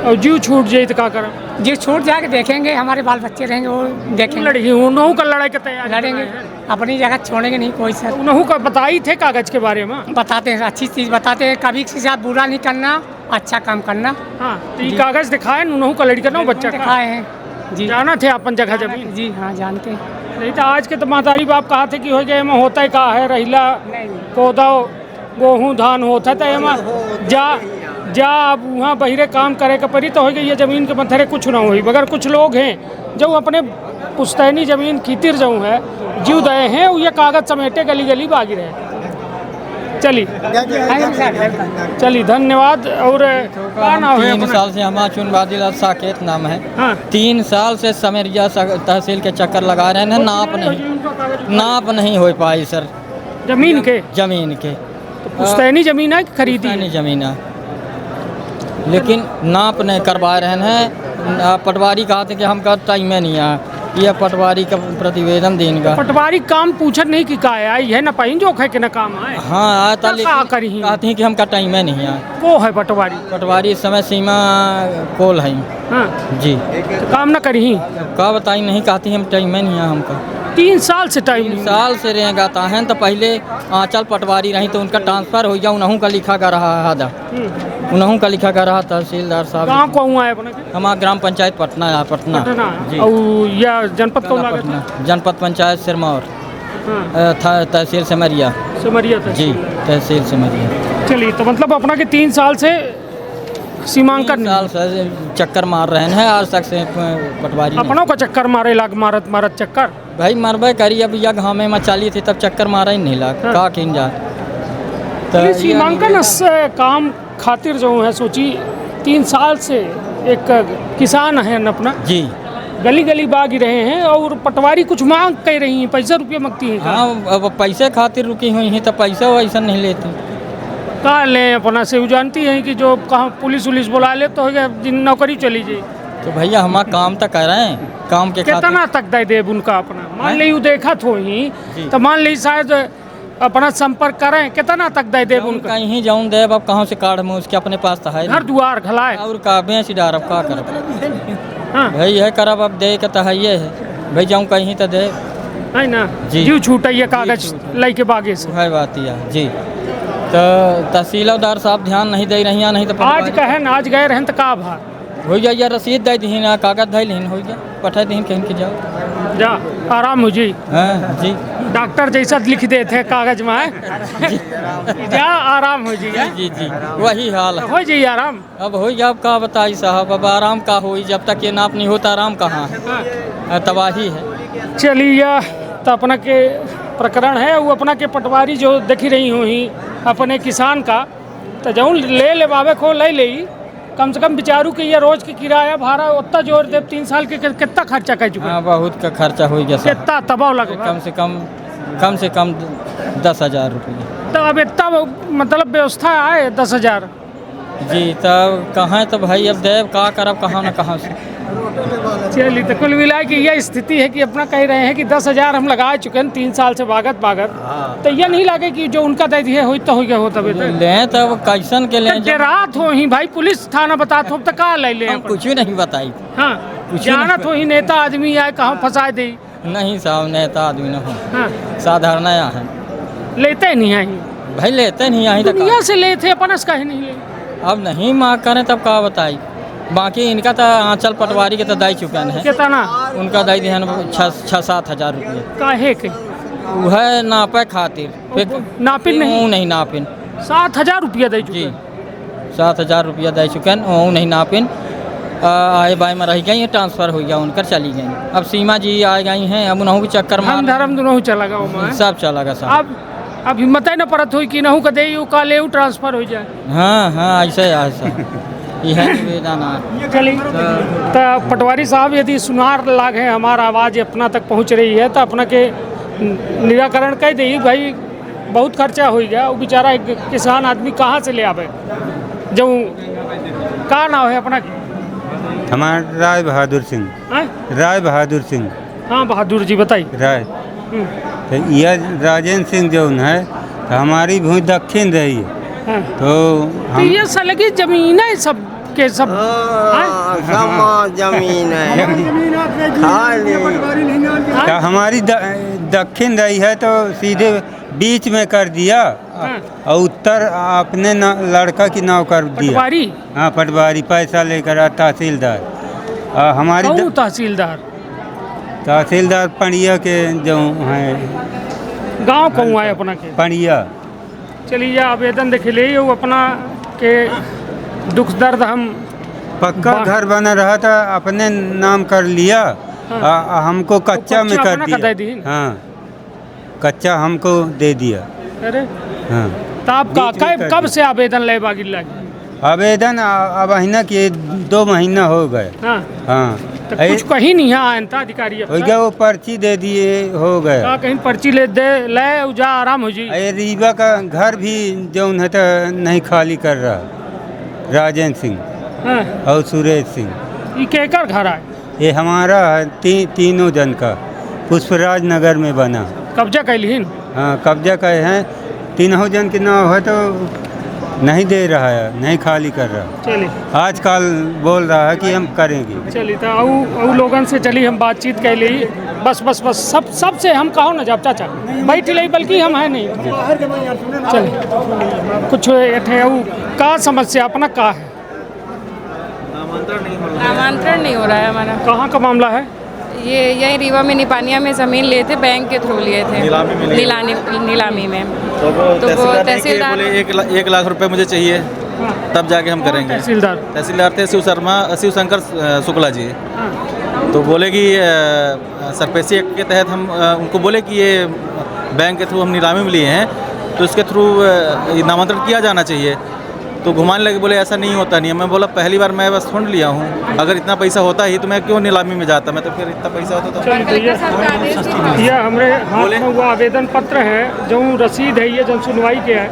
और जीव छूट जाए तो क्या करें? जीव छूट जाके देखेंगे, हमारे बाल बच्चे रहेंगे, वो देखेंगे। लड़ेंगे, उन्होंने का लड़ाई का तैयार लड़ेंगे। अपनी जगह छोड़ेंगे नहीं कोई सर। उन्हों का बताई थे कागज के बारे में? बताते हैं, अच्छी चीज़ बताते हैं, कभी किसी के साथ बुरा नहीं करना, अच्छा काम करना। हाँ, तो ये कागज दिखाए उन्हों का लड़का ना बच्चा का? दिखाए हैं जी। जाना थे अपन जगह जमीन? जी हाँ, जानते हैं। नहीं तो आज के तो महतारी बाप कहा थे कि हो गए में होता है का है रहीला पौधा गेहूँ धान होता है तो एमा जा अब वहाँ बहिरे काम करे का परी तो हो गई ये ज़मीन के मथरे कुछ ना हुई। मगर कुछ लोग हैं जो अपने पुश्तैनी ज़मीन खीतिर जो है जीव दए हैं वो ये कागज समेटे गली गली बागी रहे। चली धन्यवाद। और क्या नाम है? 3 साल से हमारा चुनवादी साकेत नाम है। हाँ। 3 साल से समेरिया तहसील के चक्कर लगा रहे हैं, नाप नहीं हो पाई सर जमीन के। तो पुश्तैनी जमीन है कि खरीदी जमीन है, लेकिन नाप नहीं करवा रहे हैं। पटवारी कहा थे कि हमका टाइम में नहीं है, यह पटवारी का प्रतिवेदन देने का। पटवारी काम पूछत नहीं कि का आई है ना पाई जो है कि ना काम आए। हाँ आता, लेकिन कहते हैं कि हमका टाइम में नहीं है। वो है पटवारी समय सीमा कोल है। हाँ जी, तो काम ना करी का बताई नहीं, कहती हम टाइम में नहीं है हमका। 3 साल से टाइम 3 साल से रहेगा है तो पहले आंचल पटवारी रही तो उनका ट्रांसफ़र हो गया, उन्हों का लिखा कर रहा है, उन्हों का लिखा कर रहा तहसीलदार साहब। कहाँ को हुआ है अपने? हमारा ग्राम पंचायत पटना है। पटना जी। और या जनपद कौन पटना? जनपद पंचायत सिरमौर। तहसील सिमरिया जी, तहसील सिमरिया। चलिए, तो मतलब अपना के 3 साल से सीमांकन साल से चक्कर मार रहे हैं आज तक से पटवारी। अपनों का चक्कर मारे लाग मारत चक्कर भाई मरबे करी। अब यह घामे में चाली थी तब चक्कर मारा ही नहीं लाग। का किन जा तो सीमांकन काम खातिर जो है सोची 3 साल से एक किसान है अपना जी, गली गली बागी रहे हैं और पटवारी कुछ मांग कर रही हैं, पैसा रुपये मांगती हैं। हाँ, अब पैसे खातिर रुकी हुई हैं तो पैसा वैसा नहीं लेती। कहा लें अपना से वो जानती हैं कि जो कहाँ पुलिस उलिस बुला ले तो नौकरी चली जाए। तो भैया हमारा काम तो कर रहे हैं, काम के कितना तक दे दे उनका अपना मान ली देखा तो ही तो मान ली शायद अपना संपर्क करें, कितना तक दे दे उनका? कहीं जाऊँ दे अब कहाँ से कार्ड में उसके अपने पास तो है घर द्वार घलाए और का बेच डार अब का कर भाई यह करब अब दे के तो है ये है भाई जाऊँ कहीं तो दे है ना जी छूटाइए कागज लाई के बागे से है बात यह जी। तो तहसीलदार साहब ध्यान नहीं दे रही, नहीं तो आज कहे ना आज गए रहन तो का भा हो जाइए रसीद दे दी ना कागज धैल हो गया पठा दी कहीं के जाओ जा आराम हो जी। हाँ जी, डॉक्टर जैसा लिख देते कागज में जा आराम हो जी। जी जी वही हाल हो जी आराम। अब हो अब का बताई साहब, अब आराम का हो जब तक ये नाप नहीं होता आराम कहाँ है, तबाही है। चलिए, तो अपना के प्रकरण है वो अपना के पटवारी जो देखी रही हुई अपने किसान का तो जाऊँ ले बाबे को ले कम से कम बेचारू के ये रोज के किराया भाड़ा उतना जोर दे 3 साल के कितना खर्चा कर चुका? हाँ, बहुत का खर्चा हो गया। कितना तबाह लगा? कम से कम 10,000 रुपये। तो अब इतना मतलब व्यवस्था आए 10,000 जी, तब कहाँ तो भाई अब देव का करब कहाँ न कहाँ से। चलिए, तो कुल मिला के यह स्थिति है कि अपना कह रहे हैं कि 10,000 हम लगा चुके हैं 3 साल से बागत तो ये नहीं लगे कि जो उनका दे दिए हो तो हो गया होता ले तब कैसन के ले रात हो ही भाई पुलिस थाना बताते हो तो कहा ले ले कुछ नहीं बताई। हाँ, जानत हो ही नेता आदमी आए कहाँ फंसा दे? नहीं साहब, नेता आदमी न हो। हाँ, साधारण है, लेते नहीं आई भाई, लेते नहीं आई दुनिया से लेते अपन कहीं नहीं ले। अब नहीं मांग करें तब का बताई। बाकी इनका तो आंचल पटवारी के तो दाई चुका है। कितना उनका दाई दिहन 6-7 हज़ार रुपये। काहे के? वह नापे खातिर नापिन नहीं नापिन 7,000 रुपया दे जी, 7,000 रुपया दे चुके हैं नहीं नापिन। आए बाई में रह गई, ट्रांसफ़र हो गया उनकर चली गई। अब सीमा जी आ गई हैं, अब उन्हों भी चक्कर मार धर्म दोनों चला गया सब चला गया साहब। अब हिम्मत ही न परत हुई कि नहू का दे का ले ट्रांसफ़र हो जाए। हाँ ऐसे यह निवेदन है। चलिए, तो पटवारी साहब यदि सुनार लाग है हमारा आवाज़ अपना तक पहुंच रही है तो अपना के निराकरण कह दी भाई बहुत खर्चा हो गया। वो बेचारा एक किसान आदमी कहाँ से ले आवे? जो का नाम है अपना? हमारा राय बहादुर सिंह। राय बहादुर सिंह। हाँ बहादुर जी बताइए। राय तो यह राजेंद्र सिंह जो है तो हमारी भूमि दक्षिण रही है। हाँ। तो ये सलगी जमीन है सब के सब जमीन है तो हमारी दक्षिण रही है तो सीधे बीच में कर दिया और उत्तर अपने लड़का की नाव कर दिया। पटवारी? हाँ पटवारी, पैसा लेकर तहसीलदार हमारी तहसीलदार पड़िया के जो हैं। गांव कहूँ है अपना के पड़िया। चलिए आवेदन देख ले अपना के दुख दर्द हम पक्का घर बना रहा था अपने नाम कर लिया। हाँ। हमको कच्चा में कर दिया। हाँ कच्चा हमको दे दिया। अरे हाँ तो आप कब से आवेदन ले बागी लगे? आवेदन अब महीना के 2 महीना हो गए। हाँ हाँ तो कुछ कहीं नहीं आया अधिकारी हो गया, वो पर्ची दे दिए हो गए। कहीं पर्ची ले जा आराम हो जी। रीवा का घर भी जो है तो नहीं खाली कर रहा, राजेंद्र सिंह। हाँ। और सुरेश सिंह। ये केकर घर है? ये हमारा है तीनों जन का, पुष्पराज नगर में बना। कब्जा कैलिन? हाँ कब्जा करे हैं, तीनों जन के नाम है तो नहीं दे रहा है, नहीं खाली कर रहा। चलिए आजकल बोल रहा है कि हम करेंगे। चलिए तो औ लोगन से चली हम बातचीत कर ली। बस सबसे हम कहो ना जब चाचा बैठ ले, बल्कि हम है नहीं। चलिए कुछ का समस्या अपना का है? नामांतरण नहीं हो रहा है हमारा। कहाँ का मामला है? ये यही रीवा में निपानिया में ज़मीन लिए थे, बैंक के थ्रू लिए थे, नीलामी में। तो वो तहसीलदार बोले 1 लाख रुपए मुझे चाहिए, तब जाके हम करेंगे। तहसीलदार थे शिव शंकर शुक्ला जी। तो बोले कि सरपेशी एक्ट के तहत हम उनको बोले कि ये बैंक के थ्रू हम नीलामी में लिए हैं तो इसके थ्रू नामांतरण किया जाना चाहिए। तो घुमाने लगे, बोले ऐसा नहीं होता नहीं है। मैं बोला पहली बार मैं बस ढूंढ लिया हूँ, अगर इतना पैसा होता ही तो मैं क्यों नीलामी में जाता, मैं तो फिर इतना पैसा होता तो। ये हमारे हाथ में वो आवेदन पत्र है जो रसीद है, ये जन सुनवाई के है।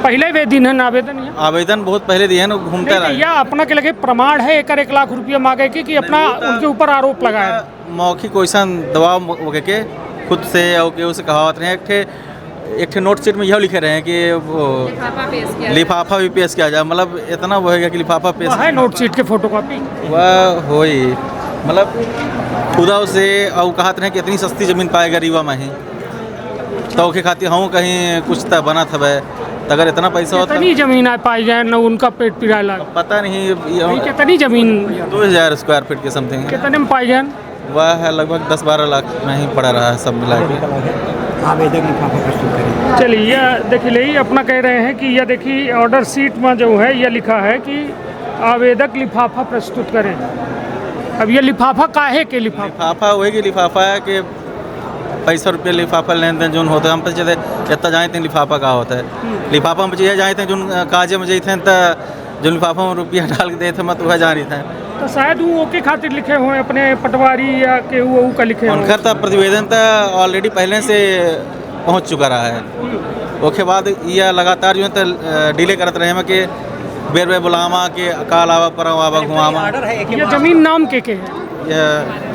पहले वे दिन है आवेदन? आवेदन बहुत पहले दिए ना, घूमते रहे। या अपना के लगे प्रमाण है 1 लाख रुपया मांगे कि अपना उनके ऊपर आरोप लगाया? मौखिक क्वेश्चन दबाव के खुद से और उसे कहावत रहे। एक ठे नोट शीट में यह लिखे रहे हैं कि वो लिफाफा भी पेश किया जाए, मतलब इतना वो है कि लिफाफा पेश है। नोट शीट के फोटोकॉपी वह हो ही, मतलब खुदा से और कहते हैं कि इतनी सस्ती ज़मीन पाएगा रीवा में ही तो के खातिर हूँ कहीं कुछ तो बना था वह, अगर इतना पैसा होता। कितनी ज़मीन है पाई जाए ना उनका पेट पिराला? पता नहीं कितनी ज़मीन? 2000 स्क्वायर फीट के समथिंग। कितने में पाई जाए? वह है लगभग 10-12 लाख में ही पड़ा रहा है सब मिला के। आवेदक लिफाफा प्रस्तुत करें। चलिए यह देख लीजिए, अपना कह रहे हैं कि यह देखिए ऑर्डर शीट में जो है यह लिखा है कि आवेदक लिफाफा प्रस्तुत करें। अब ये लिफाफा काहे के लिफाफा वही कि लिफाफा है कि पैसा रुपये लिफाफा लेन देन जो होता है हम पता जितना जानते हैं लिफाफा का होता है। लिफाफा में ये जानते हैं जो काजे में जाते हैं तो जो लिफाफा में रुपया डाल के देते मैं तो वह जान रही था। तो शायद वो के खातिर लिखे हुए अपने पटवारी या के वो का लिखे हुए? उनका तो प्रतिवेदन तो ऑलरेडी पहले से पहुंच चुका रहा है। उसके बाद यह लगातार जो है तो डिले करते रहे कि बेर बेर बुलावा के काल आवा पर आवा घुमावा। ये जमीन नाम के है?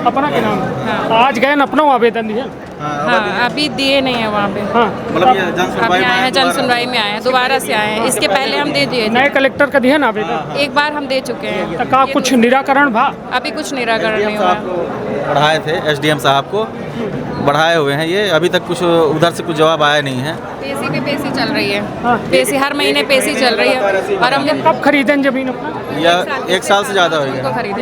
अपना के नाम? आज गए न अपना आवेदन दिया? हाँ अभी दिए नहीं है वहाँ पे। हाँ मतलब अभी आए हैं, जन सुनवाई में आए हैं, दोबारा से आए हैं। इसके पहले हम दे दिए। नए कलेक्टर का दिया ना आवेदन? एक बार हम दे चुके हैं। तो का कुछ निराकरण भा? अभी कुछ निराकरण नहीं हुआ। बढ़ाए थे SDM साहब को, बढ़ाए हुए हैं ये, अभी तक कुछ उधर से कुछ जवाब आया नहीं है। पेशी पे पेशी चल रही है, पेशी हर महीने पेशी चल रही है। और हम कब खरीदे जमीन अपना? यह 1 साल से ज़्यादा हो गया। खरीदे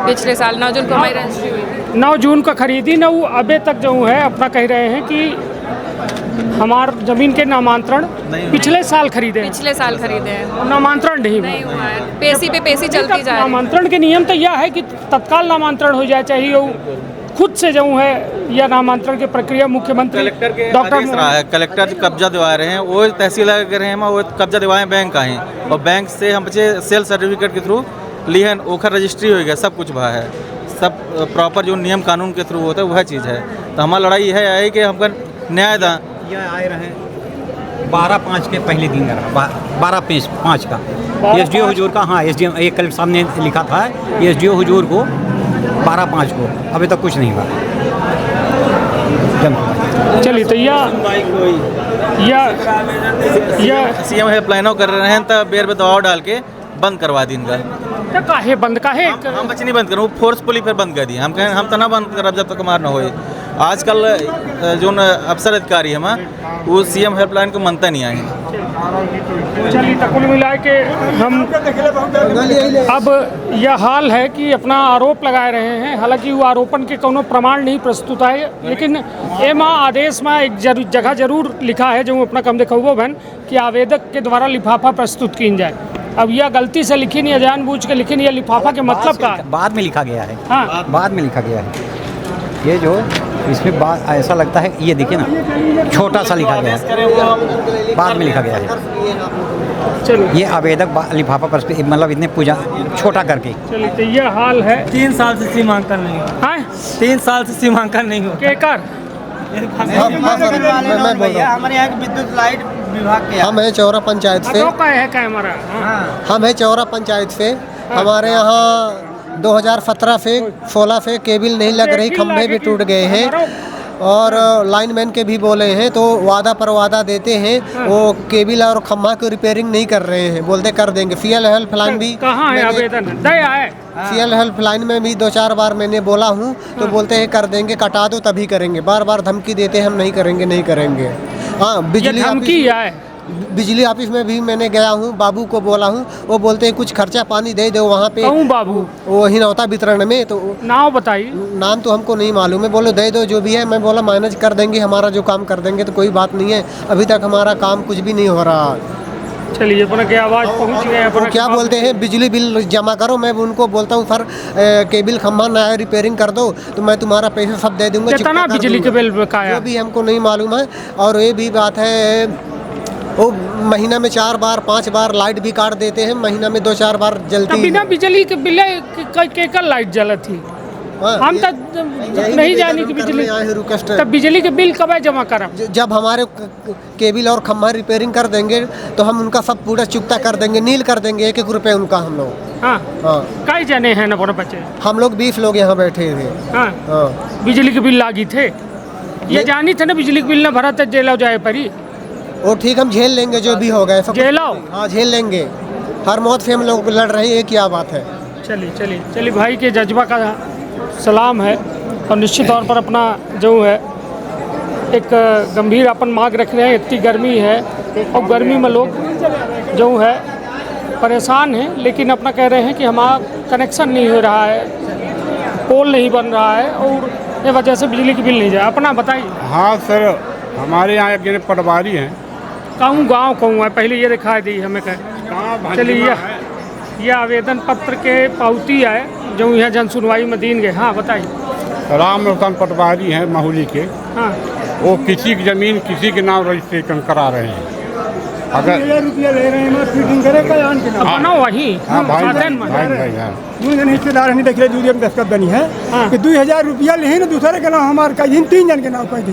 पिछले साल 9 जून को हमारी रजिस्ट्री हुई थी। 9 जून को खरीदी ना, वो अभी तक जो है अपना कह रहे हैं कि हमार जमीन के नामांतरण पिछले साल खरीदे हैं। पिछले साल खरीदे हैं, नामांतरण नहीं हुआ है। पेशी पे पेशी चलती जा रही है। नामांतरण के नियम तो यह है कि तत्काल नामांतरण हो जाए, चाहिए खुद से जो है यह नामांतरण की प्रक्रिया मुख्यमंत्री डॉक्टर कलेक्टर कब्जा दिवा रहे हैं, वो तहसीलदार कर रहे हैं, वो कब्जा दिवाएं बैंक का ही, और बैंक से हम बच्चे सेल सर्टिफिकेट के थ्रू लिए ओखर रजिस्ट्री हो गया, सब कुछ वहाँ है, सब प्रॉपर जो नियम कानून के थ्रू होता है वह चीज़ है। तो हमारी लड़ाई है कि हमका न्याय दा। यह आए रहे 12/5 के पहले दिन 12/5 का SDO हुजूर का। हाँ SDM एक कलेक्टर साहब ने लिखा था SDO हुजूर को 12/5 को, अभी तक कुछ नहीं हुआ। चलिए तो CM हेल्पलाइनों कर रहे हैं तो बेर में दबाव डाल के बंद करवा दी इनका। काहे बंद काहे? हम बच्चे नहीं बंद करूँ, फोर्सफुली फिर बंद कर दिए। हम कहें हम तो ना बंद करब जब तक हमार ना होए। आजकल जो अफसर अधिकारी हम वो CM हेल्पलाइन को मानता नहीं आए। चलिए तो कुल मिला के हम अब यह हाल है कि अपना आरोप लगा रहे हैं, हालांकि वो आरोपन के कोनो प्रमाण नहीं प्रस्तुत है, लेकिन एमा आदेश में एक जगह जरूर लिखा है जो अपना कम देखो बहन कि आवेदक के द्वारा लिफाफा प्रस्तुत की जाए। अब यह गलती से लिखी नहीं है, जानबूझ के लिखी नहीं है, लिफाफा के मतलब का बाद में लिखा गया है। हाँ, बाद में लिखा गया है। ये जो इसमें बात ऐसा लगता है, ये देखिए ना छोटा सा लिखा गया है, बाद में लिखा गया है। चलो ये आवेदक लिफाफा पर मतलब इतने पूजा छोटा करके। चलिए तो यह हाल है। 3 साल से सीमांकन नहीं हुआ। 3 साल से सीमांकन नहीं हुआ। केकर हमारे यहाँ विद्युत लाइट विभाग के हम है चौरा पंचायत से। हम है चौरा पंचायत से। हमारे यहाँ 2017 से 16 से केबल नहीं लग रही, खंभे भी टूट गए हैं और लाइनमैन के भी बोले हैं तो वादा पर वादा देते हैं, वो केबल और खंभा को रिपेयरिंग नहीं कर रहे हैं, बोलते कर देंगे। CL हेल्पलाइन भी कहाँ है आवेदन? CL हेल्पलाइन में भी 2-4 बार मैंने बोला हूँ तो बोलते हैं कर देंगे, कटा दो तभी करेंगे। बार बार धमकी देते हैं हम नहीं करेंगे नहीं करेंगे। हाँ, बिजली ऑफिस में भी मैंने गया हूँ, बाबू को बोला हूँ, वो बोलते हैं कुछ खर्चा पानी दे दो वहाँ पे। बाबू वो हिनौता वितरण में। तो नाम बताइए। नाम तो हमको नहीं मालूम है, बोलो दे दो जो भी है। मैं बोला मैनेज कर देंगे, हमारा जो काम कर देंगे, तो कोई बात नहीं है। अभी तक हमारा काम कुछ भी नहीं हो रहा। चलिए अपना क्या आवाज़ पहुँच गया। वो क्या बोलते हैं बिजली बिल जमा करो, मैं उनको बोलता हूँ सर केबल खंभा नया रिपेयरिंग कर दो तो मैं तुम्हारा पैसा सब दे दूंगा। कितना बिजली के बिल बकाया? वो भी हमको नहीं मालूम है। और ये भी बात है, वो महीना में 4 बार 5 बार लाइट भी काट देते हैं, महीना में 2-4 बार जलती है। बिना बिजली के बिल के लाइट जलत थी। हम तो नहीं जानी कि बिजली तब बिजली के बिल कब जमा करा? जब हमारे केबल और खंभा रिपेयरिंग कर देंगे तो हम उनका सब पूरा चुकता कर देंगे, नील कर देंगे 1-1 रुपये उनका हम लोग। हाँ, कई जने हैं ना बच्चे? हम लोग 20 लोग यहाँ बैठे थे। हाँ, बिजली के बिल लागी थे, ये जानी थे ना बिजली के बिल न भरा तो जेल जाए परी। वो ठीक, हम झेल लेंगे जो भी होगा। झेलाओ। हाँ झेल लेंगे, हर मौत से हम लोग लड़ रहे हैं, क्या बात है। चलिए भाई के जज्बा का सलाम है और निश्चित तौर पर अपना जो है एक गंभीर अपन मांग रख रहे हैं। इतनी गर्मी है और गर्मी में लोग जो है परेशान हैं, लेकिन अपना कह रहे हैं कि हमारा कनेक्शन नहीं हो रहा है, पोल नहीं बन रहा है और ये वजह से बिजली की बिल नहीं जाए। अपना बताइए। हाँ सर, हमारे यहाँ एक पटवारी हैं। कहूँ गाँव कहूँ है, पहले ये दिखाई दी हमें कह। चलिए यह आवेदन पत्र के पावती है जो यहाँ जन सुनवाई में दीन गए। हाँ बताइए। राम रतन पटवारी हैं माहौली के। हाँ, वो किसी की ज़मीन किसी के नाम रजिस्ट्रेशन करा रहे हैं। अगर रुपया ले रहे हैं फीटिंग करे का वही रिश्तेदार नहीं देख रहे दूरी में दस्तखत बनी है कि 2000 रुपया ले ना दूसरे के नाम हमारे का 3 जन के नाम कह दी।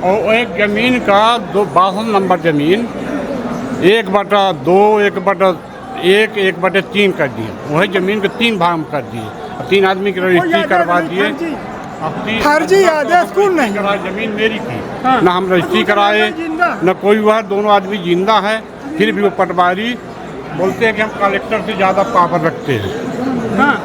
और एक ज़मीन का 62 नंबर ज़मीन 1/2 1/1 1/3 कर दिए। वही ज़मीन को 3 भाग कर दिए, 3 आदमी की रजिस्ट्री करवा दिए। फर्जी आदेश कौन नहीं? ज़मीन मेरी थी ना, हम रजिस्ट्री कराए न कोई हुआ। दोनों आदमी जिंदा है, फिर भी वो पटवारी बोलते हैं कि हम कलेक्टर से ज़्यादा पावर रखते हैं। हाँ,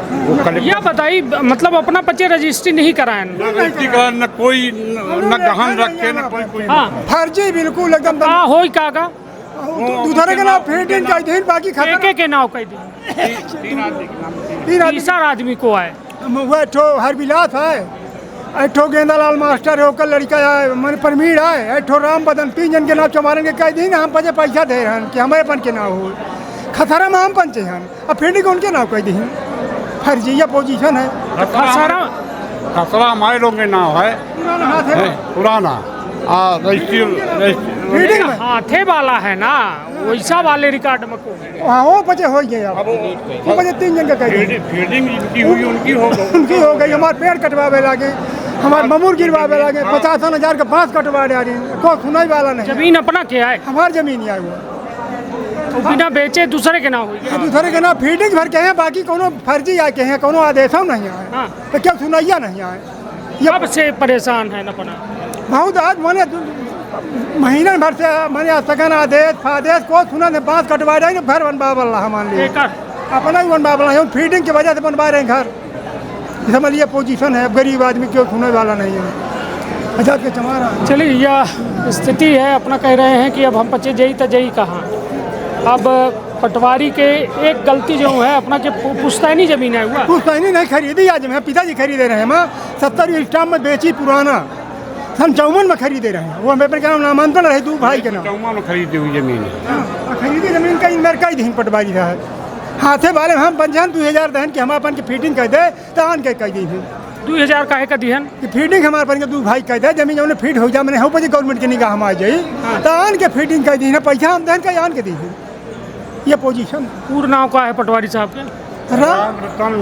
यह बताइए मतलब अपना बच्चे रजिस्ट्री नहीं कराए, रजिस्ट्री कराए न कोई न गहन रखे न कोई। हाँ, फर्जी बिल्कुल एकदम। हो कागा दूसरे के नाम फीटिंग कह दी, बाकी एक के नाम कह दी। 3 आदमी को आए। वो हर बिलास है, ऐठो गेंदालाल मास्टर है, ओकर लड़का है, मन परमीर है, ऐठो राम बदन, 3 जन के नाम चमारेंगे कह दी ना। हम पचे पैसा दे रहे हैं कि हमारे पन के नाम हो, खतरा में हम पंचे हैं, अब फीटिंग उनके नाम कह दी। फर्जी या पोजीशन है। खसरा हमारे लोग के नाम है, पुराना हाथे वाला है ना, वैसा वाले रिकॉर्ड में को। हाँ, वो बचे हो गए। अब वो बचे 3 जन का कह दी। फील्डिंग इनकी हुई, उनकी हो गई। हमारे पेड़ कटवावे लगे, हमारे ममूर गिरवावे लगे, 55,000 का बांस कटवा रहे, कोई सुनाई वाला नहीं। जमीन अपना क्या है? हमारी जमीन है वो, बिना बेचे दूसरे के नाम हुई। दूसरे के नाम फीडिंग भर के हैं, बाकी कोनो फर्जी आके हैं, कोनो आदेश नहीं आए। तो क्या सुनाइया नहीं आए? अब से परेशान है ना पना बहुत। आज मैंने महीना भर से मैंने सगन आदेश फादेश को सुना ने बांस कटवा रहे हैं, घर बनवा वाला हमारे लिए अपना ही बनवा वाला है। फीडिंग की वजह से बनवा रहे हैं घर, समझिए पोजीशन है। गरीब आदमी क्यों सुनने वाला नहीं है। आजाद के चमारा। चलिए यह स्थिति है, अपना कह रहे हैं कि अब हम बचे जई तो जई कहाँ। अब पटवारी के एक गलती जो है अपना के पुश्तैनी जमीन है हुआ, पुश्तैनी नहीं खरीदी आज मैं पिताजी खरीदे रहे हैं। मैं 70 स्टाम्प में बेची पुराना, सन 54 में खरीदे रहे हैं। वो हमें क्या नाम नामांकन रहे दो भाई के नाम 54 में खरीदी हुई जमीन है। खरीदी जमीन का इनमें कई दिन पटवारी रहा है हाथे वाले हम पंचायत 2000 दहन के हम अपन के फीटिंग कर दे तान के कह दी है 2000 का है का दिहन कि फीटिंग हमारे पर दू भाई कह दे जमीन जो फीट हो जा मैंने हो पे गवर्नमेंट की निगाह हम आ जाई तान के फीटिंग कर दी है पैसा हम दहन का आन के दी है। ये पोजीशन पूर्ण नाम का है पटवारी साहब के राम रतन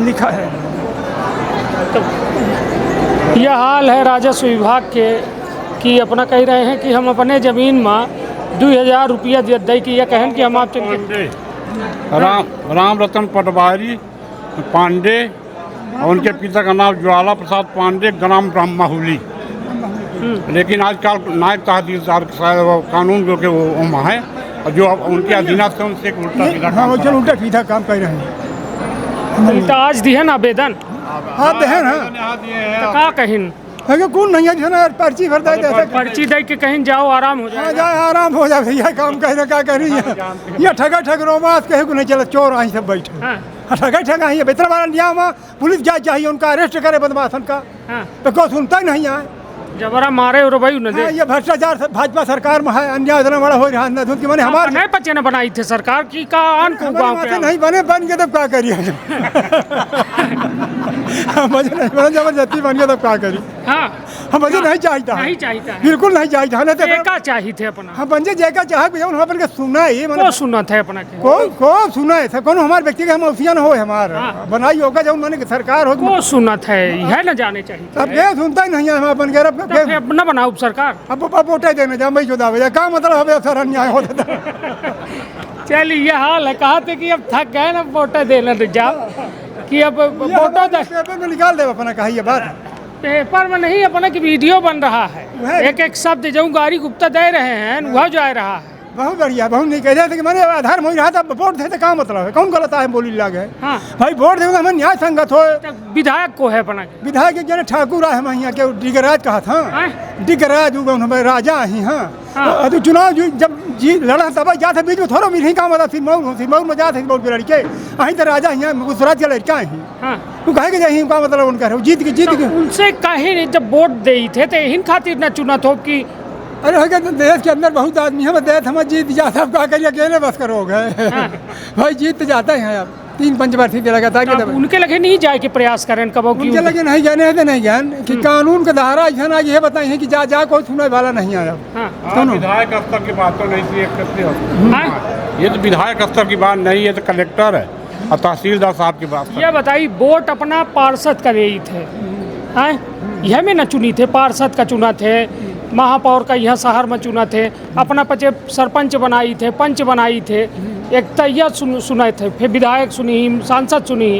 लिखा है। तो यह हाल है राजस्व विभाग के कि अपना कह रहे हैं कि हम अपने ज़मीन में 2000 रुपया दे कि यह कहन कि हम आप राम रतन पटवारी पांडे और उनके पिता का नाम ज्वाला प्रसाद पांडे ग्राम माहुली। लेकिन आजकल नायब तहसीलदार कानून जो कि वो है और जो उनके अधीनस्थ है उनसे उल्टा सीधा काम कर रहे हैं। तो आज दिहन आवेदन हाँ देहन तो का कहिन कौन नहीं है पर्ची भर दे पर्ची दे के कहीं जाओ आराम हो जाए जाए आराम हो जाए भैया काम कहना क्या कह रही है ये ठगा ठग रोमांस कहे को नहीं चला चोर आई सब बैठे ठगा ठगा ही बेहतर वाला नियम पुलिस जाए चाहिए उनका अरेस्ट करे बदमाशन का तो कोई सुनता ही नहीं है जबरा मारे और भाई उन्हें ये भ्रष्टाचार भाजपा सरकार में है अन्याय इतना बड़ा हो रहा है कि मैंने हमारे नहीं बच्चे ने बनाई थे सरकार की का आन को गांव पे नहीं बने बन गए तब क्या करिए मुझे नहीं बना जबरदस्ती बन गया तब क्या करी हम मुझे नहीं चाहिए नहीं चाहिए बिल्कुल नहीं चाहिए जेका चाहिए थे अपना हम बन जेका चाहे हम अपन के सुना ही को सुना थे अपना के को सुना है कौन हमारे व्यक्ति के हम ऑफिसर हो हमारा बनाई होगा जब मैंने सरकार हो को सुना थे है ना जाने चाहिए अब ये सुनता ही नहीं है हम अपन के अपना बनाओ सरकार अब वोटे देने जा मैं चुदा भैया क्या मतलब है सर अन्याय होता चलिए ये हाल है कहा थे कि अब थक गए ना वोटे देने जाओ कि अब फोटो पेपर में निकाल दे अपना कही बात पेपर में नहीं अपना की वीडियो बन रहा है एक एक शब्द जो गाड़ी गुप्ता दे रहे हैं वह जा रहा है बहुत बढ़िया बहुत नहीं कह रहे थे कि मैंने आधार मोही रहा था वोट देते क्या मतलब है कौन गलत है बोली लगे भाई वोट देगा हमें न्याय संगत हो विधायक को है अपना विधायक जन ठाकुर है हम यहाँ के डिगराज कहा था डिगराज राजा ही हाँ तो चुनाव जब जी लड़ा तब जाते बीच में थोड़ा भी नहीं काम होता सिरमौर में जाते बहुत लड़के अहीं तो राजा यहाँ गुजरात के लड़का ही तू कहे कि यही का मतलब उनका जीत के उनसे कहे जब वोट दे थे तो इन खातिर न चुना थोप की अरे हो गया देश के अंदर बहुत आदमी है देश हम जीत जाता अब क्या करिए अकेले बस करो गए भाई जीत जाते हैं अब 3-5 बार सीधे लगातार उनके लगे नहीं जाए के प्रयास करें कब उनके लगे नहीं जाने थे नहीं ज्ञान कि कानून का धारा ऐसा ये बताए हैं कि जा कोई सुनने वाला नहीं आया विधायक स्तर की बात तो नहीं थी ये तो विधायक स्तर की बात नहीं है तो कलेक्टर है और तहसीलदार साहब की बात ये बताइए वोट अपना पार्षद का रही थे यह में न चुनी थे पार्षद का चुना थे महापौर का यहाँ शहर में चुना थे अपना पचे सरपंच बनाई थे पंच बनाई थे एक तैया सुनाए थे फिर विधायक सुनी सांसद सुनी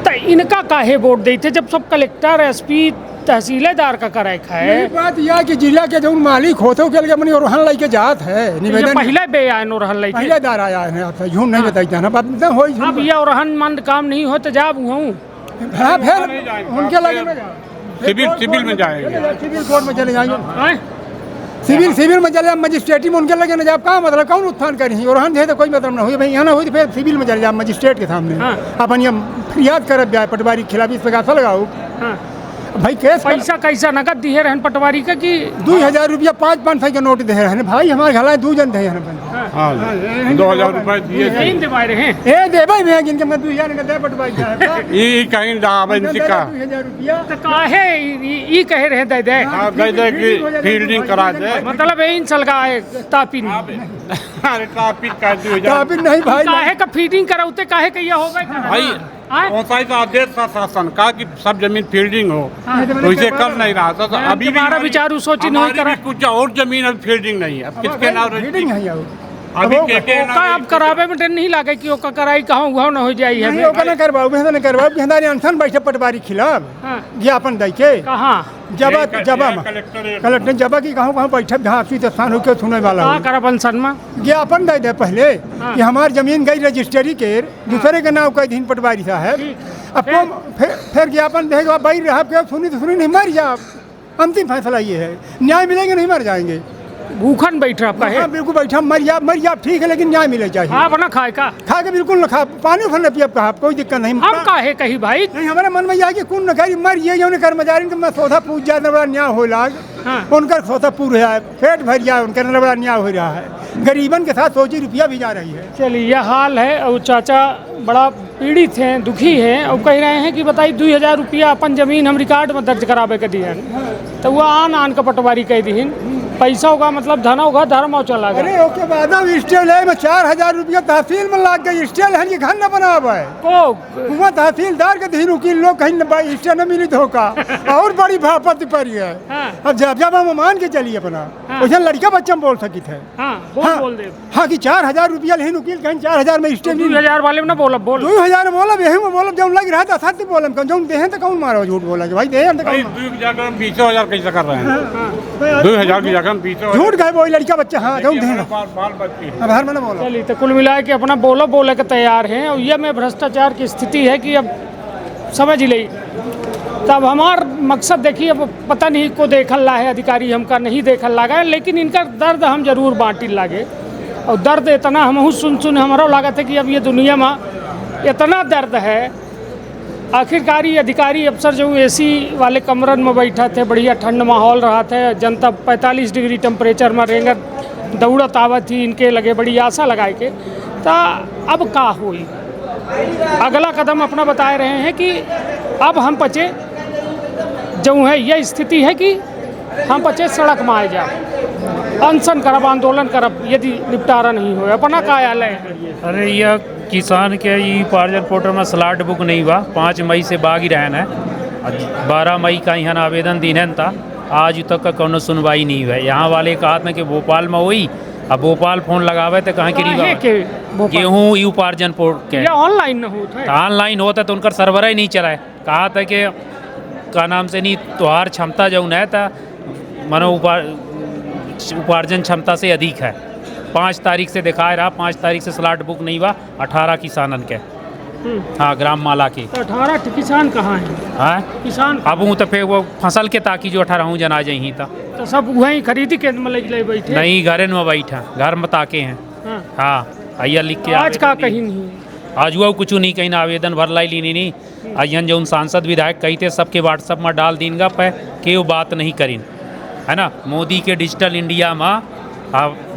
तो इनका काहे वोट दे थे जब सब कलेक्टर एसपी तहसीलदार का करे है बात यह कि जिला के जो मालिक होते हो के मनी रोहन लाई के जात है निवेदन पहले बे आए रोहन लाई पहले दार आया है आप झूठ नहीं बताई ना बात हो अब ये रोहन मंद काम नहीं हो तो जाब हूँ फिर उनके लगे सिविल में जाएंगे सिविल कोर्ट में चले जाएंगे सिविल में चले मजिस्ट्रेटी में उनके लगे ना जाब कहाँ मतलब कौन उत्थान करें और हम थे तो कोई मतलब ना हुई भाई यहाँ ना हुई तो फिर सिविल में चले जाए मजिस्ट्रेट के सामने अपन ये फरियाद कर जाए पटवारी खिलाफ इस पैसा लगाओ भाई केस पैसा कैसा नकद दिए रहन पटवारी का कि 2000 रुपया 500 के नोट दे रहे हैं भाई हमारे घला 2 जन थे 2000 रुपए दिए दे भाई मैं जिनके मैं 2000 का दे पटवारी ये कहीं दाबन सिक्का 2000 रुपया तो काहे ई कह रहे दे दे दे कि फील्डिंग करा दे मतलब इन सलगा है तापिन अरे तापिन का 2000 तापिन नहीं भाई काहे का फीडिंग कराउते काहे कहिया होगा भाई पंचायत का आदेश था शासन का कि सब जमीन फील्डिंग हो तो इसे कर नहीं रहा था तो अभी हमारा विचार सोची नहीं करा कुछ और जमीन अब फील्डिंग नहीं है अब किसके नाम फील्डिंग है अभी अब करावे में नहीं लागे कि ओका कराई कहूं घाव ना हो जाई है ओका ना करवाओ बेहतर ना करवाओ कि हमारे अनशन बैठे पटवारी खिलाफ ज्ञापन दे के कहां जबा कलेक्टर जबा की कहां बैठे जहां आपसी स्थान होकर सुनने वाला हां करब अनशन में ज्ञापन दे पहले कि हमारी जमीन गई रजिस्ट्री के दूसरे के नाम का दिन पटवारी साहब अब फिर ज्ञापन देगा भाई रहा सुनी तो सुनी नहीं, मर जा। अंतिम फैसला ये है, न्याय मिलेंगे नहीं मर जाएंगे। भूखन बैठ रहा है? हाँ बिल्कुल बैठा, मर जा ठीक है, लेकिन न्याय मिले चाहिए। आप ना खाए का? खा के बिल्कुल न खा, पानी उफल पिया कहा, कोई दिक्कत नहीं। हम काहे कही भाई? नहीं हमारे मन में यह कि कौन न कही मर ये जो कर्मचारी मैं सौदा पूछ जाए बड़ा न्याय हो लाग। हाँ। उनका सौदा पूर है, पेट भर जाए उनका बड़ा न्याय हो रहा है। गरीबन के साथ 100 रुपया भी जा रही है। चलिए यह हाल है। और चाचा बड़ा पीड़ित हैं, दुखी हैं और कह रहे हैं कि बताइए 2000 रुपया अपन जमीन हम रिकॉर्ड में दर्ज करावे के दिए, तो वो आन का पटवारी कह दी पैसा होगा मतलब धन होगा धर्म और चला गया। अरे ओके बाद स्टेल है, मैं 4000 रुपया तहसील में लाग गई। स्टेल है घर न बना हुआ है वो तहसीलदार के दिन वकील लोग कहीं स्टेल न मिली होगा और बड़ी भापत्ति पड़ी है। अब जब हम मान के चलिए अपना वैसे लड़का बच्चा बोल सकी थे। हाँ कि 4000 रुपया लेकिन वकील कहीं 4000 में स्टेल 2000 वाले में बोला 2000 बोला यही बोला जब लग रहा था सत्य बोला जो दे तो कौन मारो झूठ बोला भाई दे 20,000 कैसे कर रहे हैं? 2000 की जगह झूठ गए वो लड़का बच्चा। हाँ अब हर मैंने बोला। चलिए तो कुल मिला के अपना बोले के तैयार हैं। और ये में भ्रष्टाचार की स्थिति है कि अब समझ ली। तब हमार मकसद देखिए, अब पता नहीं को देखल ला है अधिकारी हमका नहीं देखल लगा, लेकिन इनका दर्द हम जरूर बांटी लागे। और दर्द इतना हम सुन हमारा लगा था कि अब ये दुनिया में इतना दर्द है। आखिरकार ये अधिकारी अफसर जो एसी वाले कमरन में बैठा थे, बढ़िया ठंड माहौल रहा था, जनता 45 डिग्री टेम्परेचर में रेंगत दौड़त आवत थी, इनके लगे बड़ी आशा लगाए के। तो अब का हुई अगला कदम अपना बता रहे हैं कि अब हम पचे जो है यह स्थिति है कि हम पचे सड़क में आए जा, अनशन करब, आंदोलन करब यदि निपटारा नहीं हो। अपना का आलय है? अरे यह किसान के ई उपार्जन पोर्टल में स्लॉट बुक नहीं हुआ, 5 मई से बागी रहन है। 12 मई का यहाँ आवेदन दीन था, आज तक का कोनो सुनवाई नहीं हुआ। यहाँ वाले कहा था कि भोपाल में हुई, अब भोपाल फोन लगावे तो कहाँ की गेहूँ ई उपार्जन पोर्ट के ऑनलाइन होता, ऑनलाइन होता तो उनका सर्वर ही नहीं चला है। कहा था कि का नाम से नहीं त्योहार क्षमता जो है था मानो उपार्जन क्षमता से अधिक है। 5 तारीख से दिखा रहा, 5 तारीख से स्लॉट बुक नहीं हुआ 18 किसानन के। हाँ ग्राम माला की। तो 18 किसान कहाँ हैं? हाँ किसान अब हूँ तो फिर वो फसल के ताकि जो 18 जना जाही था तो सब वहीं खरीदी के ले बैठे नहीं, घर में बैठा, घर में ताके हैं। हाँ आइया लिख के आज का कहीं नहीं, आज हुआ कुछ नहीं, कहीं आवेदन भर लाई ली नहीं। अयन जो सांसद विधायक कही थे सबके व्हाट्सअप में डाल दीनगा पे के वो बात नहीं करीन है ना। मोदी के डिजिटल इंडिया में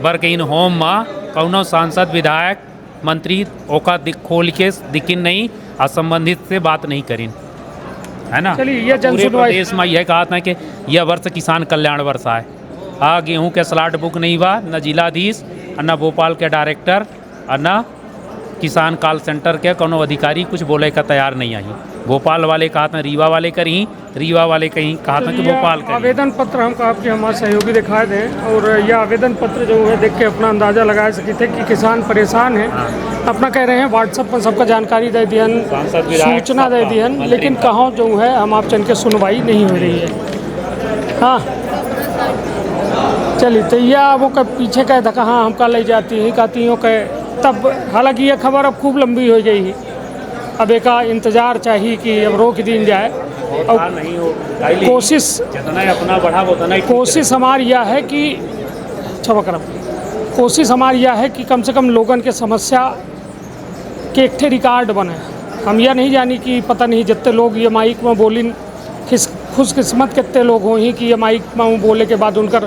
वर्क इन होम में कौनो सांसद विधायक मंत्री ओका खोल के दिखिन नहीं, असंबंधित से बात नहीं करीन है ना। पूरे प्रदेश में यह कहा था कि यह वर्ष किसान कल्याण वर्ष है। गेहूँ के स्लॉट बुक नहीं हुआ, न जिलाधीश न भोपाल के डायरेक्टर न किसान कॉल सेंटर के कोनो अधिकारी कुछ बोले का तैयार नहीं आई। भोपाल वाले कहा था रीवा वाले कहीं, रीवा वाले कहीं कहा था कि भोपाल का आवेदन पत्र हम आपके हमारे सहयोगी दिखाए दें। और यह आवेदन पत्र जो है देख के अपना अंदाज़ा लगा सके थे कि किसान परेशान है। अपना कह रहे हैं व्हाट्सएप पर सबका जानकारी दे दियन, सूचना दे दियन, लेकिन कहाँ जो है हम आप चल के सुनवाई नहीं हो रही है। हाँ चलिए तो यह वो पीछे कह था कहाँ हमका ले जाती है कहती हूँ कह तब। हालांकि ये खबर अब खूब लंबी हो गई है, अब एक इंतज़ार चाहिए कि अब रोक दी जाए। और कोशिश अपना बढ़ा कोशिश हमारी यह है कि कोशिश हमारी यह है कि कम से कम लोगों के समस्या के एक रिकॉर्ड बने। हम यह नहीं जानी कि पता नहीं जितने लोग ये माइक में बोली खुशकिस्मत कितने लोग हों ही कि ये माइक में बोले के बाद उनका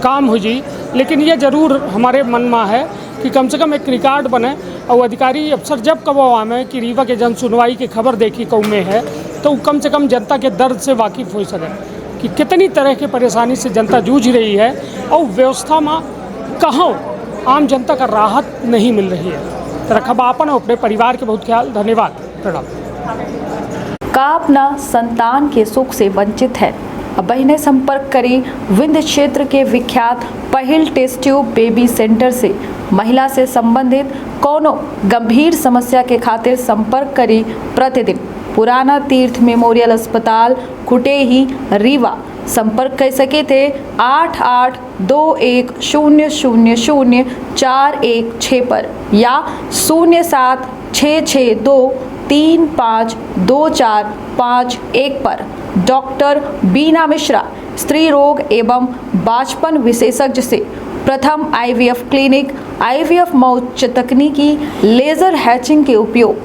काम हो जी, लेकिन ये ज़रूर हमारे मन में है कि कम से कम एक रिकॉर्ड बने। और अधिकारी अफसर जब कब आवे कि रीवा के जन सुनवाई की खबर देखी कौ में है तो कम से कम जनता के दर्द से वाकिफ़ हो सके कि कितनी तरह की परेशानी से जनता जूझ रही है और व्यवस्था में कहाँ आम जनता का राहत नहीं मिल रही है। रखब आपन और अपने परिवार के बहुत ख्याल। धन्यवाद, प्रणाम। का अपना संतान के सुख से वंचित है? अब बहिने संपर्क करी विंध्य क्षेत्र के विख्यात पहिल टेस्ट ट्यूब बेबी सेंटर से। महिला से संबंधित कोनो गंभीर समस्या के खातिर संपर्क करी प्रतिदिन पुराना तीर्थ मेमोरियल अस्पताल कुटेही रीवा। संपर्क कर सके थे 8821000416 पर या 076620 352451 पर डॉक्टर बीना मिश्रा स्त्री रोग एवं बांझपन विशेषज्ञ से प्रथम IVF क्लिनिक, IVF मौच तकनीकी, लेजर हैचिंग के उपयोग,